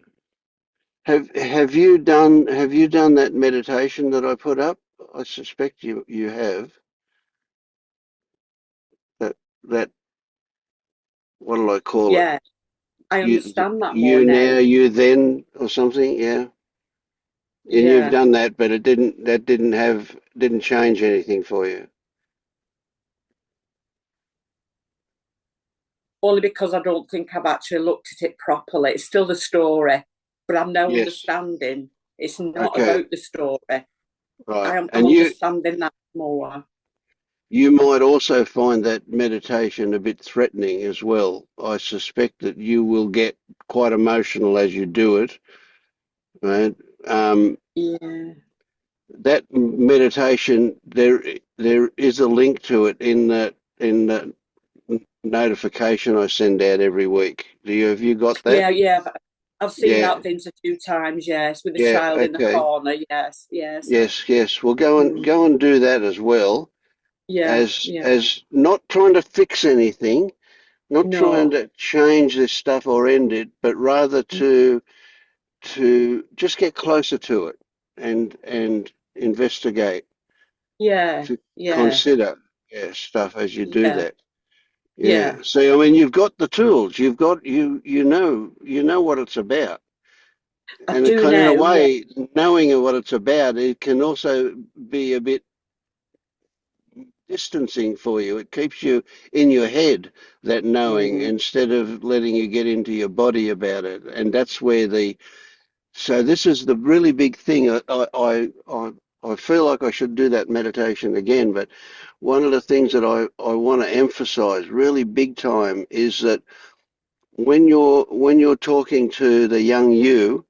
Have you done that meditation that I put up? I suspect you have. That that what do I call it? Yeah. I You understand that more you now. now, you then, or something, yeah. And you've Yeah. done that, but didn't change anything for you. Only because I don't think I've actually looked at it properly. It's still the story, but I'm now Yes. understanding it's not Okay. about the story. Right. I'm And you understanding that more. you might also find that meditation a bit threatening as well. I suspect that you will get quite emotional as you do it, right? Um, Yeah. that meditation, there is a link to it in the notification I send out every week. Have you got that? Yeah, yeah. I've seen Yeah, that things a few times, yes, with the yeah, child in the okay. corner. Yes, yes. Yes. Well, go and Mm. go and do that as well, Yeah, yeah. as not trying to fix anything, not trying No. to change this stuff or end it, but rather to just get closer to it and investigate, Yeah, to yeah, consider, yeah, stuff as you do yeah, that. Yeah. yeah. See, I mean, you've got the tools. You know what it's about. I And it do kind, in a now, yeah. way, knowing what it's about, it can also be a bit distancing for you. It keeps you in your head, that knowing, Mm. instead of letting you get into your body about it. And that's where so this is the really big thing. I feel like I should do that meditation again, but one of the things that I want to emphasize really big time is that when you're talking to the young you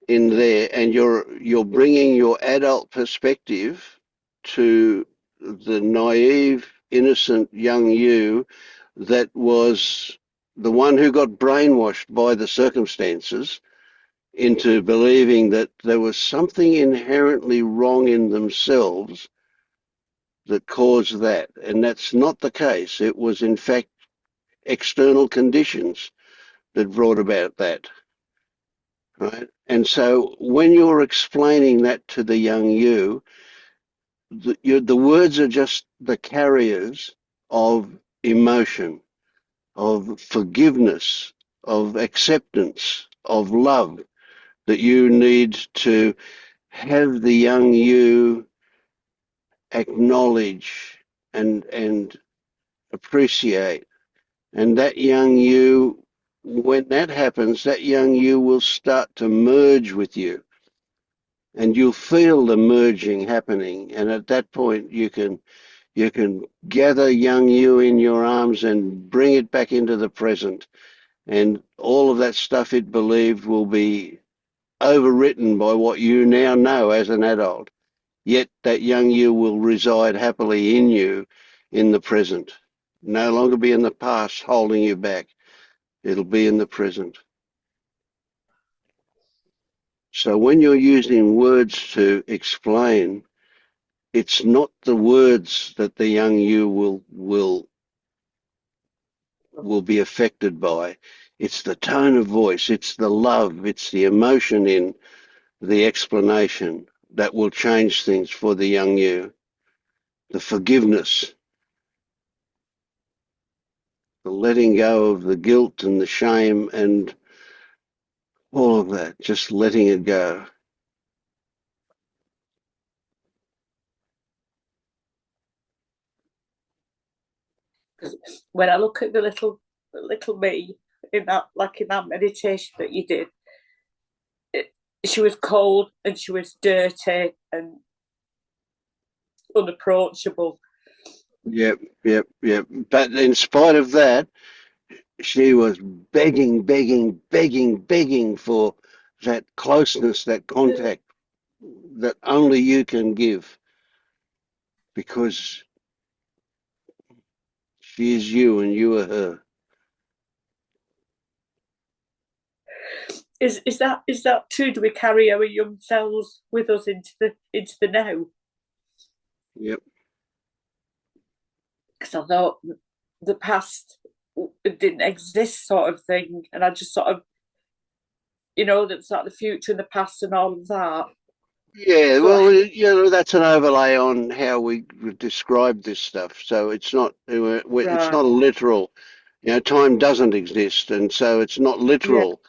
in Yeah, there, and you're bringing your adult perspective to the naive, innocent young you that was the one who got brainwashed by the circumstances into believing that there was something inherently wrong in themselves that caused that. And that's not the case. It was, in fact, external conditions that brought about that. Right? And so when you're explaining that to the young you, the words are just the carriers of emotion, of forgiveness, of acceptance, of love, that you need to have the young you acknowledge and appreciate. And that young you, when that happens, that young you will start to merge with you, and you'll feel the merging happening. And at that point, you can gather young you in your arms and bring it back into the present. And all of that stuff it believed will be overwritten by what you now know as an adult. Yet that young you will reside happily in you in the present. No longer be in the past holding you back. It'll be in the present. So when you're using words to explain, it's not the words that the young you will be affected by. It's the tone of voice, it's the love, it's the emotion in the explanation that will change things for the young you. The forgiveness, the letting go of the guilt and the shame and all of that, just letting it go. because when I look at the little me in that, like in that meditation that you did, it, she was cold and she was dirty and unapproachable. Yep. But in spite of that, she was begging for that closeness, that Yeah, contact. that only you can give, because she is you and you are her. Is that true? Do we carry our young selves with us into the now? Yep. Because I thought the past didn't exist, sort of thing, and I just sort of, that's like the future and the past and all of that. Yeah, So well, that's an overlay on how we describe this stuff. So it's not it's right, not a literal. Time doesn't exist, and so it's not yeah, literal,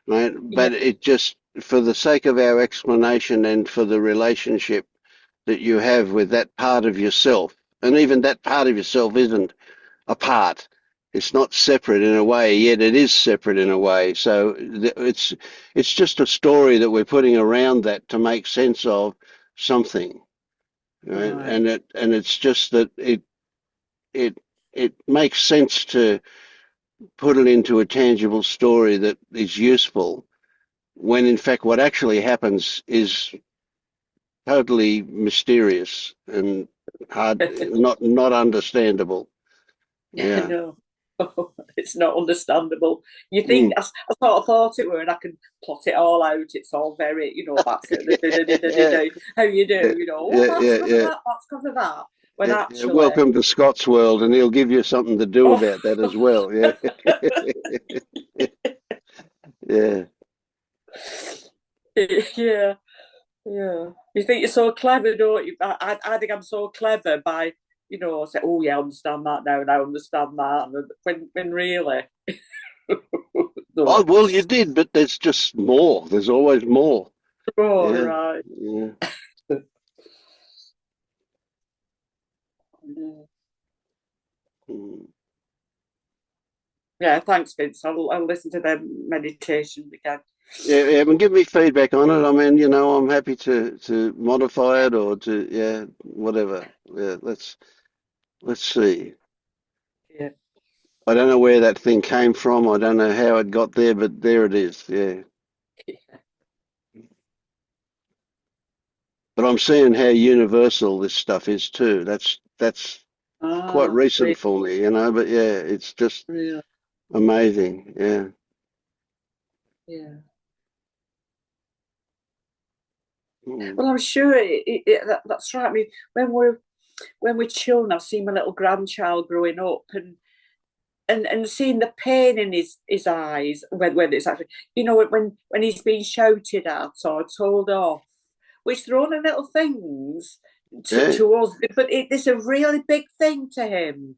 right? yeah, But it just, for the sake of our explanation and for the relationship that you have with that part of yourself, and even that part of yourself isn't apart. It's not separate in a way, yet it is separate in a way. So it's just a story that we're putting around that to make sense of something, right? right, And it's just that it makes sense to put it into a tangible story that is useful, when in fact what actually happens is totally mysterious and hard, not understandable. Yeah. no. It's not understandable. You think Mm. I sort of thought it were, and I can plot it all out. It's all very, that's Yeah, how you yeah, do, yeah, that's yeah, because of yeah, that, that's because of that. When yeah, yeah. actually, Welcome to Scott's world, and he'll give you something to do oh, about that as well. Yeah, yeah. yeah, yeah. You think you're so clever, don't you? I think I'm so clever by, say, oh yeah, I understand that now, and I understand that, and when really, Oh, no. well, you did, but there's just more. There's always more. Oh, Yeah, right. yeah. Mm. Yeah, thanks, Vince. I'll listen to them meditation again. Yeah, yeah, and give me feedback on it. I mean, I'm happy to modify it or to, yeah, whatever. Yeah, let's see. Yeah. I don't know where that thing came from. I don't know how it got there, but there it is. Yeah. But I'm seeing how universal this stuff is too. That's quite Ah, recent really, for me, but yeah, it's just really, amazing. Yeah. yeah. Mm. Well, I'm sure that's right. I mean, when we're children, I've seen my little grandchild growing up, and seeing the pain in his eyes when it's actually, when he's being shouted at or told off, which they're only little things Yeah. to us, but it's a really big thing to him.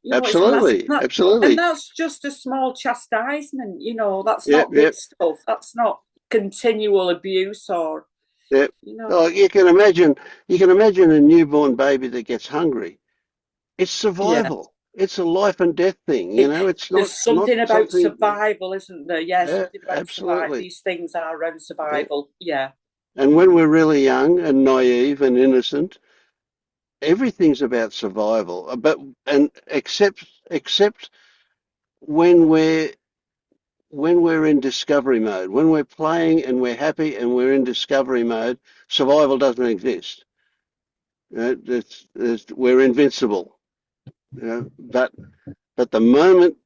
It's massive. Absolutely. And Absolutely. that's just a small chastisement. That's Yep. not big Yep. stuff. That's not continual abuse or, Yep. you know. Oh, you can imagine a newborn baby that gets hungry. It's Yeah. survival. It's a life and death thing. It's There's not something about something. survival, isn't there? Yeah, Yeah, something about survival. absolutely. These things are around Yeah. survival. Yeah. And when we're really young and naive and innocent, everything's about survival. But and except when we're in discovery mode, when we're playing and we're happy and we're in discovery mode, survival doesn't exist. We're invincible. But the moment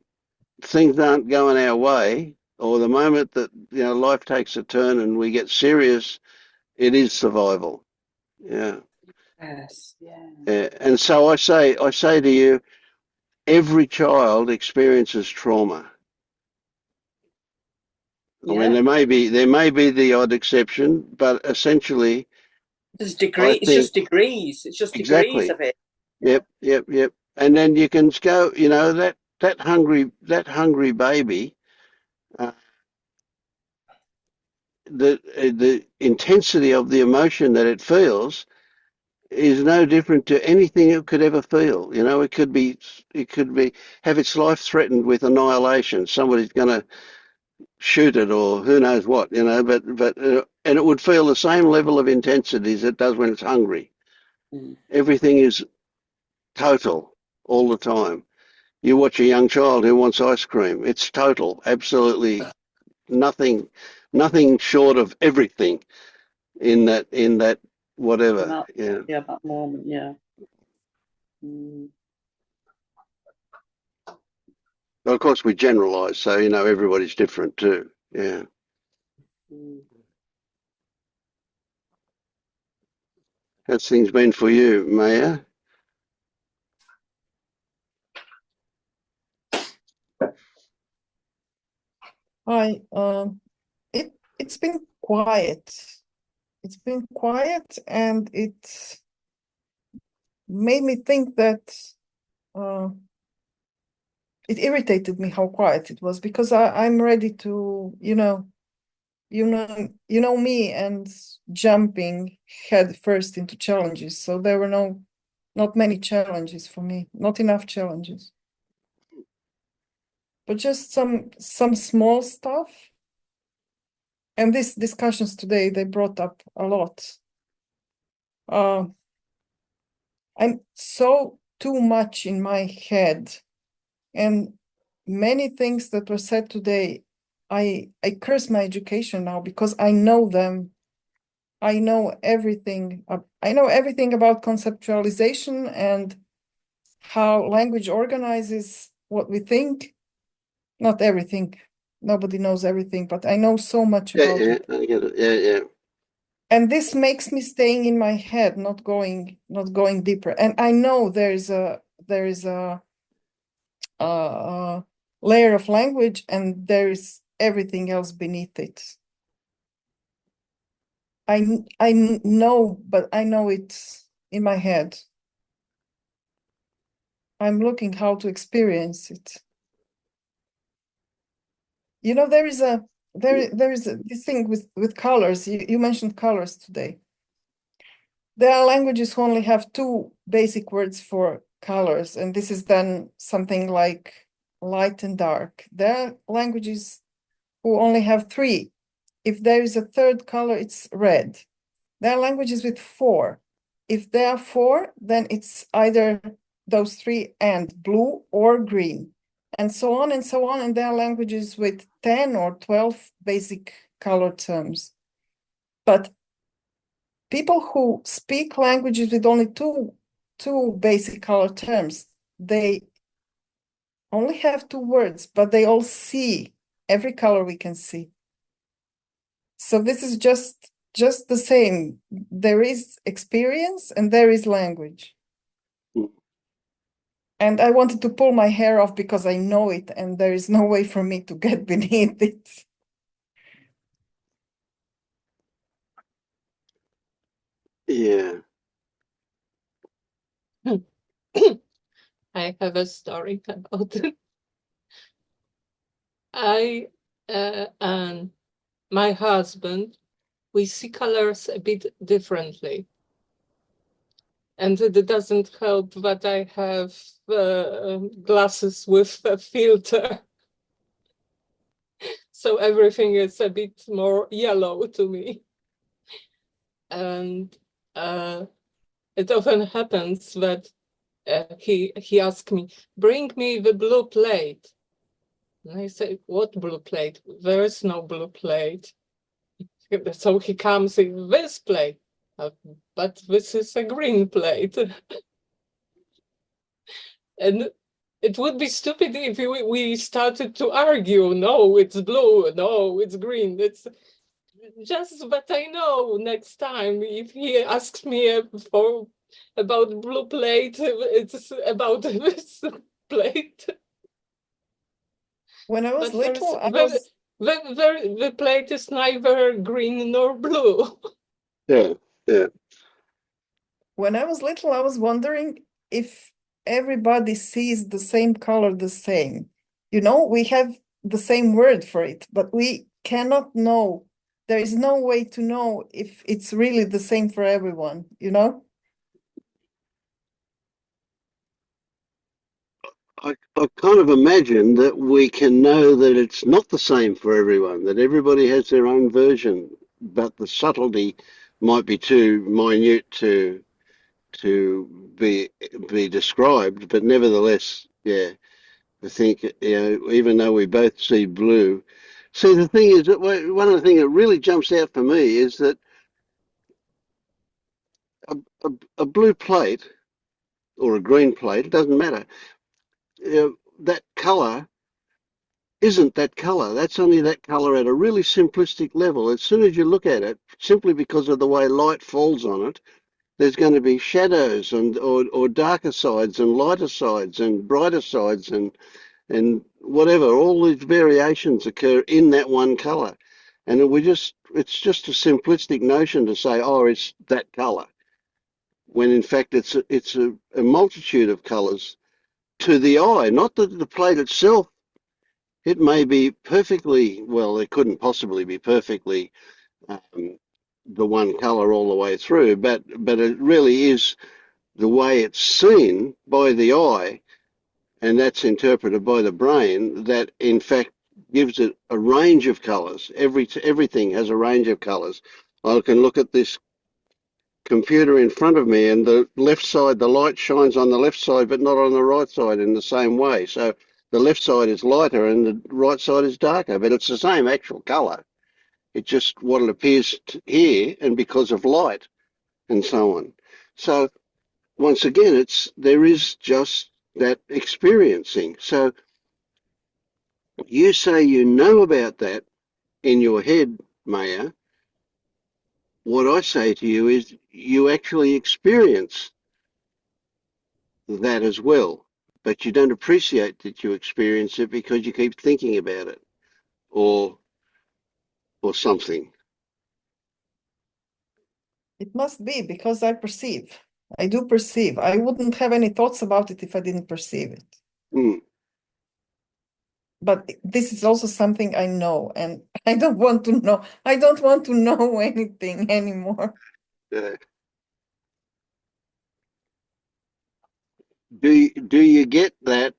things aren't going our way, or the moment that life takes a turn and we get serious, it is survival. Yeah. Yes. Yeah. And so I say to you, every child experiences trauma. I mean, Yeah. there may be the odd exception, but essentially, There's I degree. It's think just degrees. It's just degrees exactly. of it. Yeah. Yep, yep, yep. And then you can go, that hungry baby, uh, the intensity of the emotion that it feels is no different to anything it could ever feel. It could be have its life threatened with annihilation. Somebody's going to shoot it, or who knows what. But and it would feel the same level of intensity as it does when it's hungry. Mm. Everything is total all the time. You watch a young child who wants ice cream. It's total, absolutely nothing short of everything. in that whatever. That, Yeah. yeah, that moment, yeah. Well, of course, we generalise, so everybody's different too. Yeah. How's things been for you, Maja? Hi, it's been quiet. It's been quiet, and it made me think that it irritated me how quiet it was, because I'm ready to, you know me, and jumping head first into challenges. So there were not many challenges for me, not enough challenges, but just some small stuff. And these discussions today, they brought up a lot. I'm so too much in my head, and many things that were said today, I curse my education now, because I know them. I know everything. I know everything about conceptualization and how language organizes what we think. Not everything. Nobody knows everything, but I know so much Yeah, about yeah, it. I get it. Yeah, yeah. And this makes me staying in my head, not going deeper. And I know there is a layer of language, and there is everything else beneath it. I know, but I know it's in my head. I'm looking how to experience it. There is this thing with colors. You mentioned colors today. There are languages who only have two basic words for colors, and this is then something like light and dark. There are languages who only have three. If there is a third color, it's red. There are languages with four. If there are four, then it's either those three and blue or green, and so on and so on. And there are languages with 10 or 12 basic color terms. But people who speak languages with only two basic color terms, they only have two words, but they all see every color we can see. So this is just the same. There is experience and there is language. And I wanted to pull my hair off because I know it, and there is no way for me to get beneath it. Yeah. I have a story about it. I and my husband, we see colors a bit differently. And it doesn't help that I have glasses with a filter. So everything is a bit more yellow to me. And it often happens that he asks me, bring me the blue plate. And I say, what blue plate? There is no blue plate. So he comes in this plate, but this is a green plate. And it would be stupid if we started to argue, no, it's blue, no, it's green. It's just that I know next time if he asks me about blue plate, it's about this plate. When I was But little, the plate is neither green nor blue. Yeah, yeah. When I was little, I was wondering if everybody sees the same color the same. We have the same word for it, but we cannot know. There is no way to know if it's really the same for everyone, I kind of imagine that we can know that it's not the same for everyone, that everybody has their own version, but the subtlety might be too minute to be described. But nevertheless, yeah, I think even though we both see blue, see the thing is that one of the things that really jumps out for me is that a blue plate or a green plate, it doesn't matter. That colour isn't that colour. That's only that colour at a really simplistic level. As soon as you look at it, simply because of the way light falls on it, there's going to be shadows or darker sides and lighter sides and brighter sides and whatever. All these variations occur in that one colour. And it's just a simplistic notion to say, oh, it's that colour, when in fact it's a multitude of colours to the eye, not the plate itself. It may be perfectly, well, it couldn't possibly be perfectly the one colour all the way through, but it really is the way it's seen by the eye, and that's interpreted by the brain, that in fact gives it a range of colours. Everything has a range of colours. I can look at this computer in front of me, and the left side, the light shines on the left side, but not on the right side in the same way. So the left side is lighter and the right side is darker, but it's the same actual colour. It's just what it appears here, and because of light and so on. So once again, there is just that experiencing. So you say you know about that in your head, Maja. What I say to you is you actually experience that as well, but you don't appreciate that you experience it because you keep thinking about it or something. It must be because I perceive. I do perceive. I wouldn't have any thoughts about it if I didn't perceive it. Mm. But this is also something I know, and I don't want to know. I don't want to know anything anymore. Do you get that?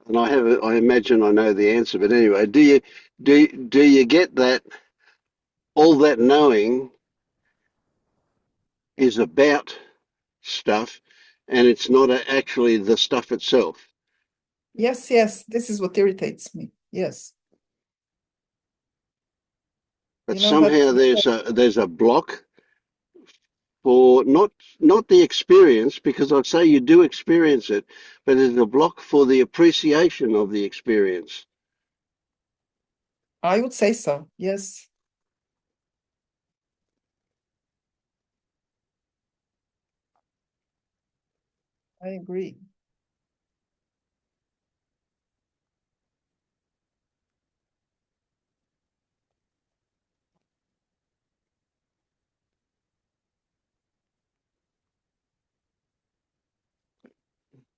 And I imagine I know the answer, but anyway, do you get that all that knowing is about stuff, and it's not actually the stuff itself? Yes, yes, this is what irritates me. Yes. But You know that somehow there's a block for not the experience, because I'd say you do experience it, but there's a block for the appreciation of the experience. I would say so. Yes. I agree.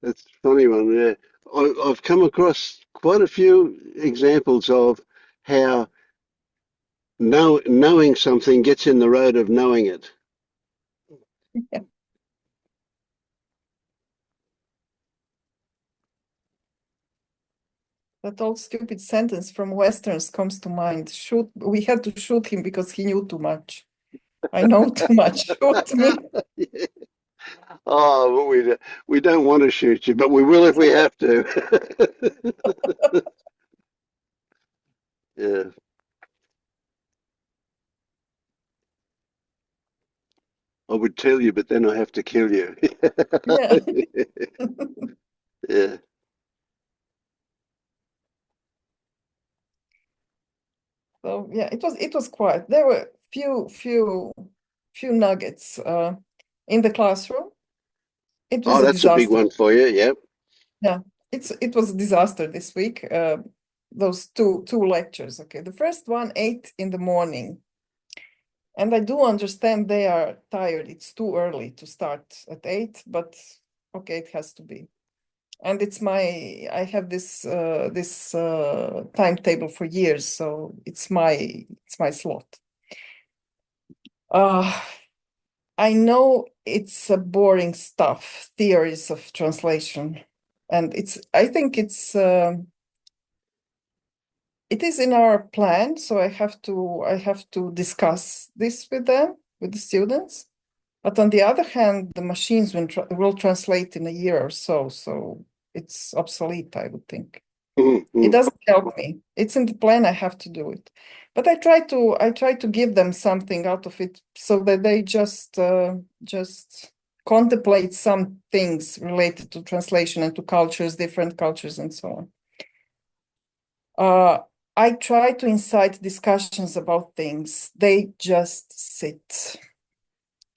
That's a funny one. Yeah, I've come across quite a few examples of how knowing something gets in the road of knowing it. Yeah. That old stupid sentence from Westerns comes to mind. We had to shoot him because he knew too much. I know too much. Shoot me. Yeah. Oh, but we don't want to shoot you, but we will if we have to. Yeah. I would tell you, but then I have to kill you. Yeah. Yeah. So yeah, it was quiet. There were few nuggets in the classroom. It was Oh, a that's a big disaster. one for you. Yep. Yeah, it was a disaster this week. Those two lectures. Okay, the first one 8 in the morning, and I do understand they are tired. It's too early to start at 8, but okay, it has to be. And I have this timetable for years, so it's my slot. I know it's a boring stuff, theories of translation, and I think it is in our plan. So I have to discuss this with them, with the students. But on the other hand, the machines will translate in a year or so, so it's obsolete, I would think. Mm-hmm. It doesn't help me. It's in the plan. I have to do it. But I try to give them something out of it so that they just contemplate some things related to translation and to cultures, different cultures, and so on. I try to incite discussions about things. They just sit.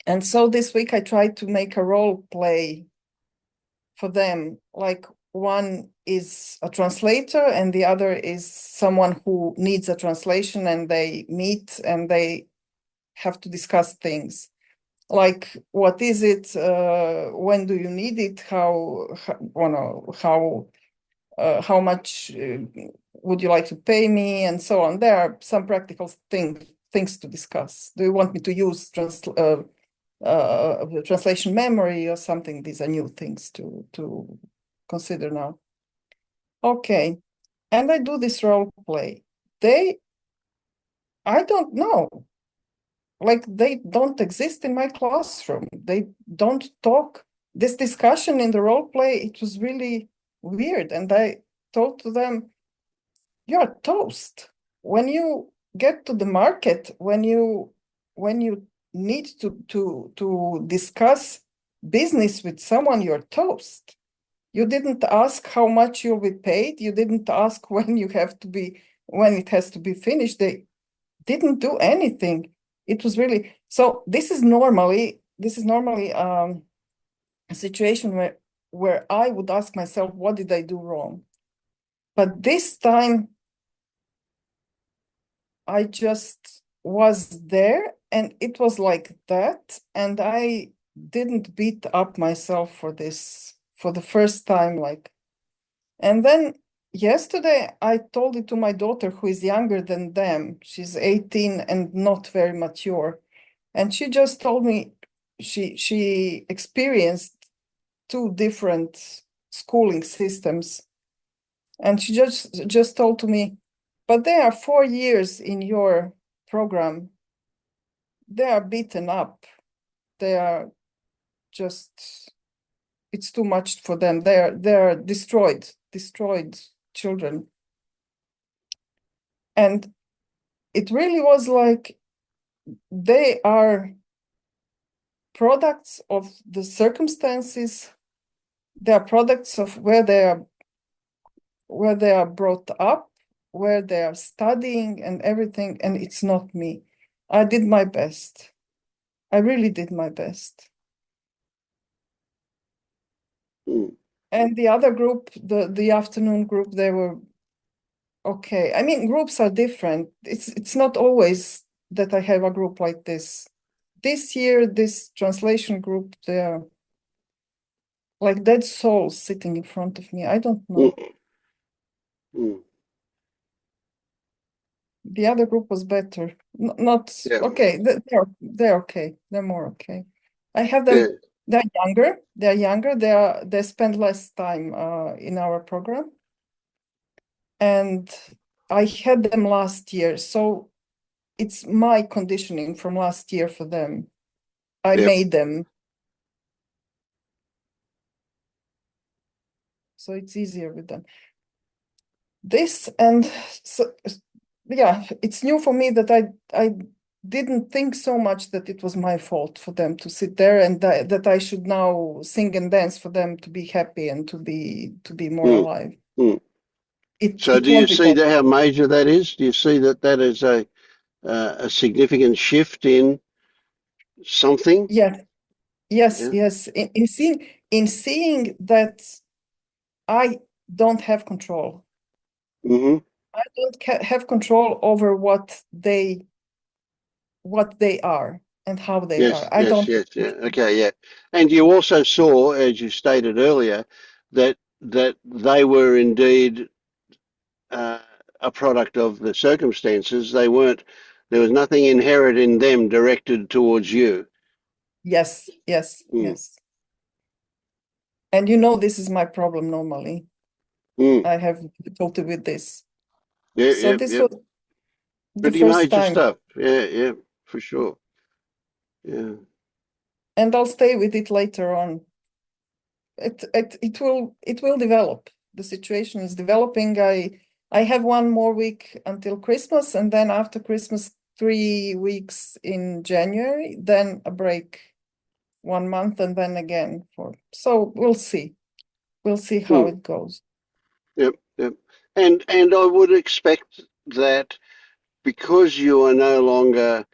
And so this week I tried to make a role play for them. Like one is a translator and the other is someone who needs a translation, and they meet and they have to discuss things. Like, what is it? When do you need it? How much would you like to pay me, and so on. There are some practical things to discuss. Do you want me to use translation memory or something? These are new things to consider now. Okay, and I do this role play. I don't know. Like, they don't exist in my classroom. They don't talk. This discussion in the role play, it was really weird. And I told to them, you're toast. When you get to the market, when you need to discuss business with someone, you're toast. You didn't ask how much you'll be paid. You didn't ask when it has to be finished. They didn't do anything. It was really, so this is normally a situation where I would ask myself, what did I do wrong? But this time I just was there, and it was like that, and I didn't beat up myself for this for the first time. And then yesterday I told it to my daughter, who is younger than them. She's 18 and not very mature. And she just told me she experienced two different schooling systems. And she just told to me, but they are 4 years in your program. They are beaten up. They are just, it's too much for them. They're destroyed children. And it really was like, they are products of the circumstances. They are products of where they are brought up, where they are studying and everything, and it's not me. I did my best. I really did my best. And the other group, the afternoon group, they were okay. I mean, groups are different. It's not always that I have a group like this. This year, this translation group, they're like dead souls sitting in front of me. I don't know. The other group was better. Not okay. They're okay. They're more okay. I have them. They're younger. They spend less time in our program, and I had them last year, so it's my conditioning from last year for them. I made them, so it's easier with them. This, and so, yeah, it's new for me that I didn't think so much that it was my fault for them to sit there, and that I should now sing and dance for them to be happy and to be more alive. So do you see how major that is? Do you see that is a significant shift in something? Yes. In seeing that I don't have control. I don't have control over what they are and how they are. I don't. Yes. Okay, yeah. And you also saw, as you stated earlier, that they were indeed a product of the circumstances. There was nothing inherent in them directed towards you. Yes. And this is my problem normally. I have difficulty with this. So this was the pretty first major time. stuff. Yeah, for sure. Yeah. And I'll stay with it later on. It will develop. The situation is developing. I have one more week until Christmas, and then after Christmas, 3 weeks in January, then a break, 1 month, and then again so we'll see. We'll see how it goes. Yep, yep. And I would expect that because you are no longer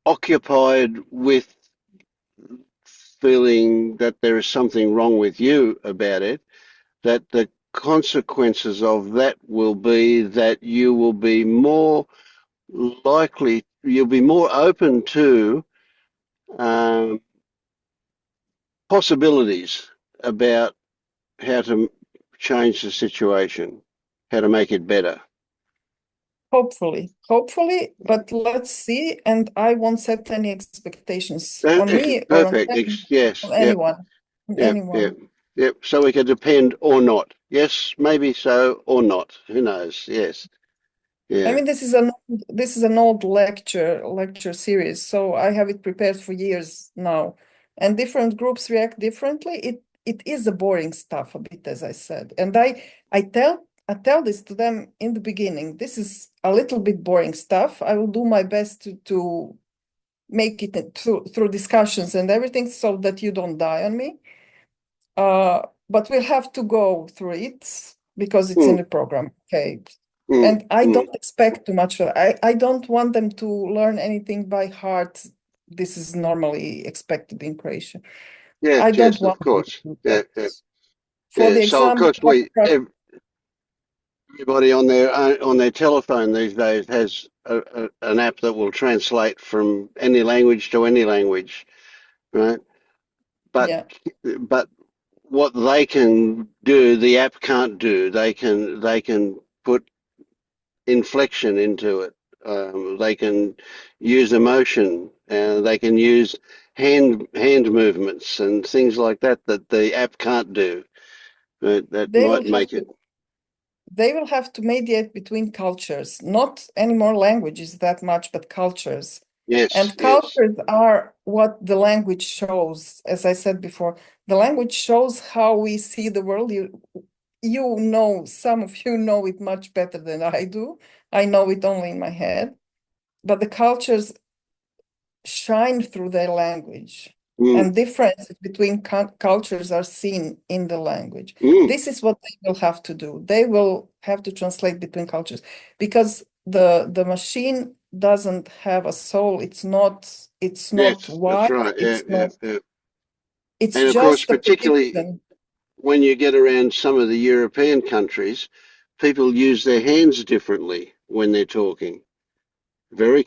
occupied with feeling that there is something wrong with you about it, that the consequences of that will be that you will be more likely, you'll be more open to possibilities about how to change the situation, how to make it better. Hopefully, but let's see. And I won't set any expectations on me or on Perfect. them, Yes. on Yep. anyone, Yep. Yep. anyone. Yep. So we can depend or not. Yes, maybe so or not. Who knows? Yes. I Yeah. mean, this is an old lecture series, so I have it prepared for years now, and different groups react differently. It is a boring stuff a bit, as I said, and I tell this to them in the beginning. This is a little bit boring stuff. I will do my best to make it through discussions and everything, so that you don't die on me. But we'll have to go through it because it's in the program. Okay. And I don't expect too much. I don't want them to learn anything by heart. This is normally expected in Croatia. Yes, I don't yes, want of them course. to do Yeah, that. yeah, For yeah. the So of exams, course everybody on their telephone these days has an app that will translate from any language to any language, right? But yeah, but what they can do, the app can't do. They can put inflection into it. They can use emotion. They can use hand movements and things like that that the app can't do. That they might will have make to it. they will have to mediate between cultures, not anymore languages that much, but cultures. Yes, And yes, cultures are what the language shows. As I said before, the language shows how we see the world. You know, some of you know it much better than I do. I know it only in my head. But the cultures shine through their language, mm, and differences between cultures are seen in the language. mm, This is what they will have to do. They will have to translate between cultures, because the machine doesn't have a soul. It's not yes, that's wise. right. Yeah, It's yeah, not. yeah. It's And of course, just a particularly prediction. when you get around some of the European countries, people use their hands differently when they're talking. Yeah, Very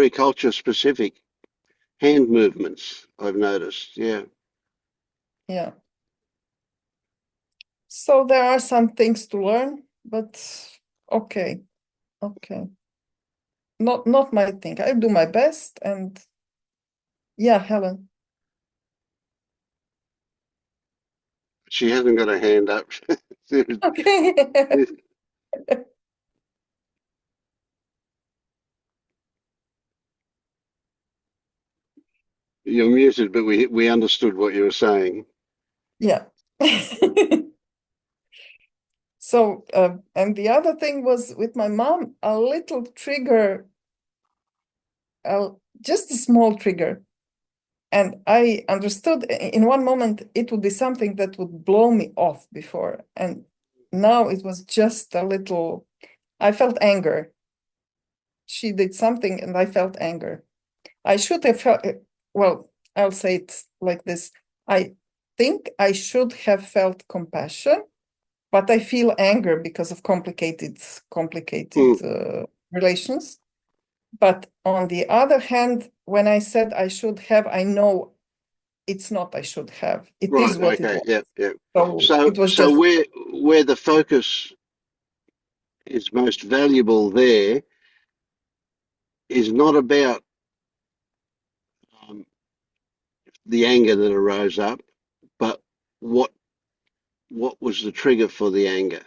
culture specific hand movements, I've noticed. Yeah. yeah. So there are some things to learn, but okay, okay. Not my thing. I do my best, and yeah, Helen. She hasn't got her hand up. Okay. You're muted, but we understood what you were saying. Yeah. So, and the other thing was with my mom, a little trigger, just a small trigger. And I understood in one moment it would be something that would blow me off before. And now it was just a little, I felt anger. She did something and I felt anger. I should have felt, well, I'll say it like this. I think I should have felt compassion, but I feel anger because of complicated Mm, relations. But on the other hand, when I said I should have, I know it's not I should have. It right. is what it Okay. was. Yeah. Yeah. So So it was so just, where the focus is most valuable there is not about um, the anger that arose up, but what what was the trigger for the anger?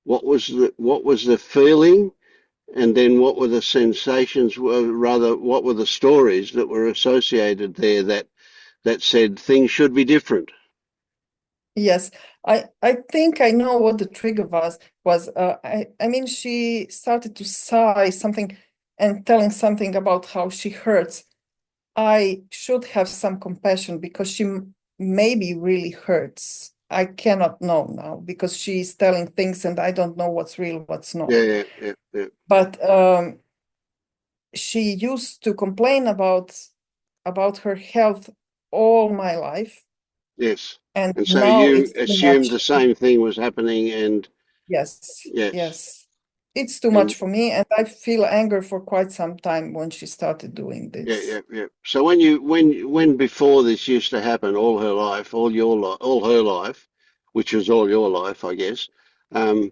What was the feeling, and then what were the sensations? Rather, what were the stories that were associated there that said things should be different? Yes, I think I know what the trigger was. I mean, she started to sigh something and telling something about how she hurts. I should have some compassion because she maybe really hurts. I cannot know now because she's telling things and I don't know what's real, what's not. Yeah. But she used to complain about her health all my life, Yes. and And so now you it's too assumed much. the same thing was happening, and Yes, yes, yes. It's too and much for me, and I feel anger for quite some time when she started doing this. yeah. So when before this used to happen, all her life, all her life, which was all your life, I guess. Um,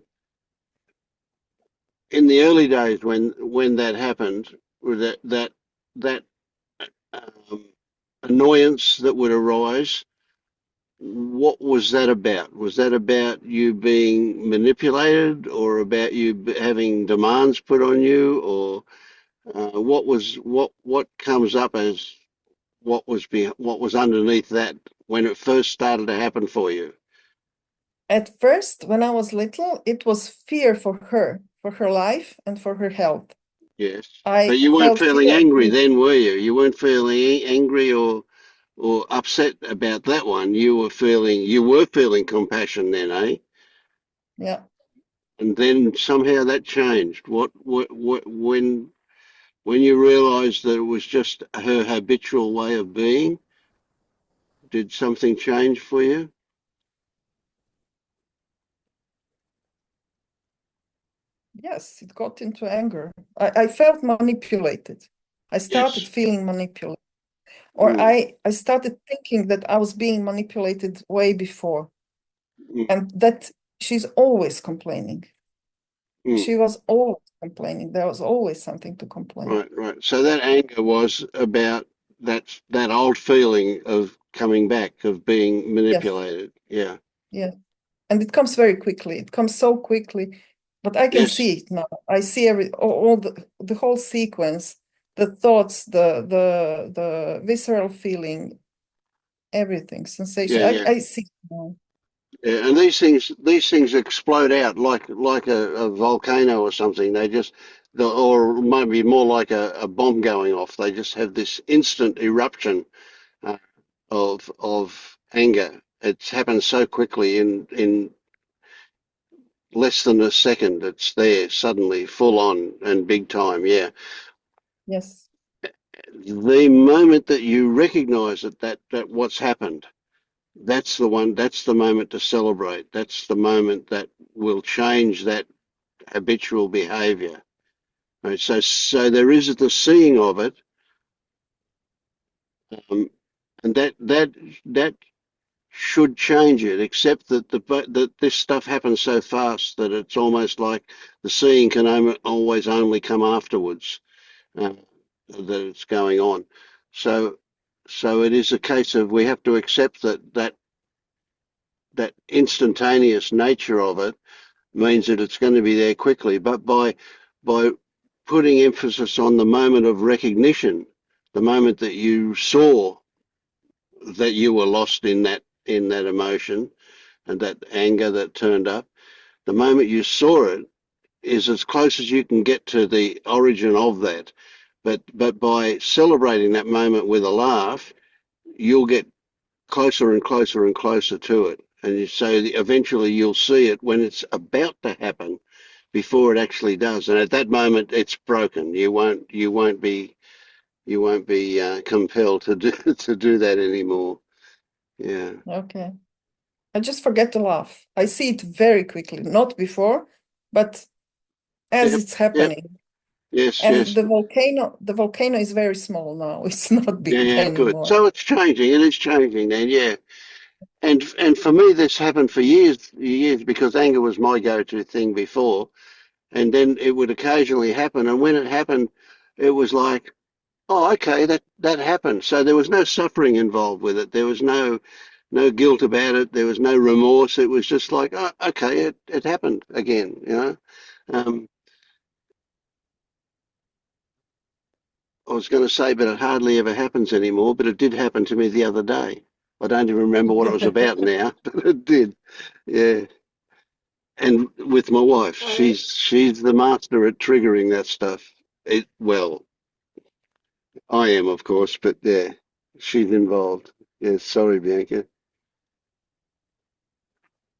in the early days when that happened, with that um, annoyance that would arise, what was that about? Was that about you being manipulated, or about you having demands put on you, or what comes up as what was underneath that when it first started to happen for you? At first, when I was little, it was fear for her life, and for her health. Yes, I but you weren't felt feeling fear. angry then, were you? You weren't feeling angry or upset about that one. You were feeling compassion then, eh? Yeah. And then somehow that changed. When you realised that it was just her habitual way of being, did something change for you? Yes, it got into anger. I felt manipulated. I started Yes. feeling manipulated. Or Mm, I started thinking that I was being manipulated way before, mm, and that she's always complaining. mm. She was always complaining. There was always something to complain. Right. So that anger was about that old feeling of coming back, of being Yes, manipulated. Yeah. yes. And it comes very quickly. It comes so quickly, but I can Yes. see it now. I see all the whole sequence, the thoughts, the visceral feeling, everything, sensation. Yeah. I see it now. Yeah. And these things explode out like a volcano or something. Or maybe more like a bomb going off. They just have this instant eruption uh, of anger. It's happened so quickly in less than a second. It's there suddenly, full on and big time. Yeah. Yes. The moment that you recognise that what's happened, that's the moment to celebrate. That's the moment that will change that habitual behaviour. Right? So there is the seeing of it, um, and that should change it. Except that this stuff happens so fast that it's almost like the seeing can always only come afterwards. Uh, that it's going on. So so it is a case of we have to accept that instantaneous nature of it means that it's going to be there quickly. But by putting emphasis on the moment of recognition, the moment that you saw that you were lost in that emotion and that anger that turned up, the moment you saw it is as close as you can get to the origin of that. But by celebrating that moment with a laugh, you'll get closer and closer and closer to it. And so eventually you'll see it when it's about to happen before it actually does. And at that moment, it's broken. You won't be compelled to do to do that anymore. Yeah. Okay. I just forget to laugh. I see it very quickly, not before, but as Yep. it's Yep. happening. Yes. And Yes. the volcano is very small now. It's not big Yeah. Good. anymore. So it's changing. It is changing then. Yeah. And for me, this happened for years because anger was my go-to thing before. And then it would occasionally happen. And when it happened, it was like, oh, okay, that happened. So there was no suffering involved with it. There was no guilt about it. There was no remorse. It was just like, oh, okay, it happened again. Um, I was going to say, but it hardly ever happens anymore. But it did happen to me the other day. I don't even remember what it was about now, but it did. Yeah. And with my wife, she's the master at triggering that stuff. Well, I am, of course, but yeah, she's involved. Yeah, sorry, Bianca.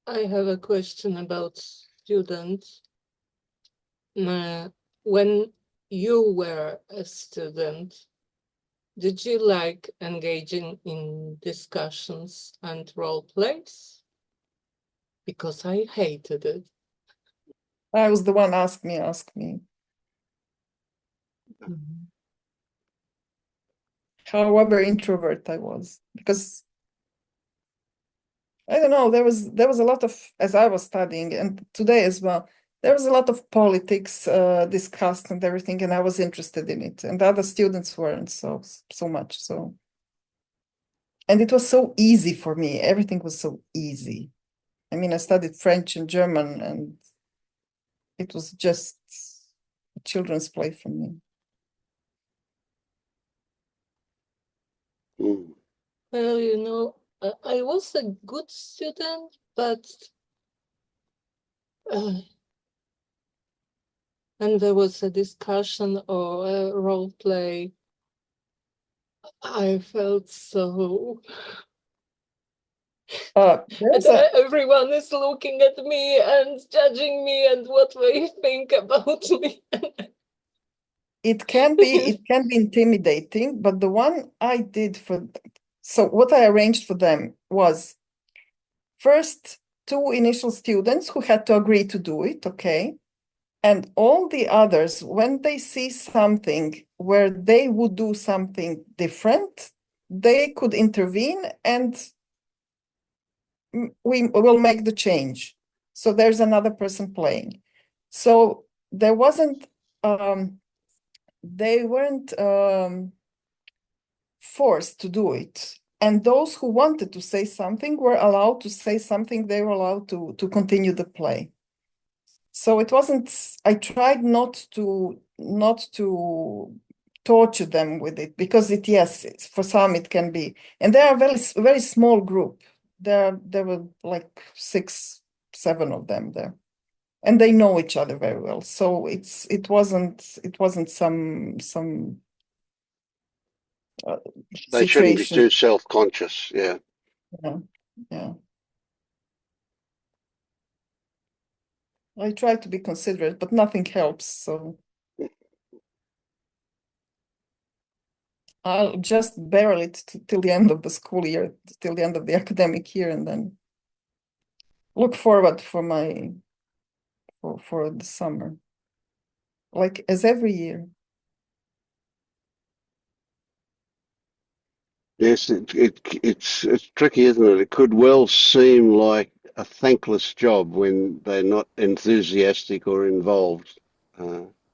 I have a question about students. When you were a student, did you like engaging in discussions and role plays? Because I hated it. I was the one ask me. Mm-hmm. However introvert I was, because I don't know, there was a lot of, as I was studying and today as well, there was a lot of politics discussed and everything, and I was interested in it, and other students weren't so much. So, and it was so easy for me. Everything was so easy. I mean, I studied French and German, and it was just a children's play for me. Mm. Well, you know, I was a good student, but when there was a discussion or a role play, I felt so. Everyone is looking at me and judging me and what they think about me. It can be intimidating, but the one I did so what I arranged for them was first 2 initial students who had to agree to do it, okay? And all the others, when they see something where they would do something different, they could intervene and we will make the change. So there's another person playing. So there wasn't, they weren't forced to do it. And those who wanted to say something were allowed to say something. They were allowed to continue the play. So it wasn't, I tried not to torture them with it, because for some it can be, and they are very, very small group. There were like 6, 7 of them there, and they know each other very well. So it wasn't some They shouldn't be situation. too self-conscious. Yeah. Yeah. I try to be considerate, but nothing helps. So I'll just barrel it till the end of the school year, till the end of the academic year, and then look forward for the summer, like as every year. Yes, it's tricky, isn't it? It could well seem like a thankless job when they're not enthusiastic or involved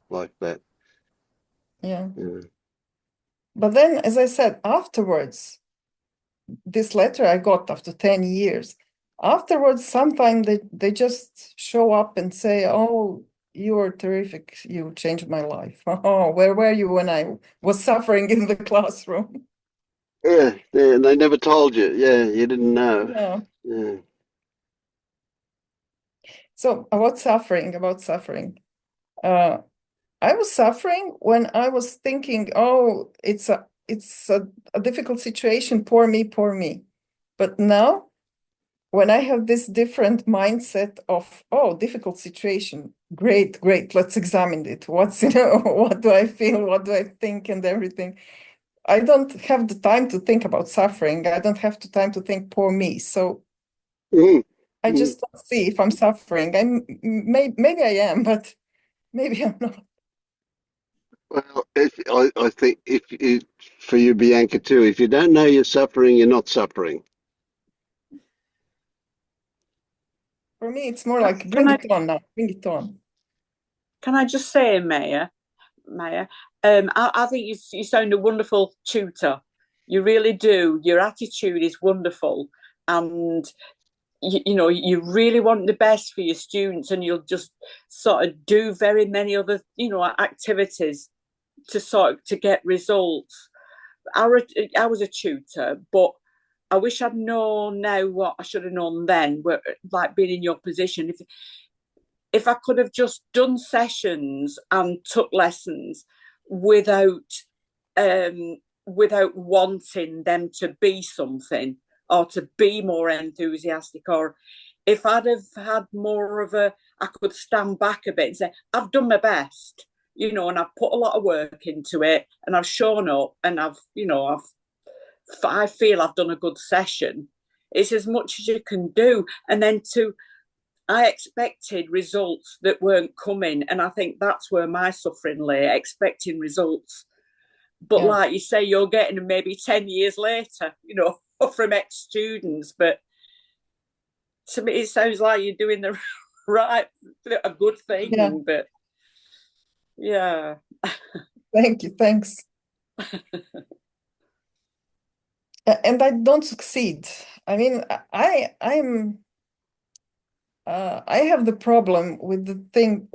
like that. Yeah. Yeah. But then, as I said, afterwards, this letter I got after 10 years, afterwards, sometimes they just show up and say, "Oh, you are terrific. You changed my life. Oh, where were you when I was suffering in the classroom?" Yeah, and they never told you. Yeah, you didn't know. Yeah. Yeah. So about suffering, I was suffering when I was thinking, "Oh, it's a difficult situation. Poor me, poor me." But now, when I have this different mindset of, "Oh, difficult situation, great, great. Let's examine it. What's what do I feel? What do I think, and everything." I don't have the time to think about suffering. I don't have the time to think poor me. So Mm-hmm. I just don't see if I'm suffering. Maybe I am, but maybe I'm not. Well, I think for you, Bianca, too, if you don't know you're suffering, you're not suffering. For me, it's more like bring it on now. Bring it on. Can I just say, Maja, I think you sound a wonderful tutor. You really do. Your attitude is wonderful, and you know you really want the best for your students, and you'll just sort of do very many other activities to get results. I was a tutor, but I wish I'd known now what I should have known then, like being in your position. If I could have just done sessions and took lessons without without wanting them to be something or to be more enthusiastic, or if I'd have had more of I could stand back a bit and say, I've done my best, you know, and I've put a lot of work into it and I've shown up and I feel I've done a good session. It's as much as you can do. And then I expected results that weren't coming. And I think that's where my suffering lay, expecting results. But like you say, you're getting them maybe 10 years later, you know, from ex-students. But to me, it sounds like you're doing the a good thing. Yeah. But yeah. Thank you. Thanks. And I don't succeed. I mean, I have the problem with the thing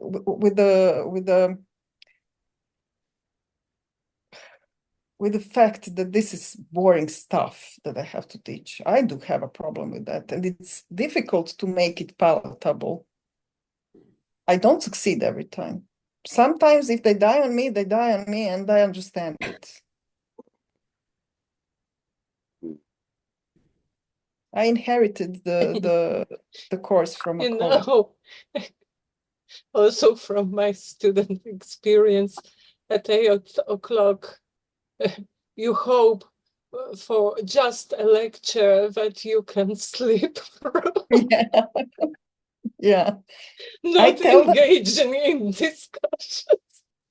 with the fact that this is boring stuff that I have to teach. I do have a problem with that, and it's difficult to make it palatable. I don't succeed every time. Sometimes if they die on me, they die on me, and I understand it. I inherited the course from a colleague. Also from my student experience, at 8 o'clock, you hope for just a lecture that you can sleep through. Yeah. Not engaging in discussions.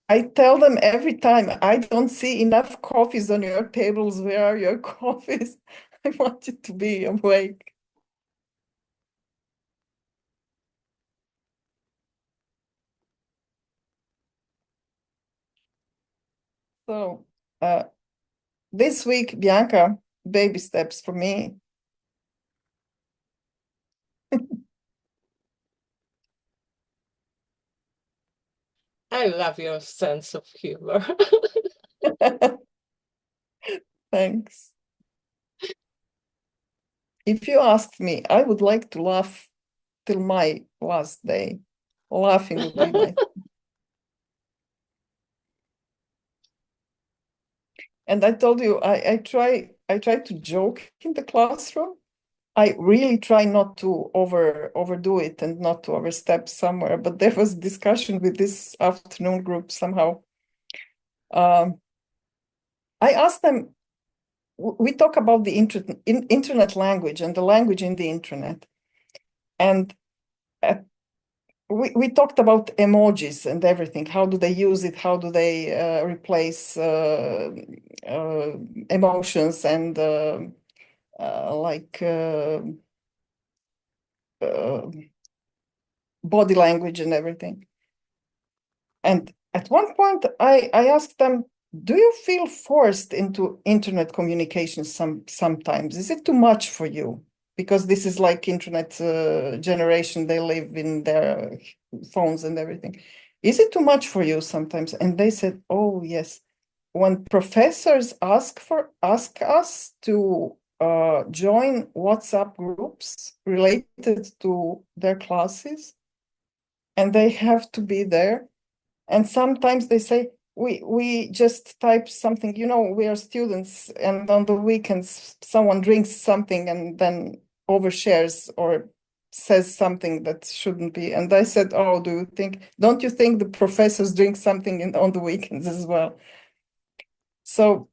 I tell them every time, I don't see enough coffees on your tables. Where are your coffees? I want you to be awake. So this week, Bianca, baby steps for me. I love your sense of humor. Thanks. If you asked me, I would like to laugh till my last day. Laughing would be my thing. And I told you, I try to joke in the classroom. I really try not to overdo it and not to overstep somewhere. But there was discussion with this afternoon group somehow. I asked them, we talk about the internet language and the language in the internet. And we talked about emojis and everything. How do they use it? How do they replace emotions and body language and everything? And at one point, I asked them, do you feel forced into internet communication sometimes? Is it too much for you? Because this is like internet generation, they live in their phones and everything. Is it too much for you sometimes? And they said, oh, yes. When professors ask us to join WhatsApp groups related to their classes, and they have to be there. And sometimes they say, we just type something, you know, we are students, and on the weekends someone drinks something and then overshares or says something that shouldn't be. And I said, oh, don't you think the professors drink something on the weekends as well? So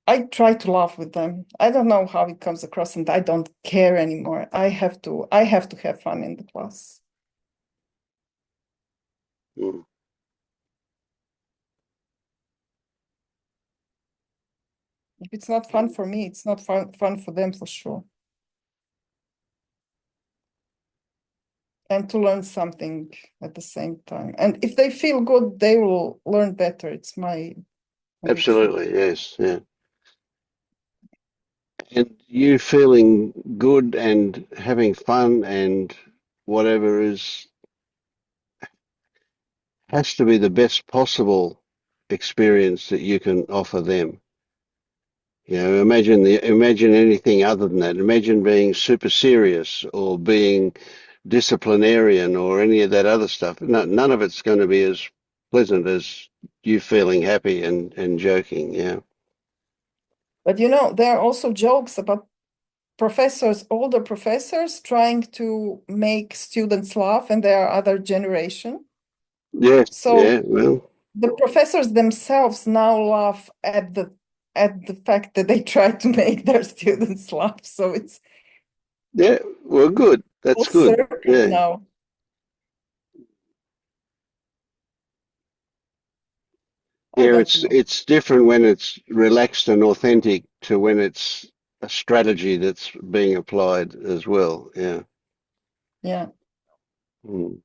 I try to laugh with them. I don't know how it comes across, and I don't care anymore. I have to have fun in the class. Mm. If it's not fun for me, it's not fun for them for sure. And to learn something at the same time. And if they feel good, they will learn better. It's my Absolutely, yes, yeah. And you feeling good and having fun and whatever has to be the best possible experience that you can offer them. You know, imagine anything other than that. Imagine being super serious or being disciplinarian or any of that other stuff. None of it's going to be as pleasant as you feeling happy and joking. Yeah. But you know, there are also jokes about professors, older professors, trying to make students laugh, and they are other generation. Yes. So Yeah. Well. the professors themselves now laugh at the fact that they try to make their students laugh. So it's Yeah. Well. Good. full That's good. circle Yeah. now. I Yeah. don't It's know. it's different when it's relaxed and authentic to when it's a strategy that's being applied as well. Yeah. Yeah. Mm.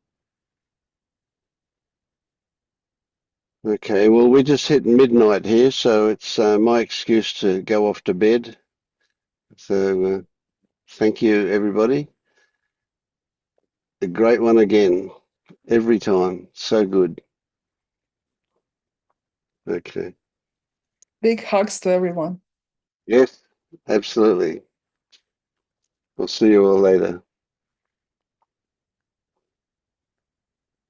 Okay, well, we just hit midnight here, so it's my excuse to go off to bed. So thank you, everybody. A great one again, every time. So good. Okay. Big hugs to everyone. Yes, absolutely. We'll see you all later.